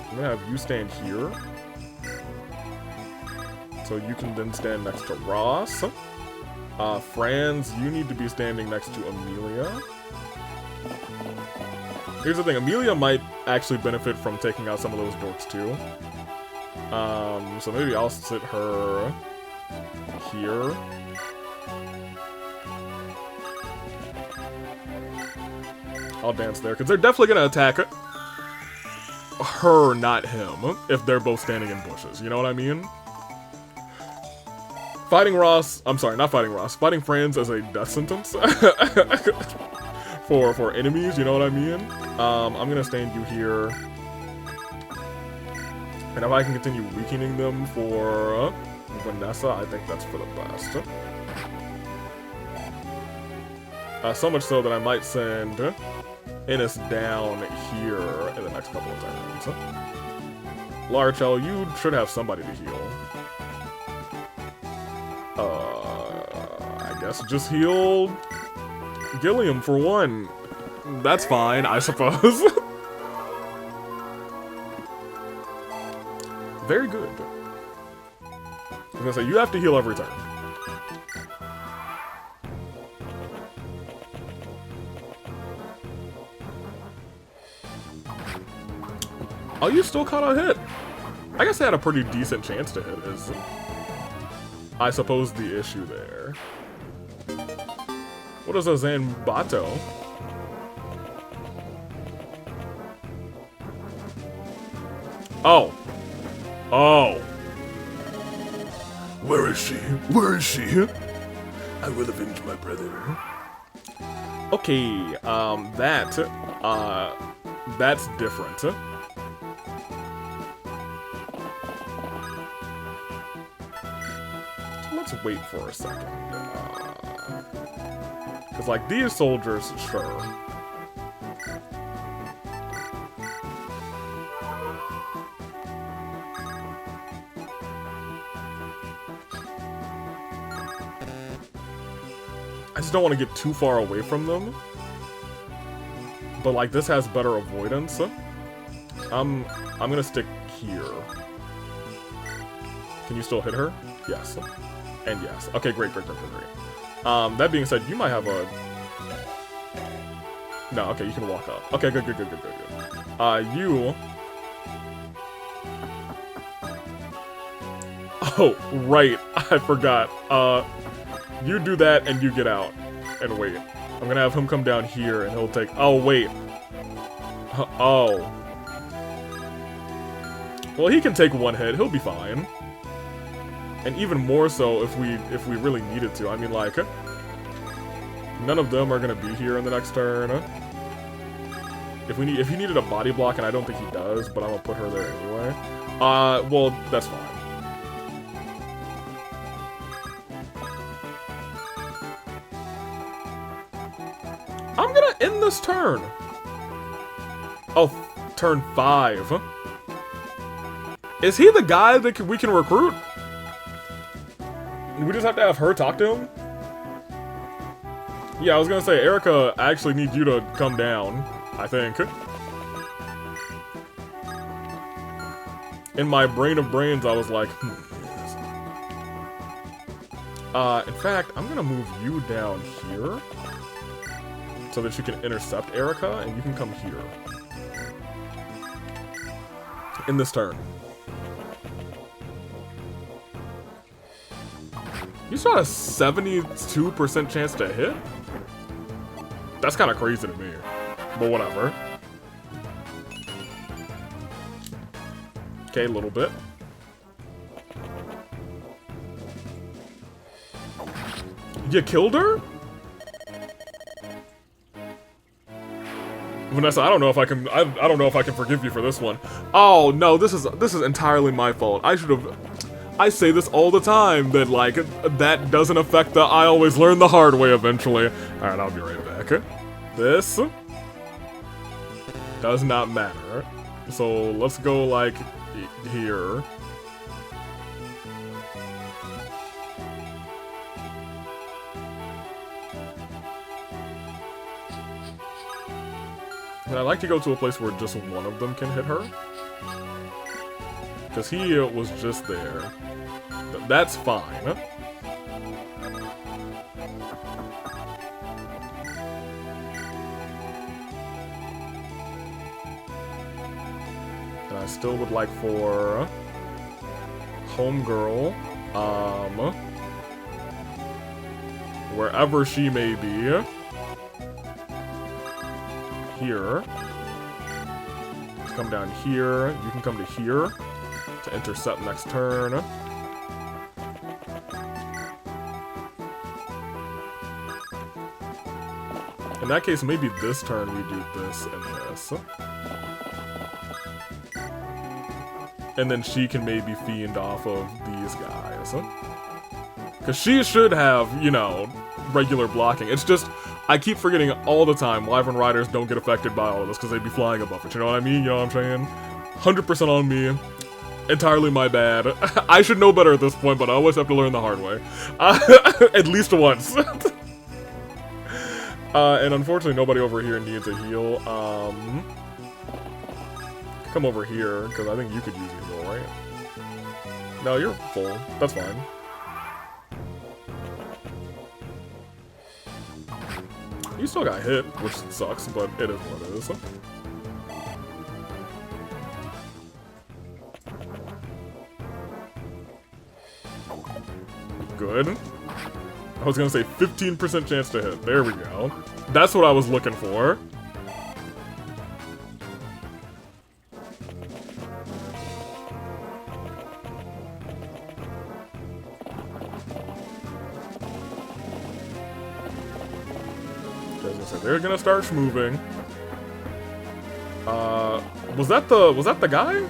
I'm gonna have you stand here. So you can then stand next to Ross. Franz, you need to be standing next to Amelia. Here's the thing, Amelia might actually benefit from taking out some of those dorks too. So maybe I'll sit her here. I'll dance there, because they're definitely gonna attack her, not him, if they're both standing in bushes, you know what I mean? Fighting Ross, I'm sorry, not fighting Ross, fighting Franz as a death sentence for enemies, you know what I mean? I'm gonna stand you here. And if I can continue weakening them for Vanessa, I think that's for the best. So much so that I might send Ennis down here in the next couple of turns. Larchel, you should have somebody to heal. I guess just heal Gilliam for one. That's fine, I suppose. Very good. I was gonna say, you have to heal every turn. Oh, you still caught a hit. I guess they had a pretty decent chance to hit, is I suppose the issue there. What is a Zanbato? Oh. Oh. Where is she? Where is she? I will avenge my brother. Okay, that's different. Let's wait for a second. Because, like, these soldiers, sure. I just don't want to get too far away from them. But, like, this has better avoidance. I'm gonna stick here. Can you still hit her? Yes. And yes. Okay, great. That being said, you might have a... No, okay, you can walk up. Okay, good. You... Oh, right. I forgot. You do that and you get out. And wait. I'm gonna have him come down here and he'll take... Oh, wait. Oh. Well, he can take one hit. He'll be fine. And even more so if we really needed to. I mean, like, none of them are gonna be here in the next turn. If he needed a body block, and I don't think he does, but I'm gonna put her there anyway. Well, that's fine. I'm gonna end this turn. Oh, turn 5. Is he the guy that we can recruit? We just have to have her talk to him? Yeah, I was gonna say, Erica actually needs you to come down, I think. In my brain of brains, I was like, yes. In fact, I'm gonna move you down here so that you can intercept Erica, and you can come here. In this turn. You still had a 72% chance to hit? That's kind of crazy to me. But whatever. Okay, a little bit. You killed her? Vanessa, I don't know if I can. I don't know if I can forgive you for this one. Oh no, this is entirely my fault. I should have. I say this all the time that like that doesn't affect the. I always learn the hard way eventually. All right, I'll be right back. This does not matter. So let's go like here. And I like to go to a place where just one of them can hit her. Because he was just there. That's fine. And I still would like for Homegirl, wherever she may be, here. Let's come down here. You can come to here to intercept next turn. In that case, maybe this turn we do this and this. And then she can maybe fiend off of these guys. Because she should have, you know, regular blocking. It's just, I keep forgetting all the time Wyvern Riders don't get affected by all of this because they'd be flying above it. You know what I mean? You know what I'm saying? 100% on me. Entirely my bad. I should know better at this point, but I always have to learn the hard way. At least once. And unfortunately, nobody over here needs a heal. Come over here, because I think you could use a heal, right? No, you're full. That's fine. You still got hit, which sucks, but it is what it is. Good. I was gonna say 15% chance to hit. There we go. That's what I was looking for. They're gonna start moving. Was that the guy?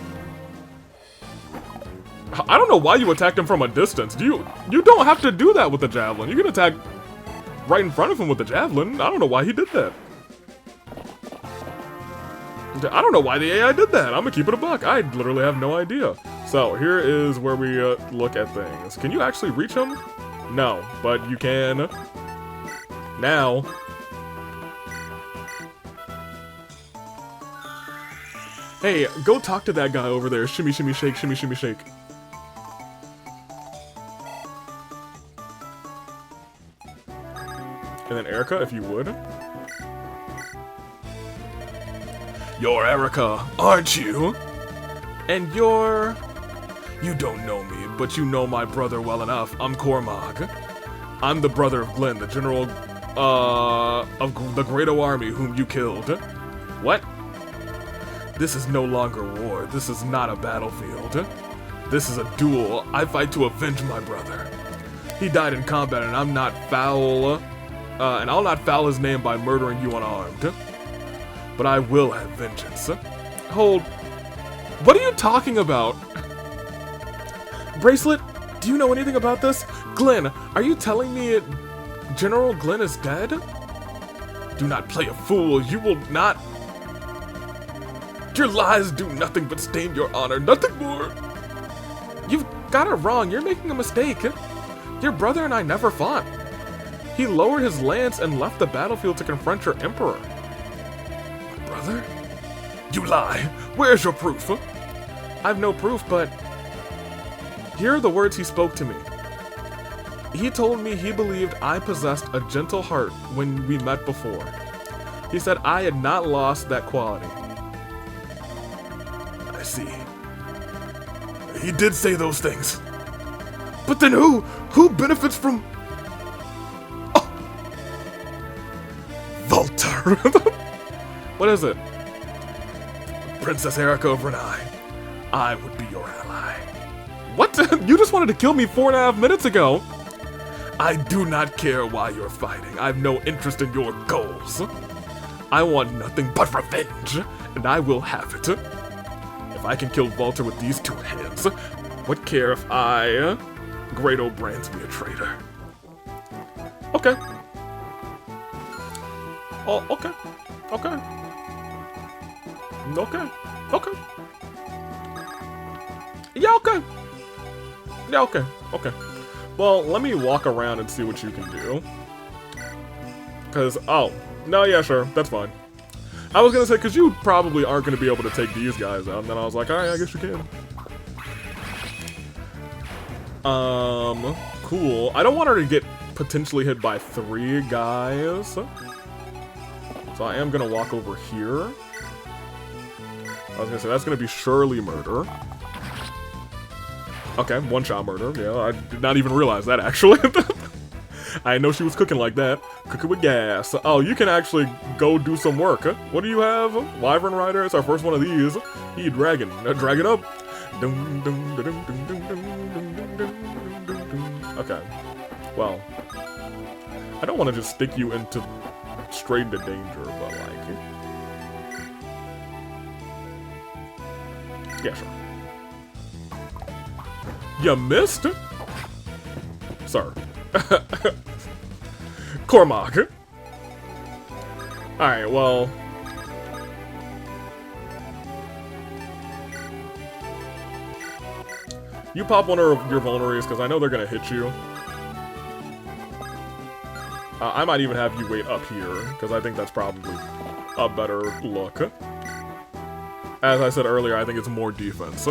I don't know why you attacked him from a distance. You don't have to do that with the javelin. You can attack right in front of him with the javelin. I don't know why he did that. I don't know why the AI did that. I'm gonna keep it a buck. I literally have no idea. So here is where we look at things. Can you actually reach him? No, but you can now. Hey, go talk to that guy over there. Shimmy, shimmy, shake, shimmy, shimmy, shake. And then Erica, if you would. You're Erica, aren't you? And you're... You don't know me, but you know my brother well enough. I'm Cormag. I'm the brother of Glenn, the general, of the Greater Army whom you killed. What? This is no longer war. This is not a battlefield. This is a duel. I fight to avenge my brother. He died in combat, and I'm not foul, and I'll not foul his name by murdering you unarmed. But I will have vengeance. Hold. What are you talking about? Bracelet, do you know anything about this? Glenn, are you telling me General Glenn is dead? Do not play a fool. You will not. Your lies do nothing but stain your honor. Nothing more. You've got it wrong. You're making a mistake. Your brother and I never fought. He lowered his lance and left the battlefield to confront your emperor. My brother? You lie. Where's your proof? I've no proof, but here are the words he spoke to me. He told me he believed I possessed a gentle heart when we met before. He said I had not lost that quality. I see. He did say those things. But then who benefits from... Oh. Walter. What is it? Princess Erica of Renai. I would be your ally. What? You just wanted to kill me 4.5 minutes ago. I do not care why you're fighting. I have no interest in your goals. I want nothing but revenge, and I will have it. If I can kill Walter with these two hands, what care if I, Grado brands me a traitor? Okay. Oh, okay. Okay. Okay. Okay. Yeah, okay. Yeah, okay. Okay. Well, let me walk around and see what you can do. Because, oh. No, yeah, sure. That's fine. I was going to say, because you probably aren't going to be able to take these guys out. And then I was like, alright, I guess you can. Cool. I don't want her to get potentially hit by 3 guys. So I am going to walk over here. I was going to say, that's going to be surely murder. Okay, 1-shot murder. Yeah, I did not even realize that, actually. I didn't know she was cooking like that. Cooking with gas. Oh, you can actually go do some work. Huh? What do you have? Wyvern Rider. It's our first one of these. He dragon. Drag it up. Okay. Well, I don't want to just stick you into straight into danger, but like, yeah, sure. You missed? Sir. Cormag. Alright, well. You pop one of your vulneraries, because I know they're going to hit you. I might even have you wait up here, because I think that's probably a better look. As I said earlier, I think it's more defense.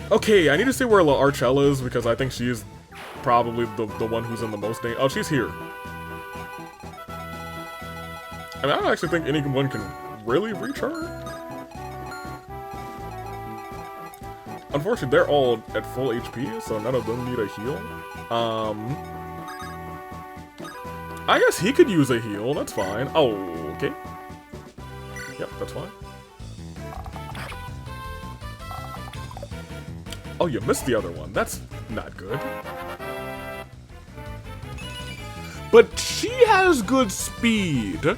Okay, I need to see where La Archella is, because I think she's probably the one who's in the most danger. Oh, she's here. I mean, I don't actually think anyone can really reach her. Unfortunately, they're all at full HP, so none of them need a heal. I guess he could use a heal, that's fine. Oh, okay. Yep, that's fine. Oh, you missed the other one. That's not good. But she has good speed.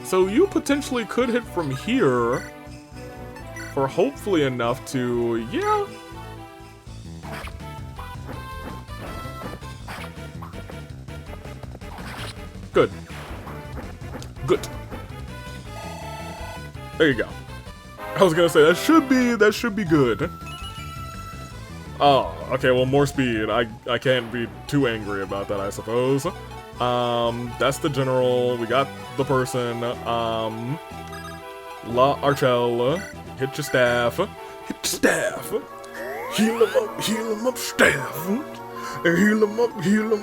So you potentially could hit from here for hopefully enough to, yeah. Good. Good. There you go. I was gonna say that should be good. Oh, okay, well, more speed. I can't be too angry about that, I suppose. That's the general. We got the person. La Archel. Hit your staff. Hit your staff. Heal him up, staff. Heal him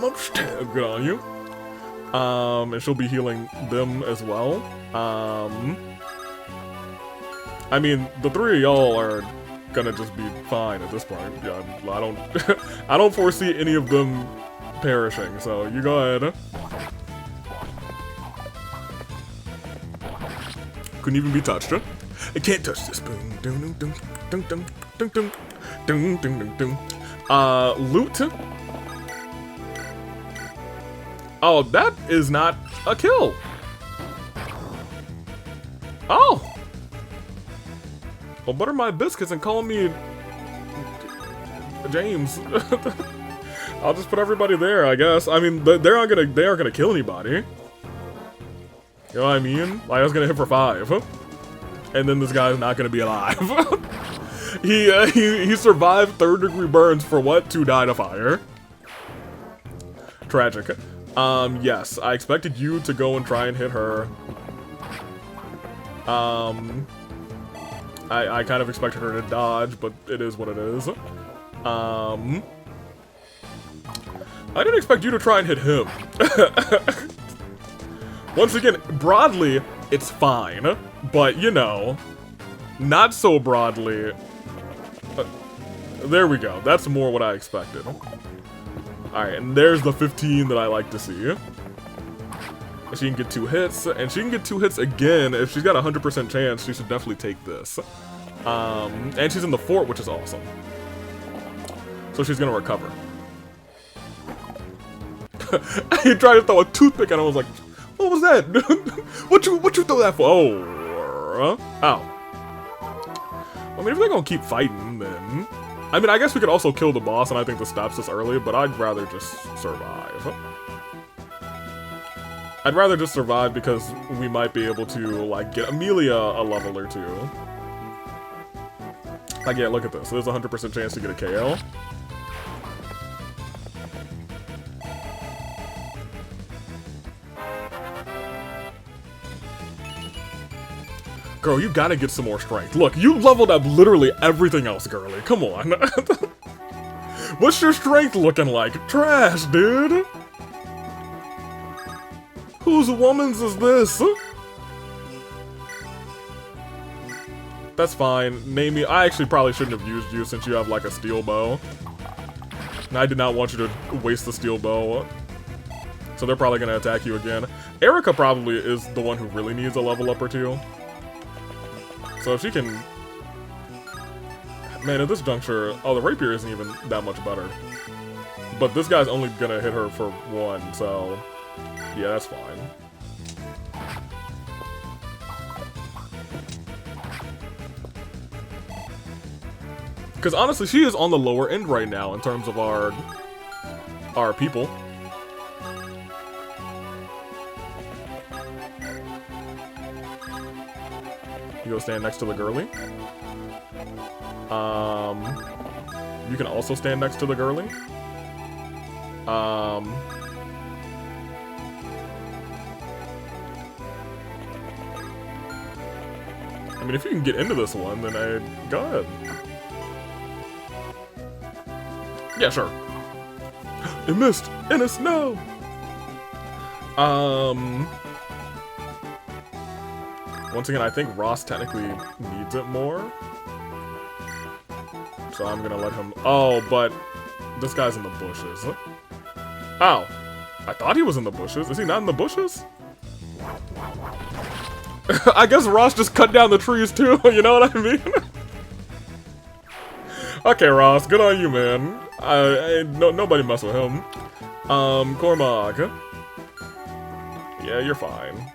up, staff. Good on you. And she'll be healing them as well. I mean, the three of y'all are gonna just be fine at this point. Yeah, I don't, I don't foresee any of them perishing. So you go ahead. Couldn't even be touched. Huh? I can't touch this. Loot. Oh, that is not a kill. Oh. Well, butter my biscuits and call me James. I'll just put everybody there, I guess. I mean, they aren't gonna kill anybody. You know what I mean? Like, I was gonna hit for 5, and then this guy's not gonna be alive. He survived 3rd-degree burns for what? 2 die to fire. Tragic. Yes, I expected you to go and try and hit her. I kind of expected her to dodge, but it is what it is. I didn't expect you to try and hit him. Once again, broadly, it's fine, but, you know, not so broadly. There we go. That's more what I expected. Alright, and there's the 15 that I like to see. She can get 2 hits, and she can get 2 hits again. If she's got a 100% chance, she should definitely take this. And she's in the fort, which is awesome. So she's gonna recover. He tried to throw a toothpick and I was like, what was that? What you throw that for? Oh. Ow. I mean, if they're gonna keep fighting, then... I mean, I guess we could also kill the boss, and I think this stops us early, but I'd rather just survive. I'd rather just survive because we might be able to, like, get Amelia a level or 2. Like, yeah, look at this. There's a 100% chance to get a KO. Girl, you gotta get some more strength. Look, you leveled up literally everything else, girly. Come on. What's your strength looking like? Trash, dude. Whose woman's is this? That's fine. Name me. I actually probably shouldn't have used you since you have like a steel bow. And I did not want you to waste the steel bow. So they're probably gonna attack you again. Erica probably is the one who really needs a level up or 2. So if she can... Man, at this juncture... Oh, the rapier isn't even that much better. But this guy's only gonna hit her for 1, so... Yeah, that's fine. Because honestly, she is on the lower end right now in terms of our people. You go stand next to the girly. You can also stand next to the girly. I mean, if you can get into this one, then go ahead. Yeah, sure. It missed! In a snow! Once again, I think Ross technically needs it more. So I'm gonna let him... Oh, but this guy's in the bushes. Ow! I thought he was in the bushes. Is he not in the bushes? I guess Ross just cut down the trees too, you know what I mean? Okay, Ross, good on you, man. Nobody mess with him. Cormac. Yeah, you're fine.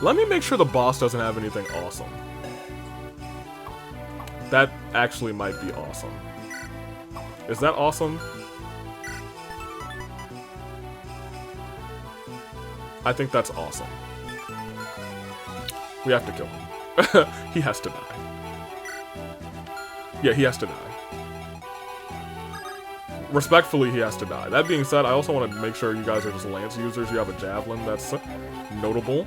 Let me make sure the boss doesn't have anything awesome. That actually might be awesome. Is that awesome? I think that's awesome. We have to kill him. He has to die. Yeah, he has to die. Respectfully, he has to die. That being said, I also want to make sure you guys are just lance users. You have a javelin, that's notable.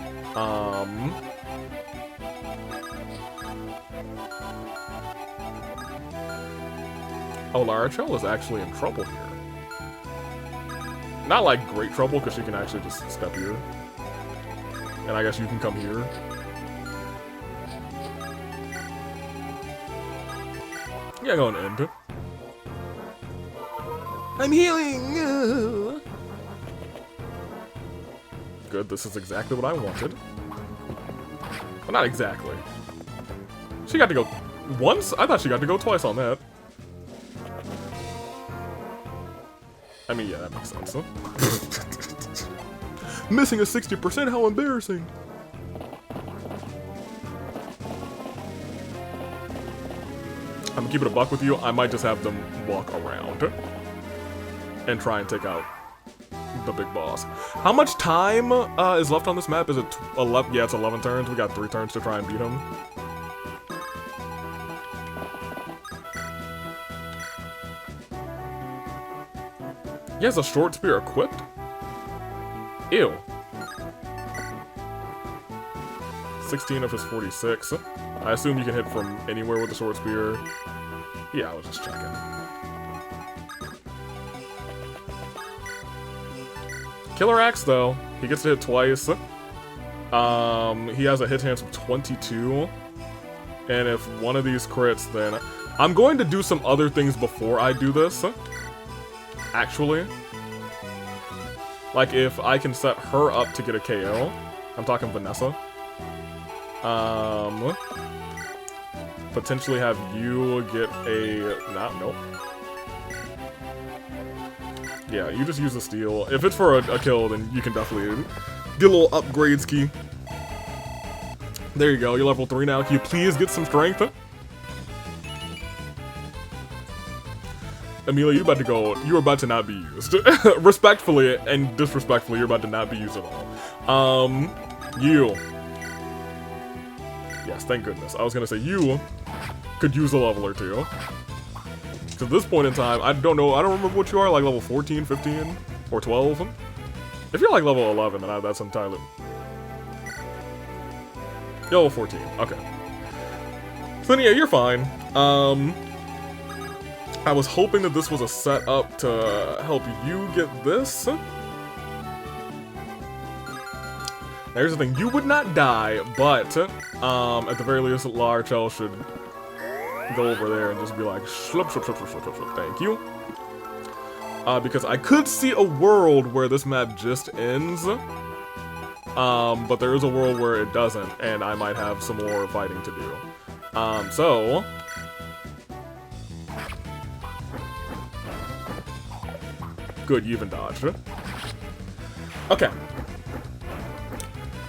Oh, Larachel is actually in trouble here. Not like great trouble, because she can actually just step here. And I guess you can come here. Yeah, go and end. I'm healing! Good, this is exactly what I wanted. Well, not exactly. She got to go once? I thought she got to go twice on that. I mean, yeah, that makes sense, huh? Missing a 60%, how embarrassing! I'm gonna keep it a buck with you, I might just have them walk around. And try and take out the big boss. How much time is left on this map? Is it 11? Yeah, it's 11 turns. We got 3 turns to try and beat him. He has a short spear equipped? Ew. 16 of his 46. I assume you can hit from anywhere with a short spear. Yeah, I was just checking. Killer Axe, though. He gets to hit twice. He has a hit chance of 22. And if one of these crits, then... I'm going to do some other things before I do this. Actually. Like, if I can set her up to get a KO. I'm talking Vanessa. Potentially have you get a... Nope. Yeah, you just use the steal. If it's for a kill, then you can definitely get a little upgrade ski. There you go, you're level 3 now. Can you please get some strength? Amelia, you're about to go. You're about to not be used. Respectfully and disrespectfully, you're about to not be used at all. You. Yes, thank goodness. I was gonna say you could use a level or two. Because at this point in time, I don't know, I don't remember what you are, like level 14, 15, or 12? If you're like level 11, then that's entirely... You're level 14, okay. So then, yeah, you're fine. I was hoping that this was a setup to help you get this. Now, here's the thing, you would not die, but, at the very least, Larachel should go over there and just be like, slip, slip, slip, slip, slip, slip, thank you. Because I could see a world where this map just ends, but there is a world where it doesn't, and I might have some more fighting to do. So... Good, you even dodged. Okay.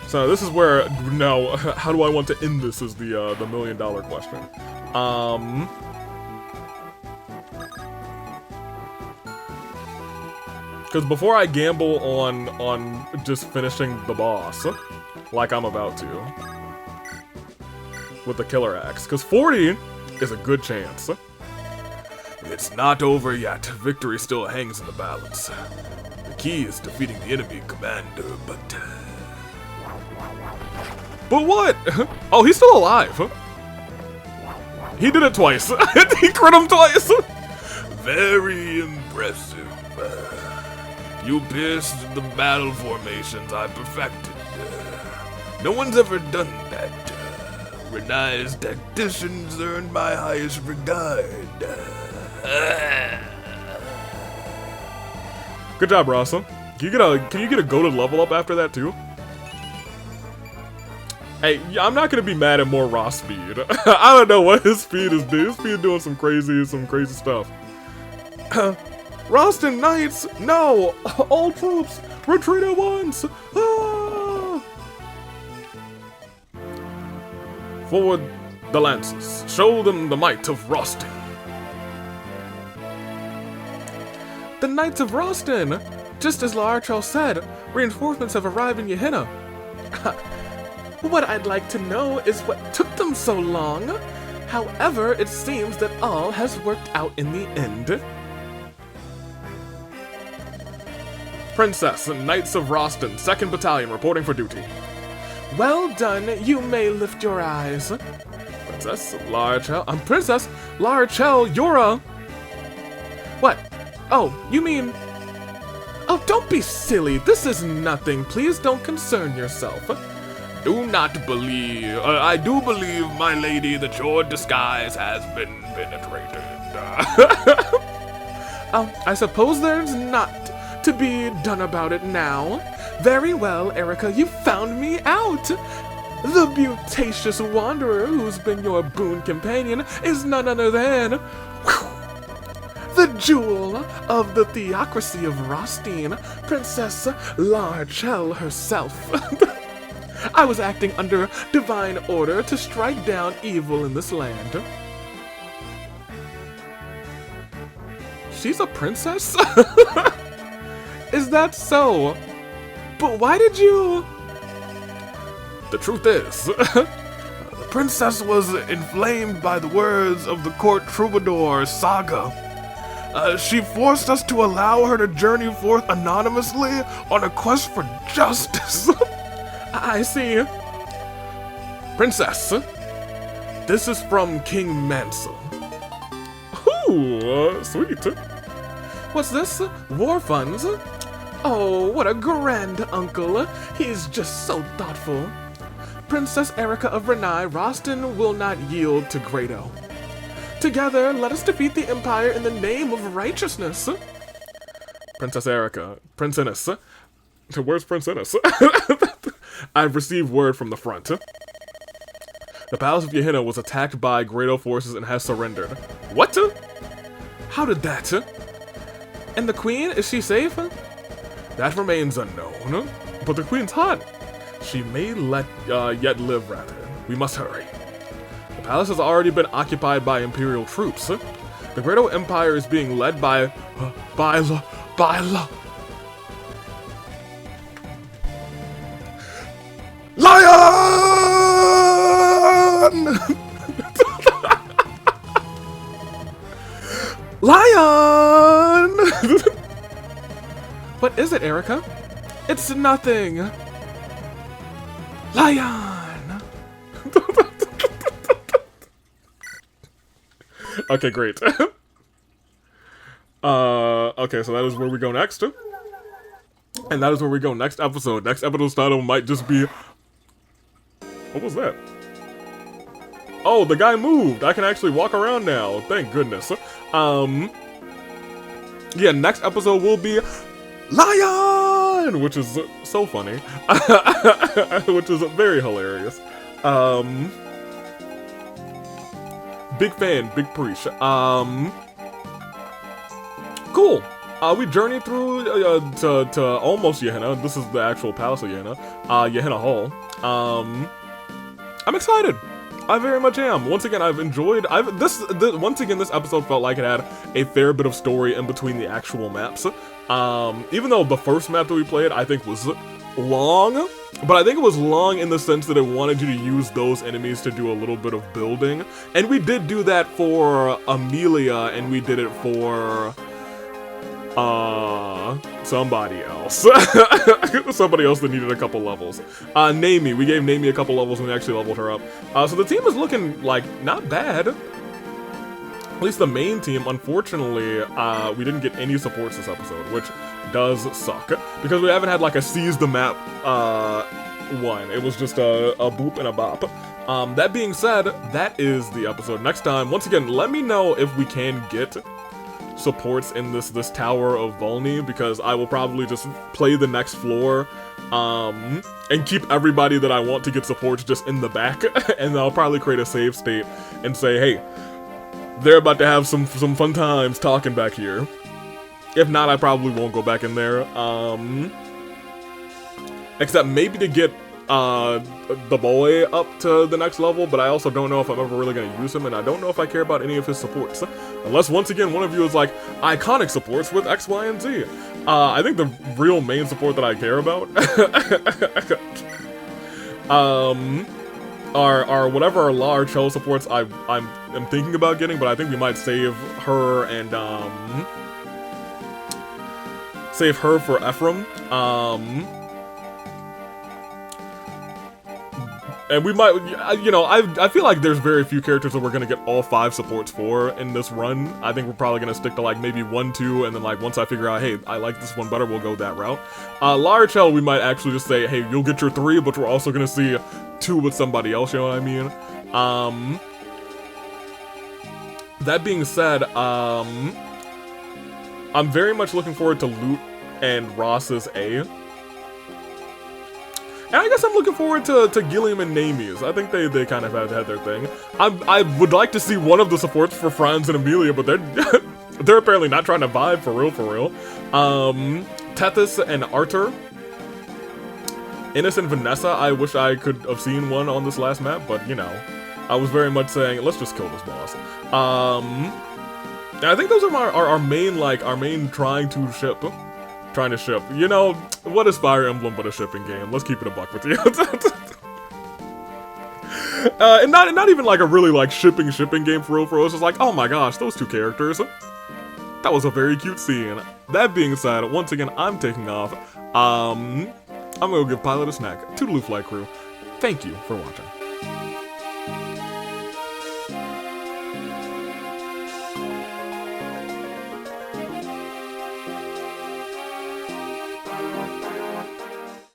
So this is where, now, how do I want to end this is the $1 million question. Because before I gamble on just finishing the boss, like I'm about to, with the Killer Axe, because 40 is a good chance. It's not over yet. Victory still hangs in the balance. The key is defeating the enemy commander, but... But what? Oh, he's still alive. He did it twice. He crit him twice. Very impressive. You pierced the battle formations I perfected. No one's ever done that. Renized tacticians earned my highest regard. Good job, Rasa. Can you get a goated level up after that too? Hey, I'm not gonna be mad at more Ross speed. I don't know what his speed is doing. His speed is doing some crazy stuff. Roston Knights, no! All troops, retreat at once! Ah! Forward the lances. Show them the might of Roston. The Knights of Roston! Just as Larachel said, reinforcements have arrived in Yehenna. What I'd like to know is what took them so long. However, it seems that all has worked out in the end. Princess, Knights of Roston, 2nd Battalion, reporting for duty. Well done, you may lift your eyes. Princess Larchel, Princess Larchel, you're a... What? Oh, you mean... Oh, don't be silly, this is nothing, please don't concern yourself. Do not believe, I do believe, my lady, that your disguise has been penetrated. Oh, I suppose there's not to be done about it now. Very well, Erica, you found me out. The beautacious wanderer who's been your boon companion is none other than the jewel of the theocracy of Rostine, Princess Larchel herself. I was acting under divine order to strike down evil in this land. She's a princess? Is that so? But why did you... The truth is, the princess was inflamed by the words of the court troubadour Saga. She forced us to allow her to journey forth anonymously on a quest for justice. I see. Princess, this is from King Mansell. Ooh, sweet. What's this? War funds? Oh, what a grand uncle. He's just so thoughtful. Princess Erica of Renai, Roston will not yield to Grado. Together, let us defeat the Empire in the name of righteousness. Princess Erica, Prince Innes. Where's Prince Innes? I've received word from the front. The Palace of Gehenna was attacked by Grado forces and has surrendered. What? How did that? And the Queen, is she safe? That remains unknown. But the Queen's hot. She may yet live, rather. We must hurry. The palace has already been occupied by Imperial troops. The Grado Empire is being led by Lion! Lion! What is it, Erica? It's nothing. Lion! Okay, great. Okay, so that is where we go next. And that is where we go next episode. Next episode's title might just be... What was that? Oh, the guy moved. I can actually walk around now. Thank goodness. Yeah, next episode will be Lion, which is so funny. Which is very hilarious. Big fan, big preach. Cool. We journeyed through to almost Gehenna. This is the actual Palace of Gehenna. Gehenna Hall. I'm excited. I very much am. Once again, I've enjoyed. Once again, this episode felt like it had a fair bit of story in between the actual maps. Even though the first map that we played, I think, was long, but I think it was long in the sense that it wanted you to use those enemies to do a little bit of building, and we did do that for Amelia, and we did it for somebody else. Somebody else that needed a couple levels. Namie. We gave Namie a couple levels and we actually leveled her up. So the team is looking, like, not bad. At least the main team. Unfortunately, we didn't get any supports this episode, which does suck. Because we haven't had, like, a seize the map one. It was just a boop and a bop. That being said, that is the episode. Next time, once again, let me know if we can get supports in this tower of Volney, because I will probably just play the next floor and keep everybody that I want to get supports just in the back, and I'll probably create a save state and say, hey, they're about to have some fun times talking back here. If not, I probably won't go back in there, except maybe to get the boy up to the next level, but I also don't know if I'm ever really going to use him, and I don't know if I care about any of his supports. Unless, once again, one of you is like, iconic supports with X, Y, and Z. I think the real main support that I care about Our whatever our large shell supports I'm thinking about getting, but I think we might save her and save her for Ephraim. And we might, you know, I feel like there's very few characters that we're gonna get all 5 supports for in this run. I think we're probably gonna stick to like maybe 1, 2, and then like once I figure out, hey, I like this one better, we'll go that route. Large Hell, we might actually just say, hey, you'll get your 3, but we're also gonna see 2 with somebody else, you know what I mean? That being said, I'm very much looking forward to Loot and Ross's A. And I guess I'm looking forward to Gilliam and Namies. I think they kind of had their thing. I would like to see one of the supports for Franz and Amelia, but they're they're apparently not trying to vibe for real. Tethys and Arthur. Innocent Vanessa, I wish I could have seen one on this last map, but you know, I was very much saying, let's just kill this boss. And I think those are our main trying to ship. You know, what is Fire Emblem but a shipping game? Let's keep it a buck with you. And not even like a really like shipping game for real. It's just like, oh my gosh, those 2 characters. That was a very cute scene. That being said, once again, I'm taking off. I'm gonna go give Pilot a snack. Toodaloo Flight Crew. Thank you for watching.